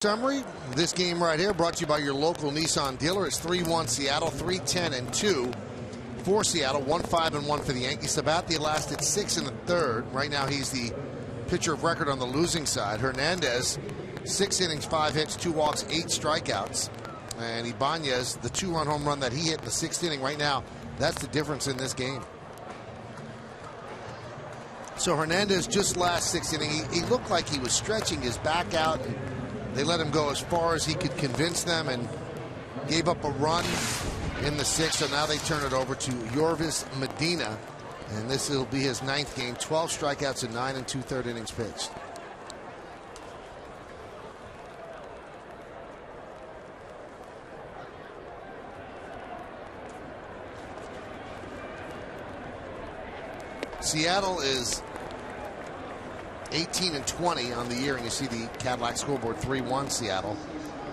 B: Summary, this game right here brought to you by your local Nissan dealer. It's 3-1 Seattle, 3-10-2 for Seattle, 1-5-1 for the Yankees. Sabathia lasted 6 1/3. Right now he's the pitcher of record on the losing side. Hernandez, 6 innings, 5 hits, 2 walks, 8 strikeouts. And Ibanez, the 2-run home run that he hit in the 6th inning right now, that's the difference in this game. So Hernandez just last 6th inning, he looked like he was stretching his back out. They let him go as far as he could convince them and gave up a run in the 6th. So now they turn it over to Yorvis Medina. And this will be his 9th game. 12 strikeouts in 9 2/3 innings pitched. Seattle is 18-20 on the year, and you see the Cadillac scoreboard, 3-1 Seattle.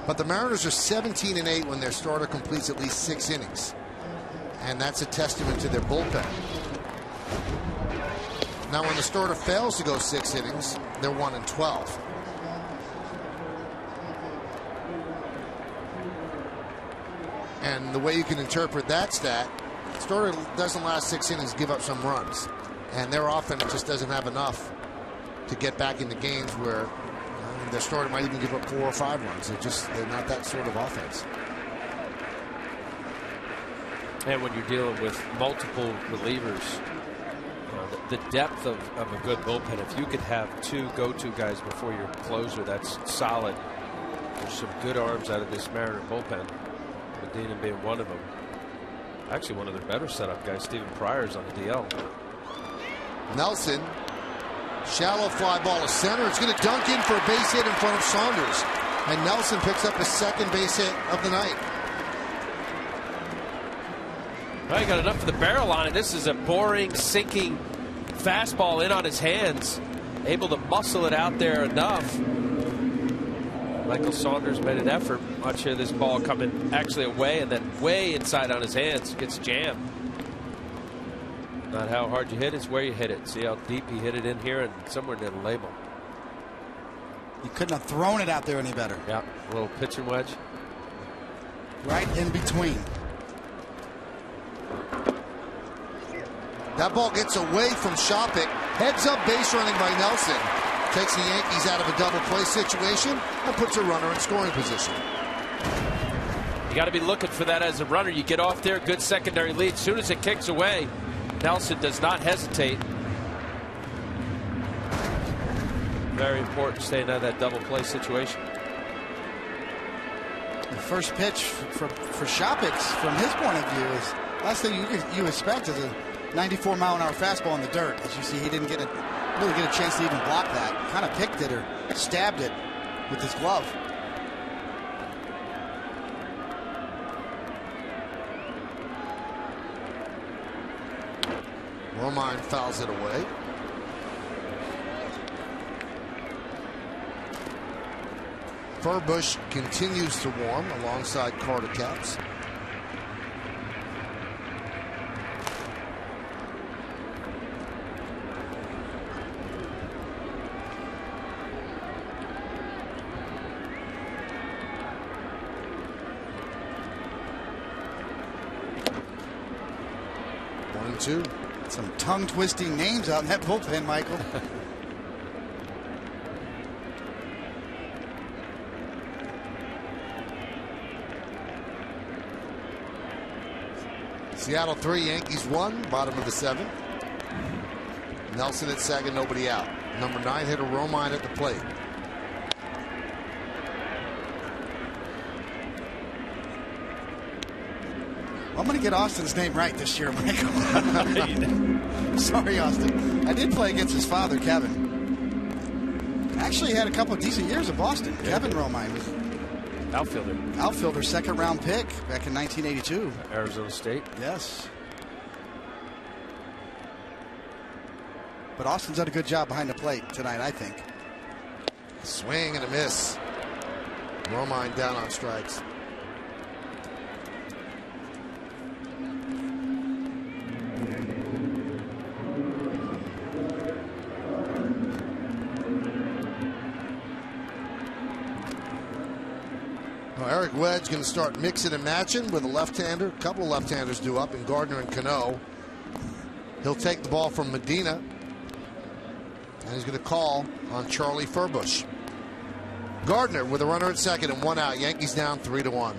B: But the Mariners are 17-8 when their starter completes at least 6 innings. And that's a testament to their bullpen. Now, when the starter fails to go 6 innings, they're 1-12. And the way you can interpret that stat Starter doesn't last 6 innings, give up some runs, and their offense just doesn't have enough to get back into games where their starter might even give up 4 or 5 runs. They're not that sort of offense.
D: And when you're dealing with multiple relievers, the depth of a good bullpen, if you could have 2 go-to guys before your closer, that's solid. There's some good arms out of this Mariner bullpen, Medina being one of them. Actually, one of their better setup guys, Stephen Pryor's on the DL.
B: Nelson, shallow fly ball to center. It's going to dunk in for a base hit in front of Saunders. And Nelson picks up his 2nd base hit of the night.
D: Well, he got enough for the barrel on it. This is a boring, sinking fastball in on his hands. Able to muscle it out there enough. Michael Saunders made an effort. Watch here, this ball coming actually away and then way inside on his hands. Gets jammed. Not how hard you hit, it's where you hit it. See how deep he hit it in here and somewhere near the label.
C: You couldn't have thrown it out there any better.
D: Yeah, a little pitching wedge.
C: Right in between.
B: That ball gets away from Shopik. Heads up base running by Nelson. Takes the Yankees out of a double play situation and puts a runner in scoring position.
D: You got to be looking for that as a runner. You get off there, good secondary lead. As soon as it kicks away, Nelson does not hesitate. Very important staying out of that double play situation.
C: The first pitch for Shopik, from his point of view, is last thing you expect is a 94-mile-an-hour fastball in the dirt. As you see, he didn't really get a chance to even block that. Kind of picked it or stabbed it with his glove.
B: Romine fouls it away. Furbush continues to warm alongside Carter Capps. Two.
C: Some tongue-twisting names out in that bullpen, Michael.
B: Seattle 3, Yankees 1, bottom of the 7th. Nelson at second, nobody out. Number 9 hitter Romine at the plate.
C: I'm going to get Austin's name right this year, Michael. Sorry, Austin. I did play against his father, Kevin. Actually had a couple of decent years at Boston. Yeah. Kevin Romine was outfielder, 2nd-round pick back in 1982.
D: Arizona State.
C: Yes. But Austin's done a good job behind the plate tonight, I think.
B: Swing and a miss. Romine down on strikes. Eric Wedge going to start mixing and matching with a left-hander. A couple of left-handers due up in Gardner and Cano. He'll take the ball from Medina. And he's going to call on Charlie Furbush. Gardner with a runner at second and 1 out. Yankees down 3-1.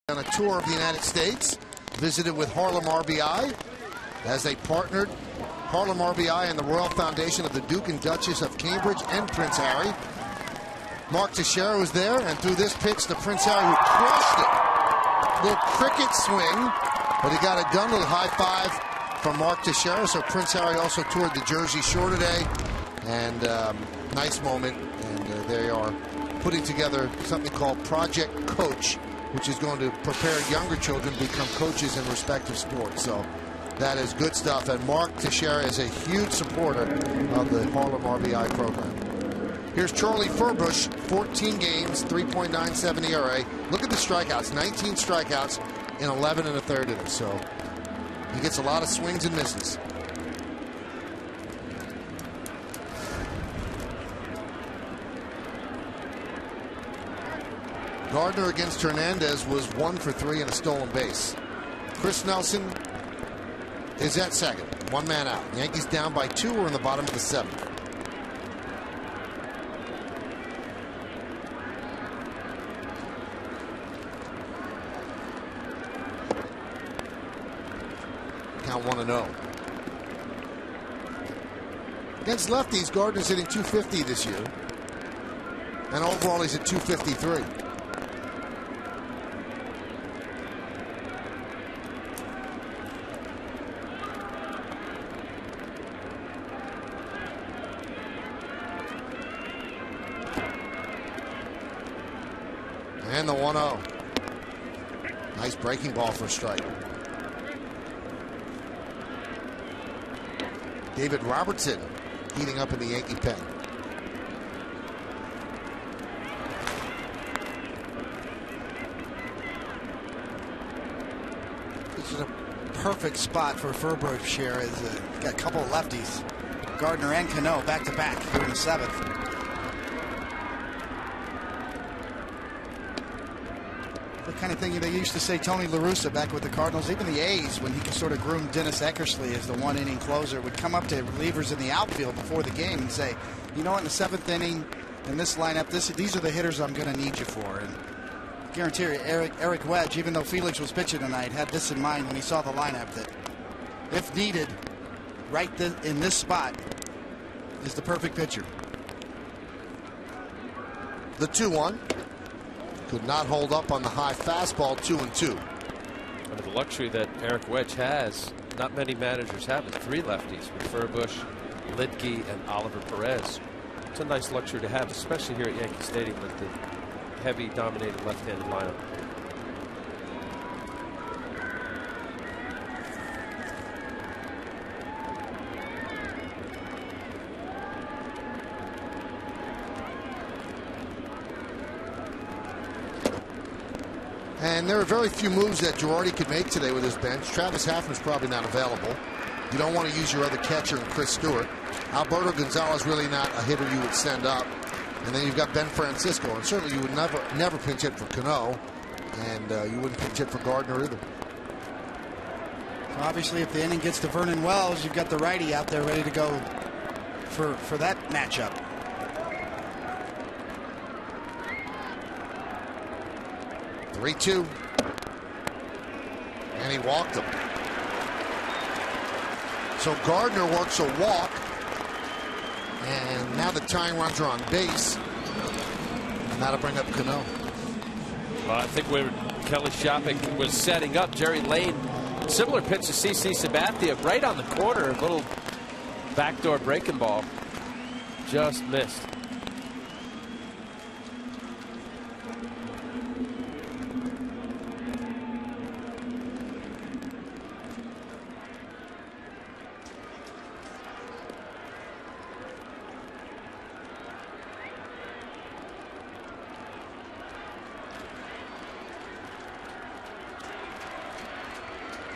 B: On a tour of the United States, visited with Harlem RBI as they partnered, Harlem RBI and the Royal Foundation of the Duke and Duchess of Cambridge and Prince Harry. Mark Teixeira was there, and threw this pitch to Prince Harry, who crushed it. Little cricket swing, but he got it done. A little high five from Mark Teixeira. So Prince Harry also toured the Jersey Shore today, and nice moment. And they are putting together something called Project Coach, which is going to prepare younger children to become coaches in respective sports. So that is good stuff. And Mark Teixeira is a huge supporter of the Harlem RBI program. Here's Charlie Furbush, 14 games, 3.97 ERA. Look at the strikeouts, 19 strikeouts in 11 1/3 innings. So he gets a lot of swings and misses. Gardner against Hernandez was 1 for 3 and a stolen base. Chris Nelson is at second, 1 man out. Yankees down by 2. We're in the bottom of the 7th. Count 1-0. Against lefties, Gardner's hitting .250 this year, and overall he's at .253. And the 1-0. Nice breaking ball for a strike. David Robertson heating up in the Yankee pen.
C: This is a perfect spot for Furbush here. He's got a couple of lefties. Gardner and Cano back to back here in the 7th. The kind of thing they used to say Tony La Russa back with the Cardinals, even the A's, when he could sort of groom Dennis Eckersley as the 1-inning closer, would come up to relievers in the outfield before the game and say, you know what, in the 7th inning, in this lineup, these are the hitters I'm going to need you for. And I guarantee you, Eric Wedge, even though Felix was pitching tonight, had this in mind when he saw the lineup, that if needed, right in this spot is the perfect pitcher.
B: The 2-1. Could not hold up on the high fastball. 2-2.
D: One of the luxury that Eric Wedge has, not many managers have, is 3 lefties with Furbush, Lidke, and Oliver Perez. It's a nice luxury to have, especially here at Yankee Stadium with the heavy dominated left-handed lineup.
B: And there are very few moves that Girardi could make today with his bench. Travis Hafner's probably not available. You don't want to use your other catcher in Chris Stewart. Alberto Gonzalez really not a hitter you would send up. And then you've got Ben Francisco. And certainly you would never pinch hit for Cano. And you wouldn't pinch hit for Gardner either.
C: So obviously, if the inning gets to Vernon Wells, you've got the righty out there ready to go for that matchup.
B: (3-2), and he walked him. So Gardner works a walk, and now the tying runs are on base, and that'll bring up Cano.
D: Well, I think when Kelly Shopping was setting up, Jerry Lane, similar pitch to CC Sabathia, right on the corner, a little backdoor breaking ball, just missed.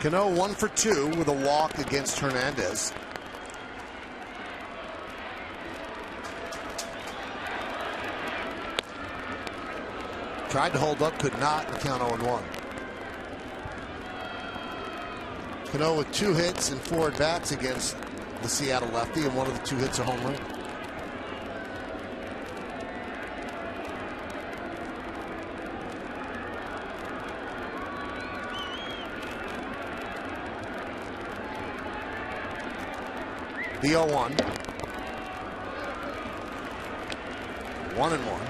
B: Cano 1 for 2 with a walk against Hernandez. Tried to hold up, could not, and count 0-1. Cano with 2 hits and 4 at-bats against the Seattle lefty, and one of the 2 hits a home run. The 0-1. 1-1.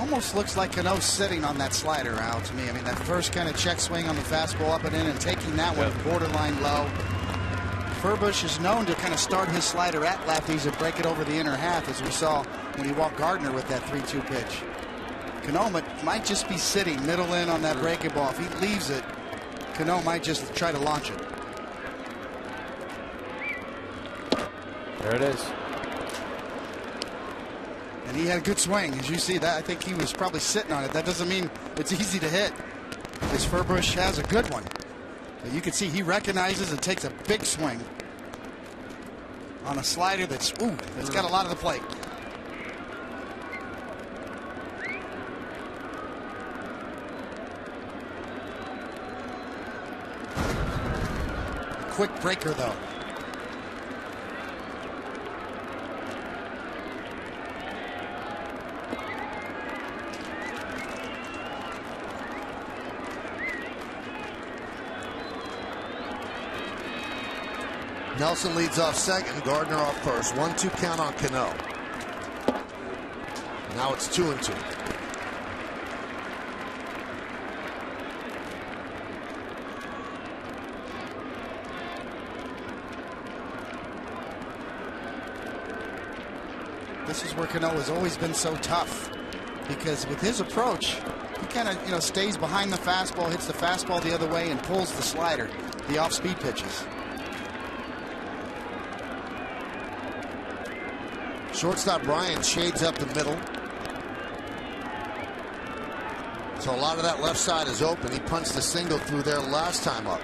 C: Almost looks like Cano's sitting on that slider, Al, to me. I mean, that first kind of check swing on the fastball up and in and taking that one borderline low. Furbush is known to kind of start his slider at lefties and break it over the inner half, as we saw when he walked Gardner with that 3-2 pitch. Cano might just be sitting middle in on that breaking ball. If he leaves it, Cano might just try to launch it.
D: There it is.
C: And he had a good swing. As you see that, I think he was probably sitting on it. That doesn't mean it's easy to hit, because Furbush has a good one. But you can see he recognizes and takes a big swing on a slider that's got a lot of the plate. Quick breaker, though.
B: Nelson leads off second, Gardner off first. 1-2 count on Cano. Now it's 2-2.
C: This is where Cano has always been so tough, because with his approach, he kind of stays behind the fastball, hits the fastball the other way, and pulls the slider, the off-speed pitches.
B: Shortstop Bryant shades up the middle. So a lot of that left side is open. He punched the single through there last time up.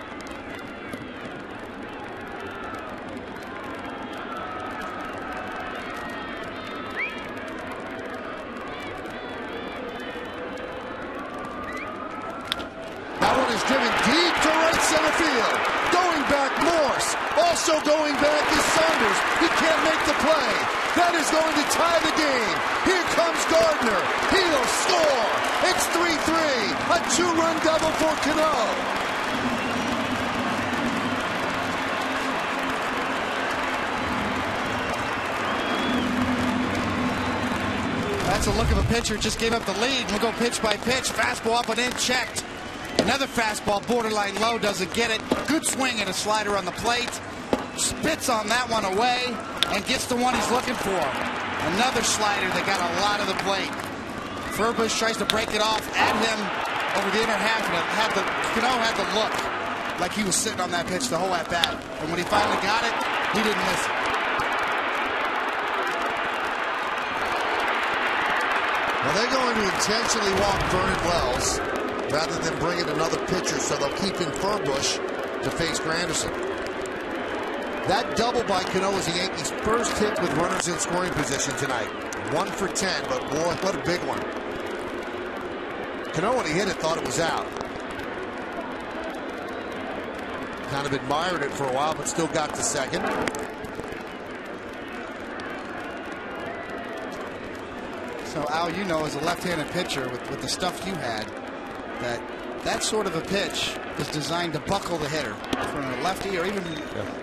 B: That one is driven deep to right center field. Going back, Morse. Also going back is Saunders. He can't make the play. That is going to tie the game. Here comes Gardner. He'll score. It's 3-3. A 2-run double for Cano.
C: That's a look of a pitcher. Just gave up the lead. We'll go pitch by pitch. Fastball up and in, checked. Another fastball, borderline low, doesn't get it. Good swing and a slider on the plate. Spits on that one away and gets the one he's looking for. Another slider that got a lot of the plate. Furbush tries to break it off at him over the inner half, and Cano had the look like he was sitting on that pitch the whole at bat. And when he finally got it, he didn't miss it.
B: Well, they're going to intentionally walk Vernon Wells rather than bring in another pitcher, so they'll keep in Furbush to face Granderson. That double by Cano was the Yankees' first hit with runners in scoring position tonight. 1 for 10, but boy, what a big one. Cano, when he hit it, thought it was out. Kind of admired it for a while, but still got to second.
C: So, Al, you know, as a left-handed pitcher with the stuff you had, that sort of a pitch is designed to buckle the hitter. From a lefty, or even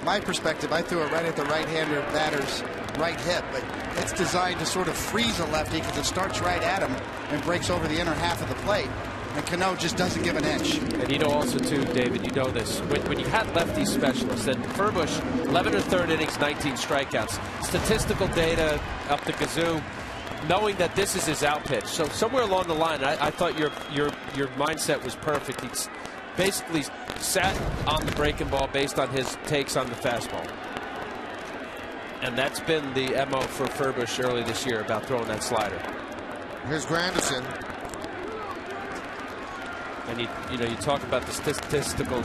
C: my perspective, I threw it right at the right-hander batter's right hip, but it's designed to sort of freeze a lefty because it starts right at him and breaks over the inner half of the plate. And Cano just doesn't give an inch.
D: And you know also, too, David, you know this. When you had lefty specialists, and Furbush, 11 1/3 innings, 19 strikeouts. Statistical data up the kazoo, knowing that this is his out pitch. So somewhere along the line, I thought your mindset was perfect. He's basically sat on the breaking ball based on his takes on the fastball. And that's been the MO for Furbush early this year, about throwing that slider.
B: Here's Granderson.
D: And you talk about the statistical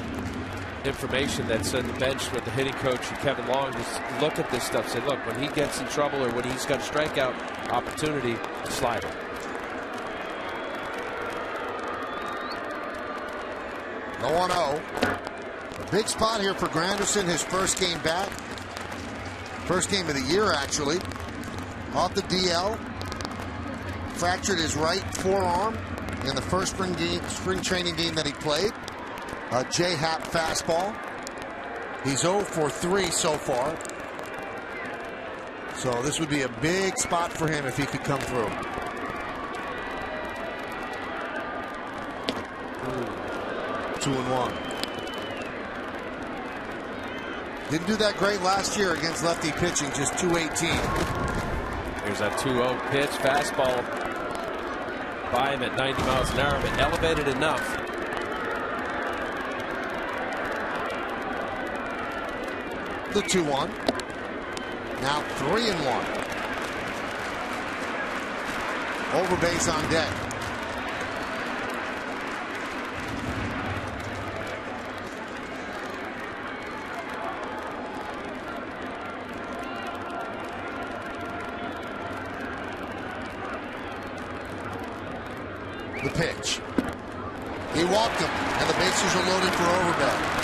D: information that's on the bench with the hitting coach and Kevin Long. Just look at this stuff. Say, look, when he gets in trouble or when he's got a strikeout opportunity, slider.
B: No 1-0. A big spot here for Granderson, his first game back. First game of the year, actually. Off the DL. Fractured his right forearm in the first spring training game that he played. A J-Happ fastball. He's 0 for 3 so far. So this would be a big spot for him if he could come through. Ooh. 2-1. Didn't do that great last year against lefty pitching, just 218.
D: Here's that 2-0 pitch, fastball by him at 90 miles an hour, but elevated enough.
B: The 2-1. Now 3-1. Over base on deck. The pitch. He walked him, and the bases are loaded for Overbay.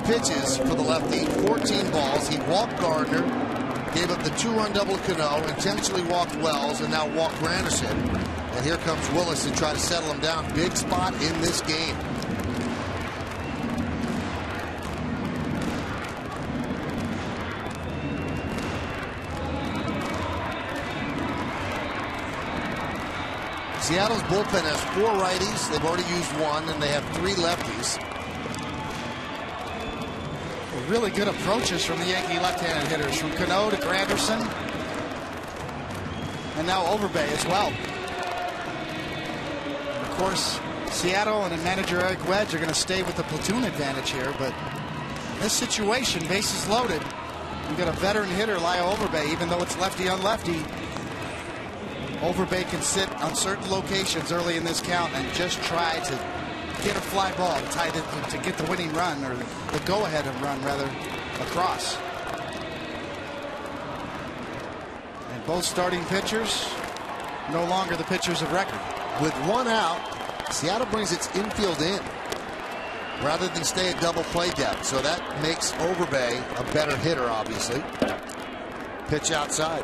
B: Pitches for the lefty, 14 balls. He walked Gardner, gave up the 2-run double to Cano, intentionally walked Wells, and now walked Granderson. And here comes Willis to try to settle him down. Big spot in this game. Seattle's bullpen has 4 righties. They've already used 1, and they have 3 lefties.
C: Really good approaches from the Yankee left-handed hitters, from Cano to Granderson, and now Overbay as well. Of course, Seattle and manager Eric Wedge are going to stay with the platoon advantage here, but in this situation, bases loaded, you've got a veteran hitter, Lyle Overbay. Even though it's lefty on lefty, Overbay can sit on certain locations early in this count and just try to get a fly ball to get the winning run, or the go-ahead run rather, across. And both starting pitchers no longer the pitchers of record.
B: With 1 out, Seattle brings its infield in rather than stay at double play depth, so that makes Overbay a better hitter, obviously. Pitch outside.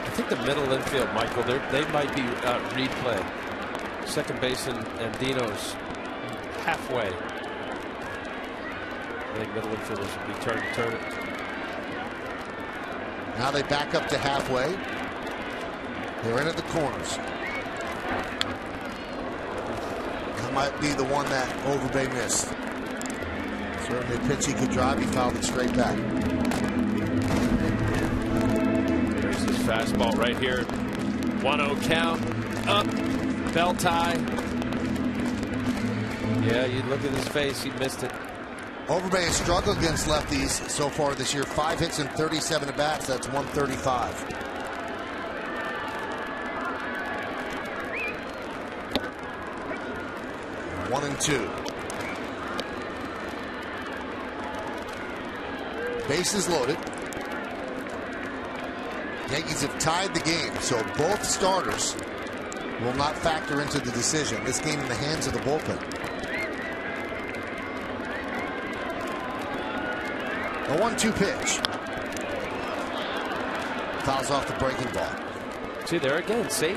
D: I think the middle infield, Michael, they might be replay. Second baseman and Dino's halfway. I think middle infielders would be turn it.
B: Now they back up to halfway. They're in at the corners. That might be the one that Overbay missed. Certainly a pitch he could drive. He fouled it straight back.
D: There's his fastball right here. 1-0 count. Up. Bell tie. Yeah, you look at his face, he missed it.
B: Overbay has struggled against lefties so far this year. 5 hits and 37 at bats. That's 135. One and 2. Bases loaded. Yankees have tied the game, so both starters will not factor into the decision. This game in the hands of the bullpen. A 1-2 pitch. Fouls off the breaking ball.
D: See, there again, same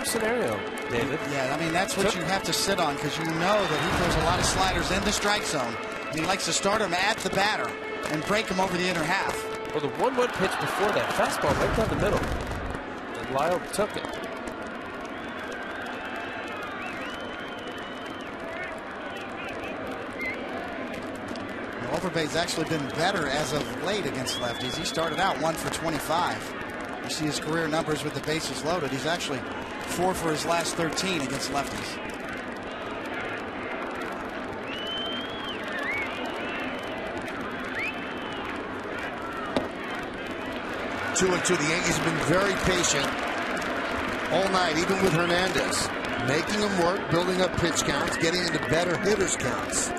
D: scenario, David.
C: Yeah, I mean, that's what you have to sit on, because you know that he throws a lot of sliders in the strike zone. And he likes to start them at the batter and break them over the inner half.
D: Well, the 1-1 pitch before that, fastball right down the middle. And Lyle took it.
C: Overbay's actually been better as of late against lefties. He started out 1 for 25. You see his career numbers with the bases loaded. He's actually 4 for his last 13 against lefties.
B: Two and 2. The Yankees have been very patient all night, even with Hernandez. Making them work, building up pitch counts, getting into better hitters counts.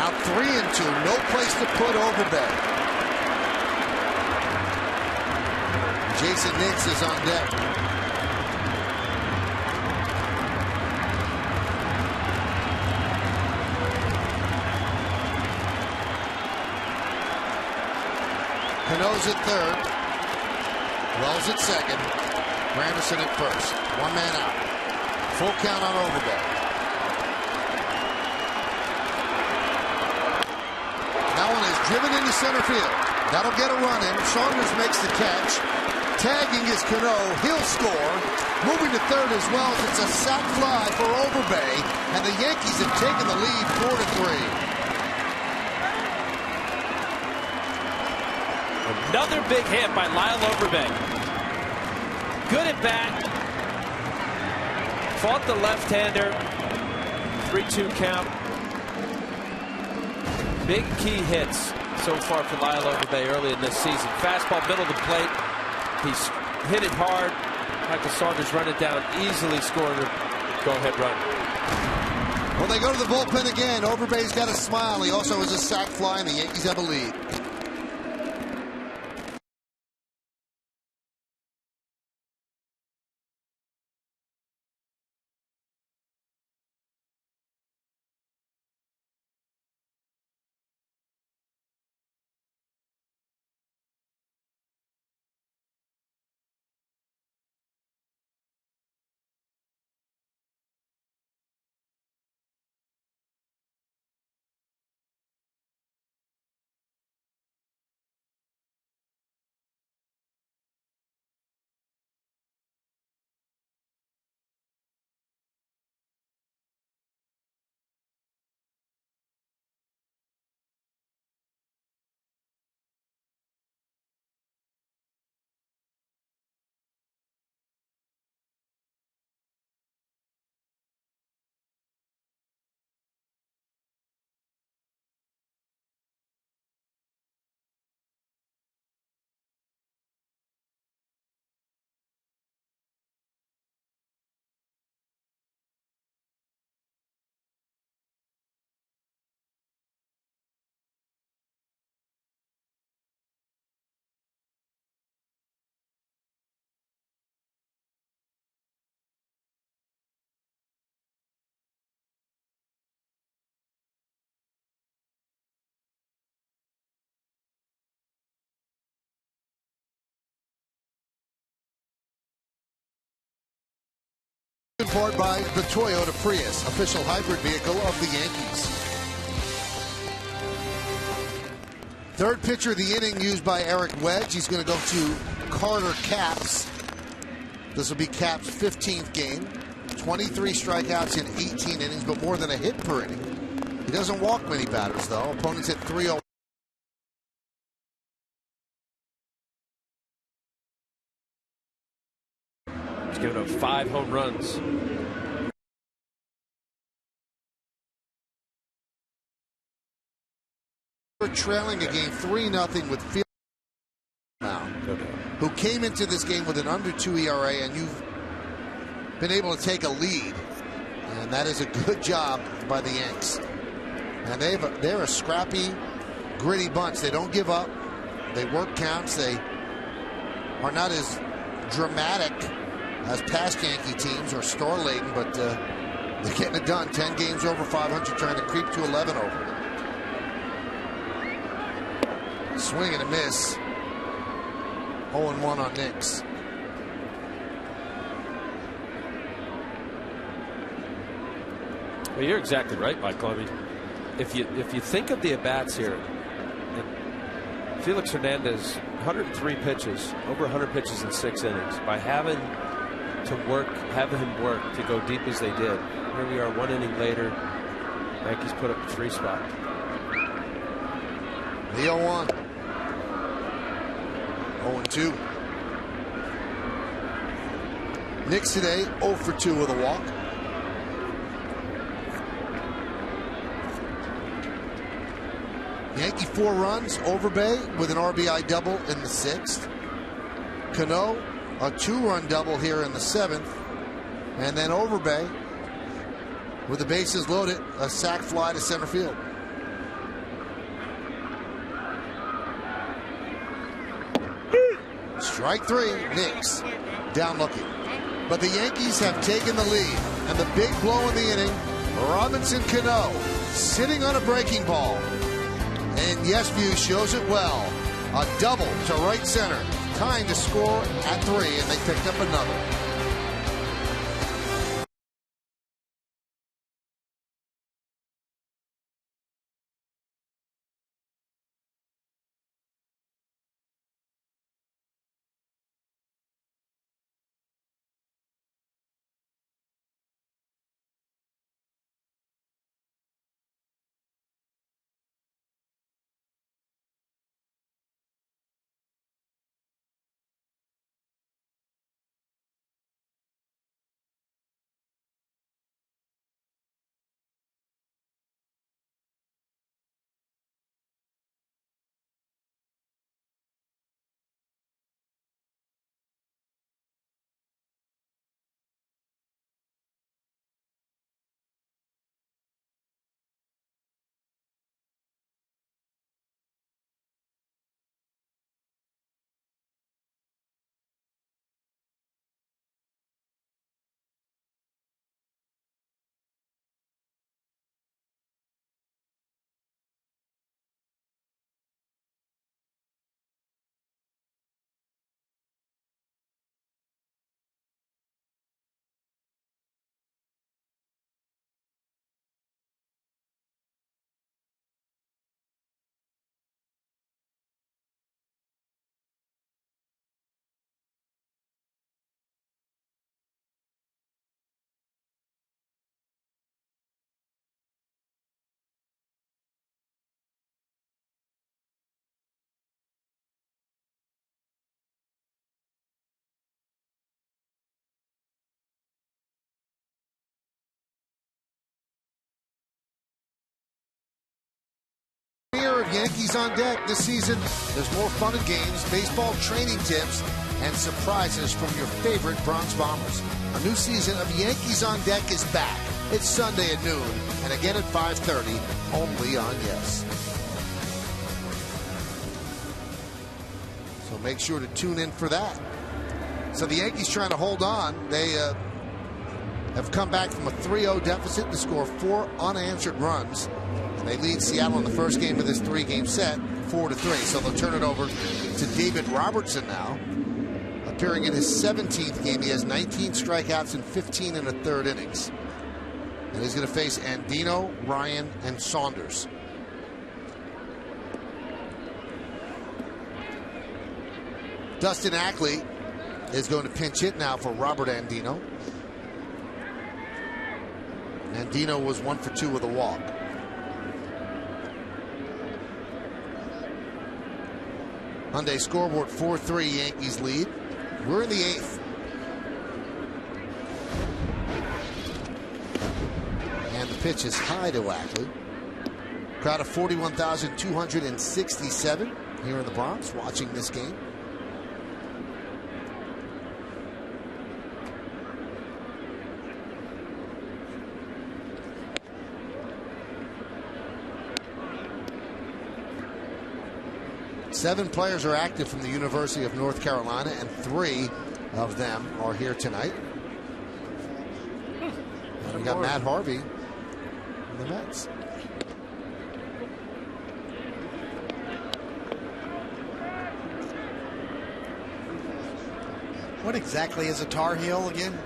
B: Now 3-2. No place to put Overbay. Jason Nix is on deck. Cano's at third. Wells at second. Granderson at first. One man out. Full count on Overbay. That one is driven into center field. That'll get a run in. Saunders makes the catch. Tagging is Cano. He'll score. Moving to third as well as it's a sac fly for Overbay. And the Yankees have taken the lead 4-3.
D: Another big hit by Lyle Overbay. Good at bat. Fought the left-hander. 3-2 count. Big key hits so far for Lyle Overbay early in this season. Fastball middle of the plate. He's hit it hard. Michael Saunders run it down, easily scoring a go-ahead run.
B: When they go to the bullpen again, Overbay's got a smile. He also has a sac fly, and the Yankees have a lead. Powered by the Toyota Prius, official hybrid vehicle of the Yankees. Third pitcher of the inning used by Eric Wedge. He's going to go to Carter Capps. This will be Capps' 15th game. 23 strikeouts in 18 innings, but more than a hit per inning. He doesn't walk many batters, though. Opponents hit 3-0.
D: He's given up 5 home runs.
B: Trailing a game 3-0 with Field who came into this game with an under 2 ERA, and you've been able to take a lead, and that is a good job by the Yanks. And they're a scrappy, gritty bunch. They don't give up. They work counts. They are not as dramatic as past Yankee teams or star-laden, but they're getting it done. 10 games over 500, trying to creep to 11 over. Swing and a miss. 0-1 on Nix.
D: Well, you're exactly right, Michael. I mean, if you think of the at-bats here, Felix Hernandez, 103 pitches, over 100 pitches in 6 innings. By having him work to go deep as they did, here we are 1 inning later. Yankees put up a 3 spot.
B: The 0-1. 0-2. Nix today 0 for 2 with a walk. Yankee 4 runs. Overbay with an RBI double in the 6th. Cano a 2-run double here in the 7th. And then Overbay with the bases loaded, a sac fly to center field. Strike three. Nix down looking. But the Yankees have taken the lead. And the big blow in the inning, Robinson Cano sitting on a breaking ball. And YesView shows it well. A double to right center. Tying to score at 3, and they picked up another. Of Yankees on deck this season. There's more fun and games, baseball training tips, and surprises from your favorite Bronx Bombers. A new season of Yankees on Deck is back. It's Sunday at noon, and again at 5:30, only on Yes. So make sure to tune in for that. So the Yankees trying to hold on. They have come back from a 3-0 deficit to score 4 unanswered runs. And they lead Seattle in the first game of this 3-game set, 4-3. So they'll turn it over to David Robertson now. Appearing in his 17th game, he has 19 strikeouts and 15 in the 3rd innings. And he's going to face Andino, Ryan, and Saunders. Dustin Ackley is going to pinch hit now for Robert Andino. Andino was 1 for 2 with a walk. Hyundai scoreboard 4-3, Yankees lead. We're in the 8th. And the pitch is high to Ackley. Crowd of 41,267 here in the Bronx watching this game. Seven players are active from the University of North Carolina, and 3 of them are here tonight. And we got Matt Harvey in the Mets.
C: What exactly is a Tar Heel again?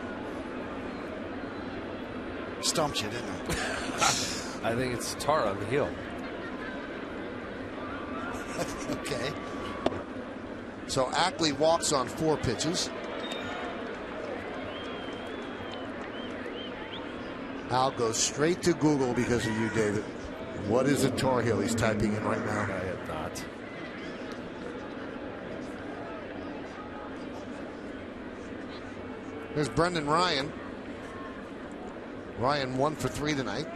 C: Stumped you, didn't it?
D: I think it's tar on the heel.
B: Okay. So Ackley walks on 4 pitches. Al goes straight to Google because of you, David. What is a Tar Heel? He's typing in right now.
D: I have not.
B: There's Brendan Ryan. Ryan 1 for 3 tonight.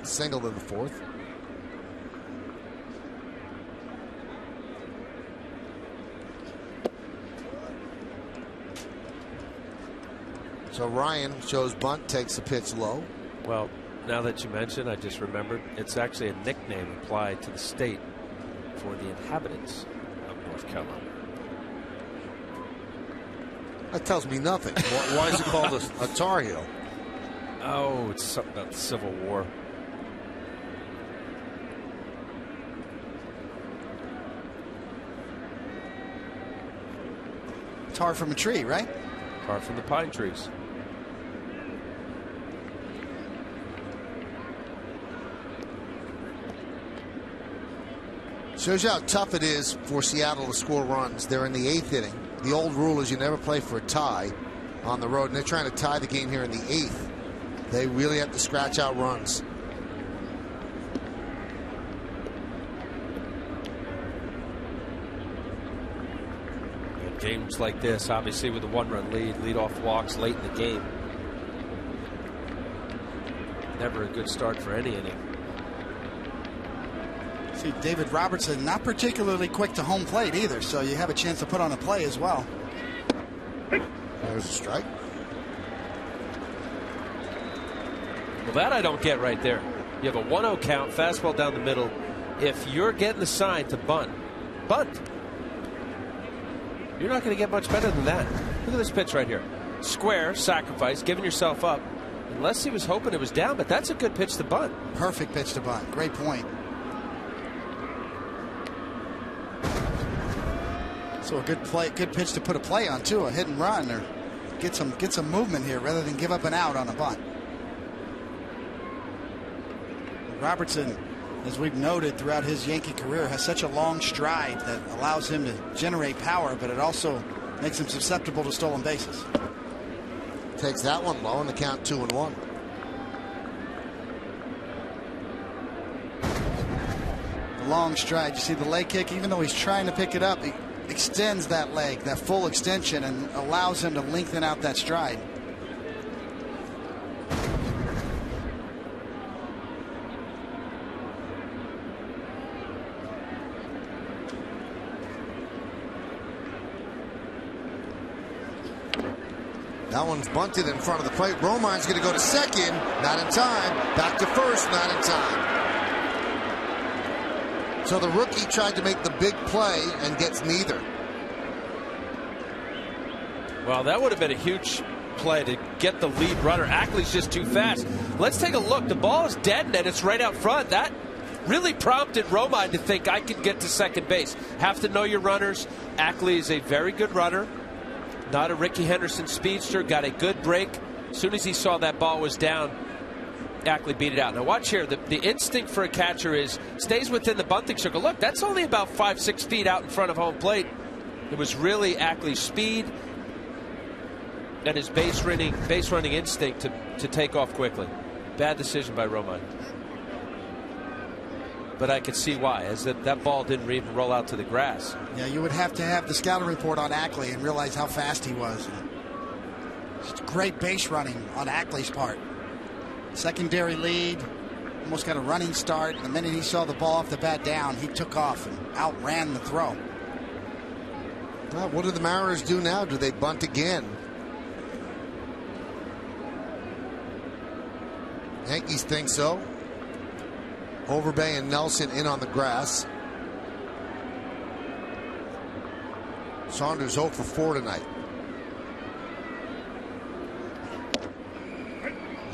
B: Singled in the 4th. So Ryan shows bunt, takes the pitch low.
D: Well, now that you mention, I just remembered it's actually a nickname applied to the state for the inhabitants of North Carolina.
B: That tells me nothing. Why is it called a Tar Heel?
D: Oh, it's something about the Civil War.
C: Tar from a tree, right?
D: Tar from the pine trees.
B: Shows you how tough it is for Seattle to score runs. They're in the 8th inning. The old rule is you never play for a tie on the road, and they're trying to tie the game here in the 8th. They really have to scratch out runs.
D: In games like this, obviously with a 1-run lead off walks late in the game. Never a good start for any inning.
C: See, David Robertson not particularly quick to home plate either, so you have a chance to put on a play as well.
B: There's a strike.
D: Well, that I don't get right there. You have a 1-0 count, fastball down the middle. If you're getting the sign to bunt, you're not going to get much better than that. Look at this pitch right here. Square, sacrifice, giving yourself up. Unless he was hoping it was down, but that's a good pitch to bunt.
C: Perfect pitch to bunt. Great point. So a good pitch to put a play on too, a hit and run, or get some movement here rather than give up an out on a bunt. Robertson, as we've noted throughout his Yankee career, has such a long stride that allows him to generate power, but it also makes him susceptible to stolen bases.
B: Takes that one low, and the count 2-1.
C: The long stride. You see the leg kick, even though he's trying to pick it up, he extends that leg, that full extension, and allows him to lengthen out that stride.
B: That one's bunted in front of the plate. Romine's going to go to second. Not in time. Back to first. Not in time. So the rookie tried to make the big play and gets neither.
D: Well, that would have been a huge play to get the lead runner. Ackley's just too fast. Let's take a look. The ball is dead and it's right out front. That really prompted Romine to think, I could get to second base. Have to know your runners. Ackley is a very good runner. Not a Ricky Henderson speedster. Got a good break. As soon as he saw that ball was down, Ackley beat it out. Now watch here. The instinct for a catcher is stays within the bunting circle. Look, that's only about 5-6 feet out in front of home plate. It was really Ackley's speed and his base running instinct to take off quickly. Bad decision by Romine. But I could see why, as that ball didn't even roll out to the grass.
C: Yeah, you would have to have the scouting report on Ackley and realize how fast he was. Just great base running on Ackley's part. Secondary lead, almost got a running start. The minute he saw the ball off the bat down, he took off and outran the throw.
B: Well, what do the Mariners do now? Do they bunt again? Yankees think so. Overbay and Nelson in on the grass. Saunders 0 for 4 tonight.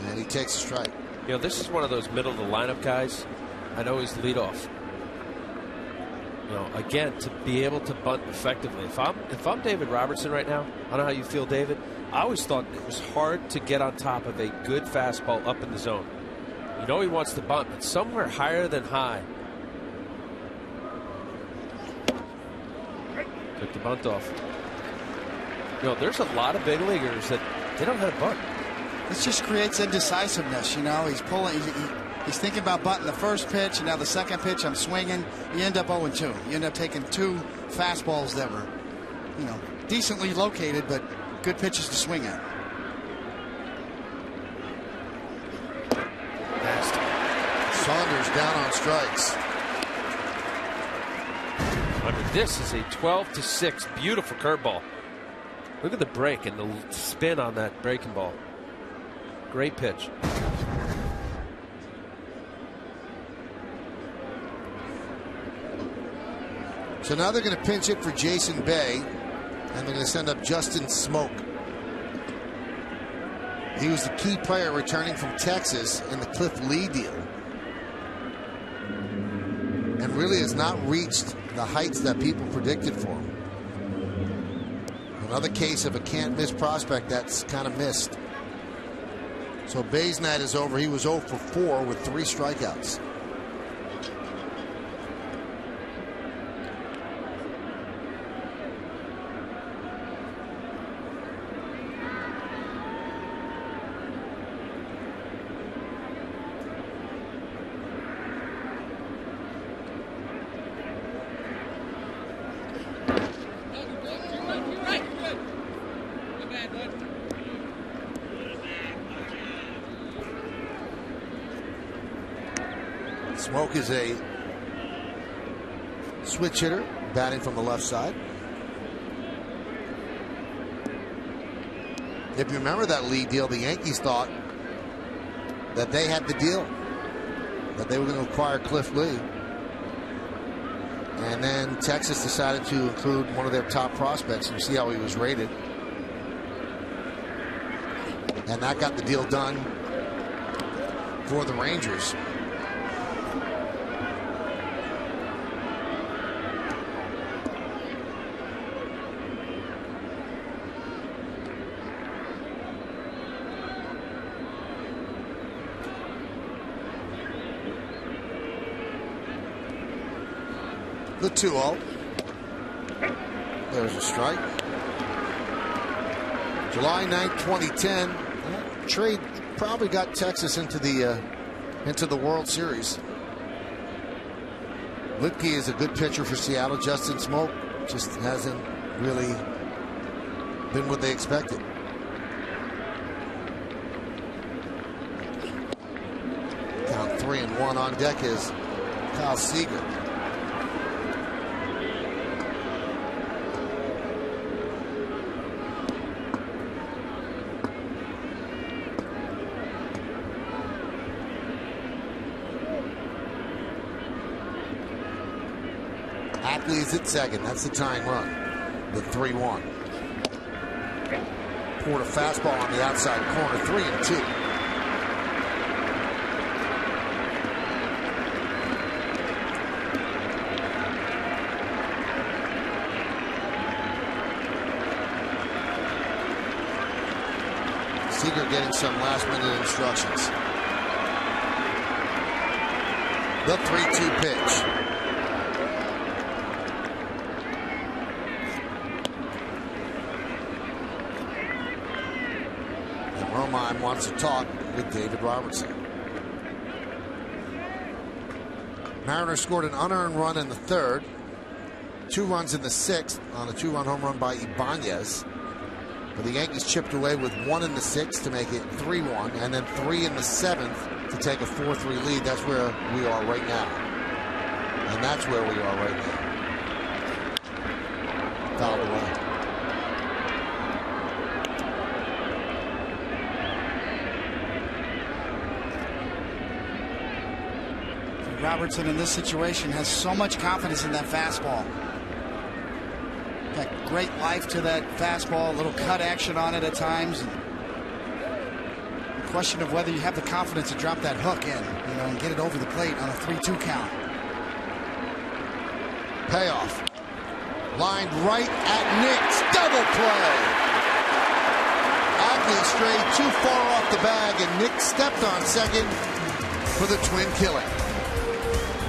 B: And he takes a strike.
D: You know, this is one of those middle of the lineup guys. I know he's leadoff. You know, again, to be able to bunt effectively. If I'm David Robertson right now, I don't know how you feel, David. I always thought it was hard to get on top of a good fastball up in the zone. You know he wants to bunt, but somewhere higher than high. Took the bunt off. You know, there's a lot of big leaguers that they don't have a bunt.
C: This just creates indecisiveness. You know, he's pulling. He's thinking about bunting the first pitch, and now the second pitch, I'm swinging. You end up 0-2. You end up taking 2 fastballs that were, you know, decently located, but good pitches to swing at.
B: Saunders down on strikes.
D: I mean, this is a 12-6 beautiful curveball. Look at the break and the spin on that breaking ball. Great pitch.
B: So now they're going to pinch it for Jason Bay, and they're going to send up Justin Smoke. He was the key player returning from Texas in the Cliff Lee deal. And really has not reached the heights that people predicted for him. Another case of a can't-miss prospect that's kind of missed. So Bay's night is over. He was 0 for 4 with 3 strikeouts. Smoke is a switch hitter, batting from the left side. If you remember that Lee deal, the Yankees thought that they had the deal, that they were going to acquire Cliff Lee. And then Texas decided to include one of their top prospects. You see how he was rated. And that got the deal done for the Rangers. The 2-0. There's a strike. July 9th, 2010. Trade probably got Texas into the World Series. Lipke is a good pitcher for Seattle. Justin Smoke just hasn't really been what they expected. Count 3-1 on deck is Kyle Seager. Ackley's at second. That's the tying run. The 3-1. Poured a fastball on the outside corner. 3-2. Seager getting some last-minute instructions. The 3-2 pitch. Romine wants to talk with David Robertson. Mariners scored an unearned run in the 3rd, 2 runs in the 6th on a 2-run home run by Ibanez. But the Yankees chipped away with 1 in the 6th to make it 3-1, and then 3 in the 7th to take a 4-3 lead. That's where we are right now. And that's where we are right now. Fouled away.
C: Robertson in this situation has so much confidence in that fastball. Got great life to that fastball, a little cut action on it at times. The question of whether you have the confidence to drop that hook in, and get it over the plate on a 3-2 count.
B: Payoff. Lined right at Nick's. Double play. Ackley strayed too far off the bag, and Nick stepped on second for the twin killing.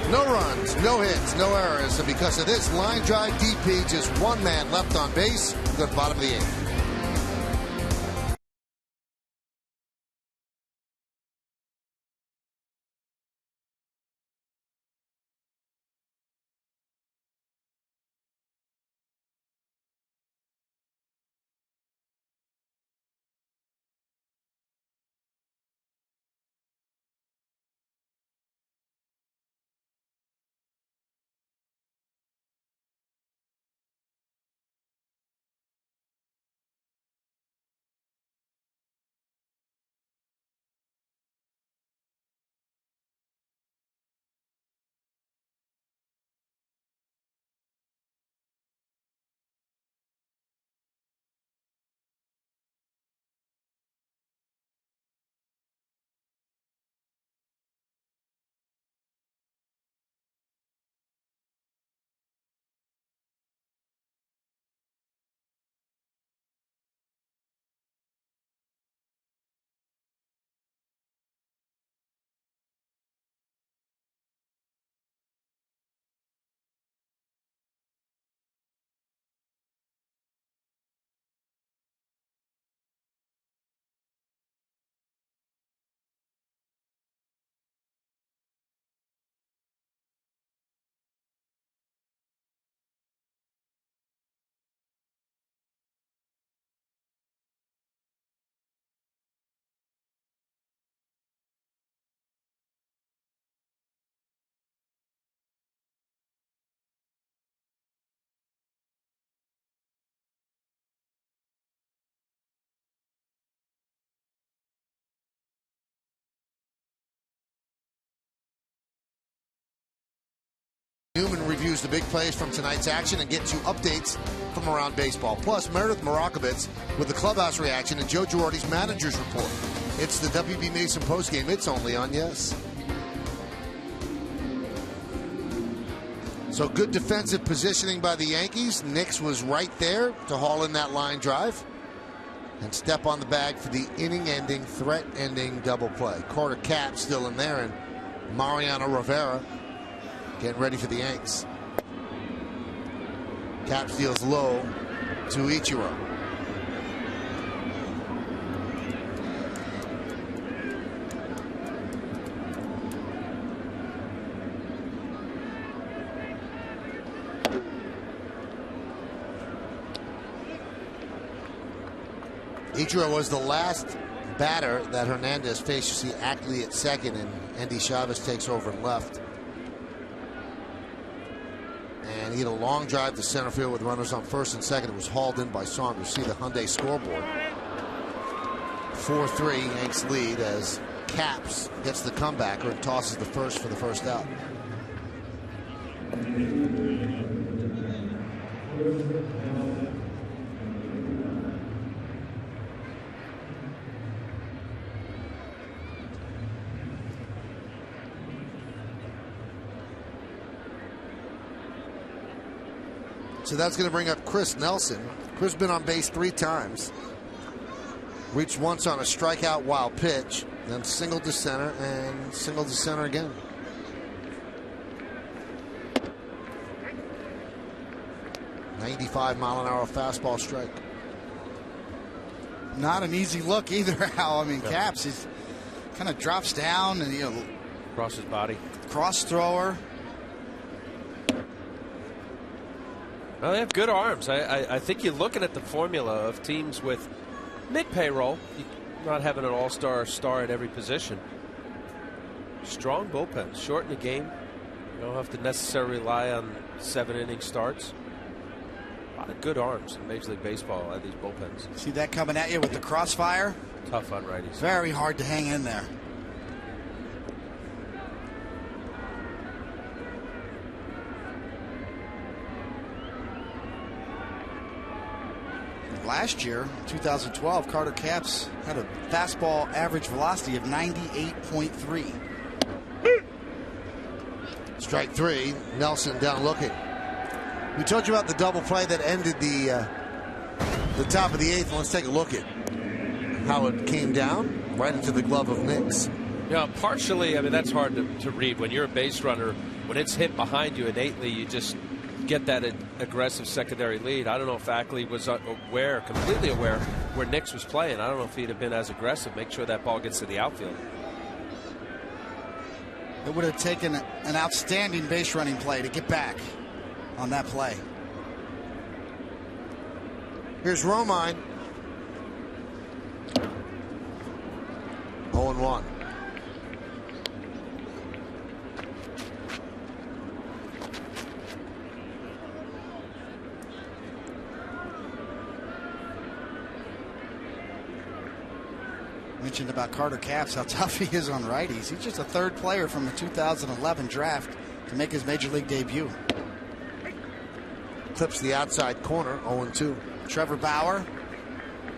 B: No runs, no hits, no errors, and because of this line drive DP, just one man left on base. Go to the bottom of the 8th. reviews the big plays from tonight's action and gets you updates from around baseball. Plus, Meredith Marakovitz with the clubhouse reaction and Joe Girardi's manager's report. It's the WB Mason postgame. It's only on Yes. So good defensive positioning by the Yankees. Nix was right there to haul in that line drive and step on the bag for the inning-ending, threat-ending double play. Carter Cap still in there, and Mariano Rivera getting ready for the Yanks. Cap steals low to Ichiro. Ichiro was the last batter that Hernandez faced. You see Ackley at second, and Andy Chavez takes over and left. And he had a long drive to center field with runners on first and second. It was hauled in by Saunders. See the Hyundai scoreboard. 4-3 Yanks lead as Caps gets the comebacker and tosses the first for the first out. So that's going to bring up Chris Nelson. Chris been on base 3 times. Reached once on a strikeout wild pitch, then single to center and single to center again. .95-mile-an-hour fastball strike.
C: Not an easy look either, Al. I mean, Caps, he kind of drops down and,
D: across his body.
C: Cross thrower.
D: Well, they have good arms. I think you're looking at the formula of teams with mid-payroll, not having an all-star star at every position. Strong bullpens, shorten the game. You don't have to necessarily rely on 7-inning starts. A lot of good arms in Major League Baseball at these bullpens.
C: See that coming at you with the crossfire?
D: Tough on righties.
C: Very hard to hang in there. Last year, 2012, Carter Caps had a fastball average velocity of 98.3.
B: Strike 3. Nelson down looking. We told you about the double play that ended the top of the 8th. Let's take a look at how it came down right into the glove of Nix.
D: Yeah, partially. I mean, that's hard to read. When you're a base runner, when it's hit behind you innately, you just get that aggressive secondary lead. I don't know if Ackley was completely aware where Nix was playing. I don't know if he'd have been as aggressive. Make sure that ball gets to the outfield.
C: It would have taken an outstanding base running play to get back on that play.
B: Here's Romine. 0-1.
C: Mentioned about Carter Caps, how tough he is on righties. He's just a 3rd player from the 2011 draft to make his Major League debut.
B: Clips the outside corner, 0-2.
C: Trevor Bauer,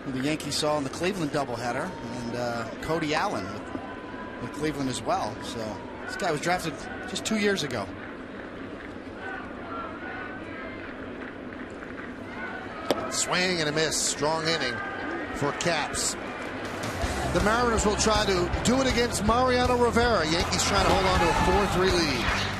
C: who the Yankees saw in the Cleveland doubleheader, and Cody Allen with Cleveland as well. So this guy was drafted just 2 years ago.
B: Swing and a miss. Strong inning for Caps. The Mariners will try to do it against Mariano Rivera. Yankees trying to hold on to a 4-3 lead.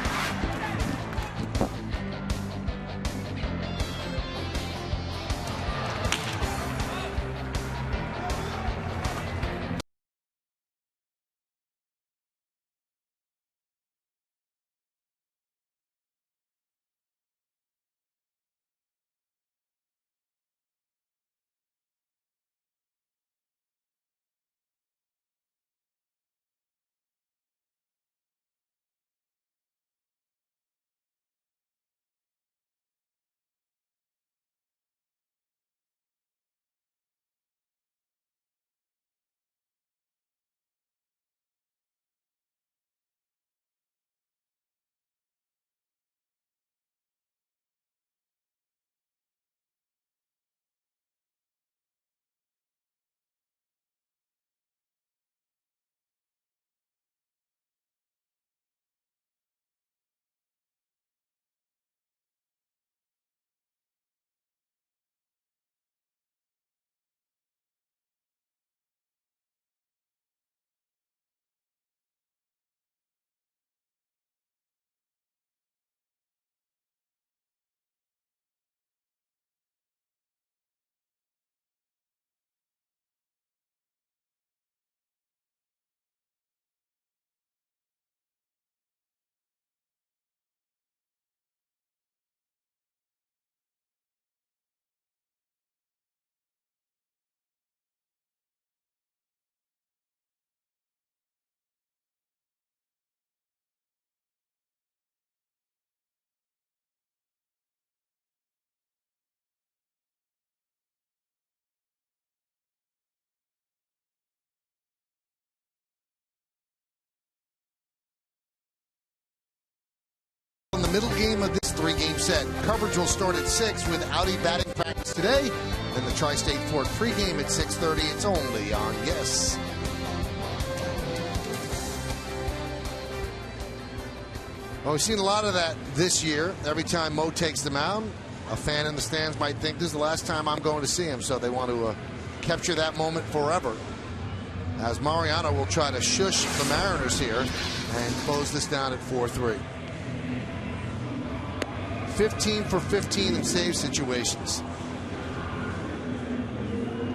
B: middle game of this 3-game set. Coverage will start at 6 with Audi batting practice today. Then the Tri-State Ford pregame at 6:30. It's only on Yes. Well, we've seen a lot of that this year. Every time Mo takes the mound, a fan in the stands might think this is the last time I'm going to see him, so they want to capture that moment forever. As Mariano will try to shush the Mariners here and close this down at 4-3. 15 for 15 in save situations.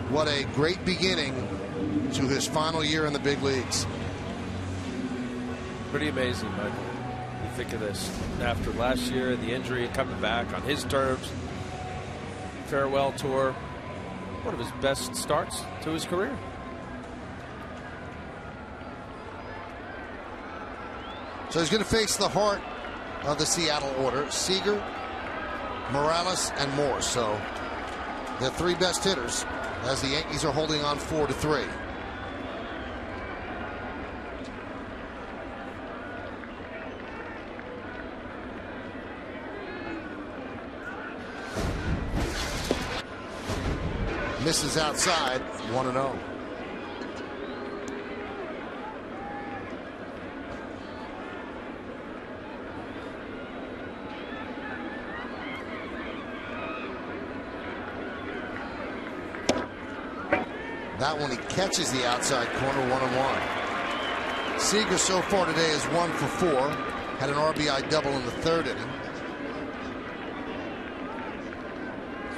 B: What a great beginning to his final year in the big leagues.
D: Pretty amazing, Michael. You think of this after last year, the injury, coming back on his terms, farewell tour, one of his best starts to his career.
B: So he's going to face the heart of the Seattle order: Seager, Morales, and Morse. So the 3 best hitters as the Yankees are holding on 4-3. Misses outside, 1-0. That one he catches the outside corner, 1-1. Seager so far today is 1 for 4. Had an RBI double in the 3rd inning.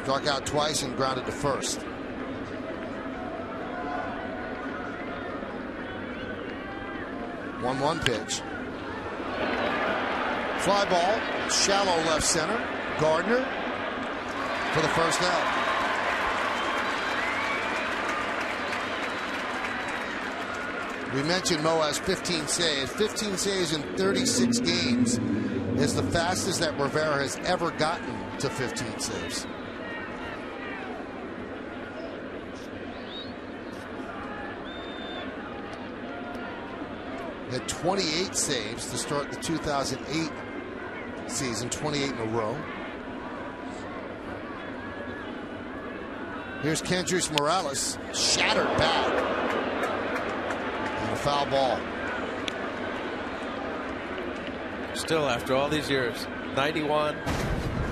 B: Struck out twice and grounded to first. One pitch. Fly ball, shallow left center. Gardner for the first out. We mentioned Mo has 15 saves. 15 saves in 36 games is the fastest that Rivera has ever gotten to 15 saves. Had 28 saves to start the 2008 season, 28 in a row. Here's Kendrys Morales, shattered back. And a foul ball.
D: Still, after all these years, 91,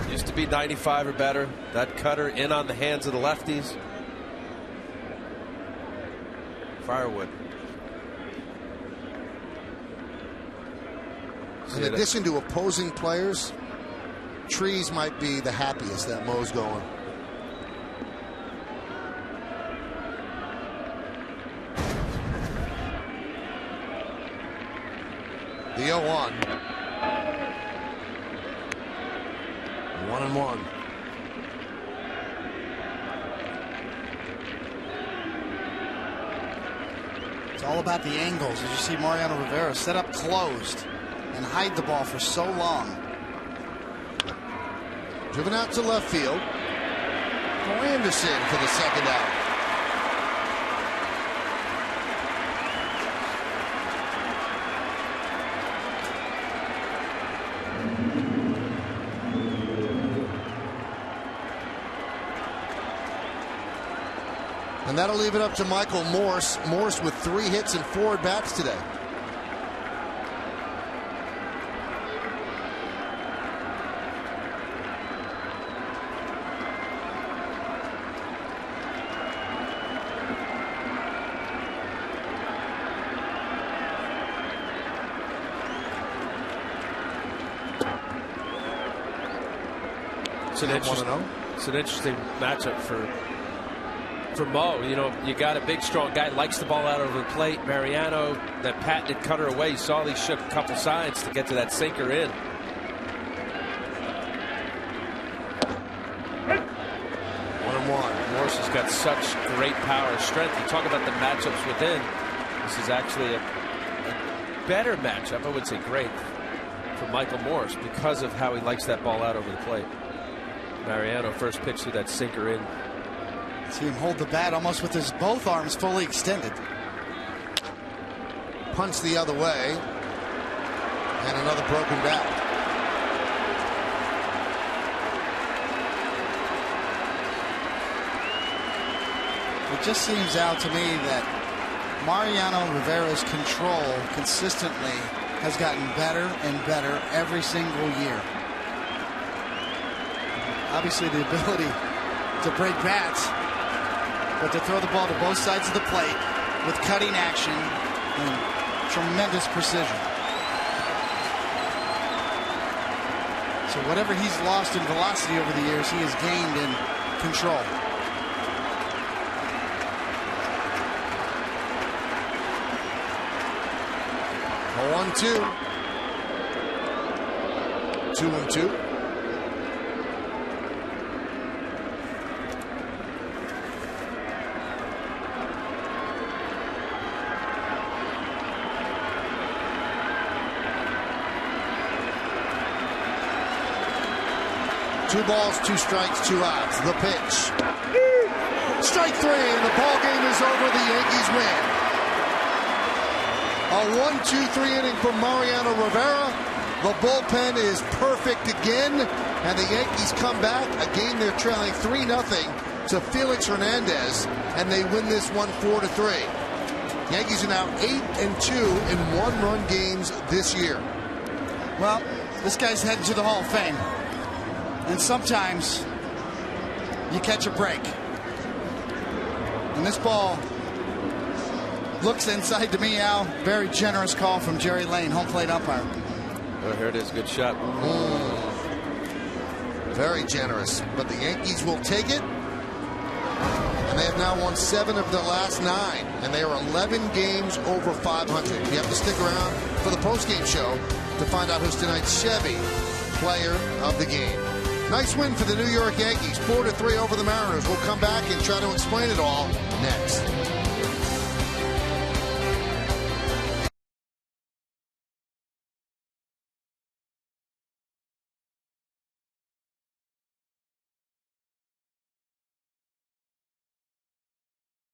D: used to be 95 or better. That cutter in on the hands of the lefties. Firewood.
B: In addition to opposing players, Trees might be the happiest that Mo's going. The 0-1. 1-1.
C: It's all about the angles. As you see Mariano Rivera set up closed and hide the ball for so long.
B: Driven out to left field. Anderson for the second out. And that'll leave it up to Michael Morse. Morse with 3 hits and 4 at-bats today.
D: It's an interesting matchup for Mo. You know, you got a big, strong guy, likes the ball out over the plate. Mariano, that patented cutter away. You saw he shook a couple sides to get to that sinker in. Morse has got such great power and strength. You talk about the matchups within. This is actually a better matchup. I wouldn't say great for Michael Morse because of how he likes that ball out over the plate. Mariano first pitch to that sinker in.
C: See him hold the bat almost with his both arms fully extended.
B: Punch the other way. And another broken bat.
C: It just seems out to me that Mariano Rivera's control consistently has gotten better and better every single year. Obviously the ability to break bats, but to throw the ball to both sides of the plate with cutting action and tremendous precision. So whatever he's lost in velocity over the years, he has gained in control.
F: A 1-2. 2-1-2.
B: Two balls, two strikes, two outs. The pitch. Strike three, and the ball game is over. The Yankees win. A 1-2-3 inning from Mariano Rivera. The bullpen is perfect again, and the Yankees come back. A game they're trailing 3-0 to Felix Hernandez, and they win this one 4-3. Yankees are now 8-2 in one-run games this year.
C: Well, this guy's heading to the Hall of Fame. And sometimes you catch a break. And this ball looks inside to me, Al. Very generous call from Jerry Lane, home plate umpire.
D: Oh, here it is. Good shot.
B: Very generous. But the Yankees will take it. And they have now won 7 of their last 9. And they are 11 games over 500. You have to stick around for the postgame show to find out who's tonight's Chevy player of the game. Nice win for the New York Yankees, 4-3 over the Mariners. We'll come back and try to explain it all next.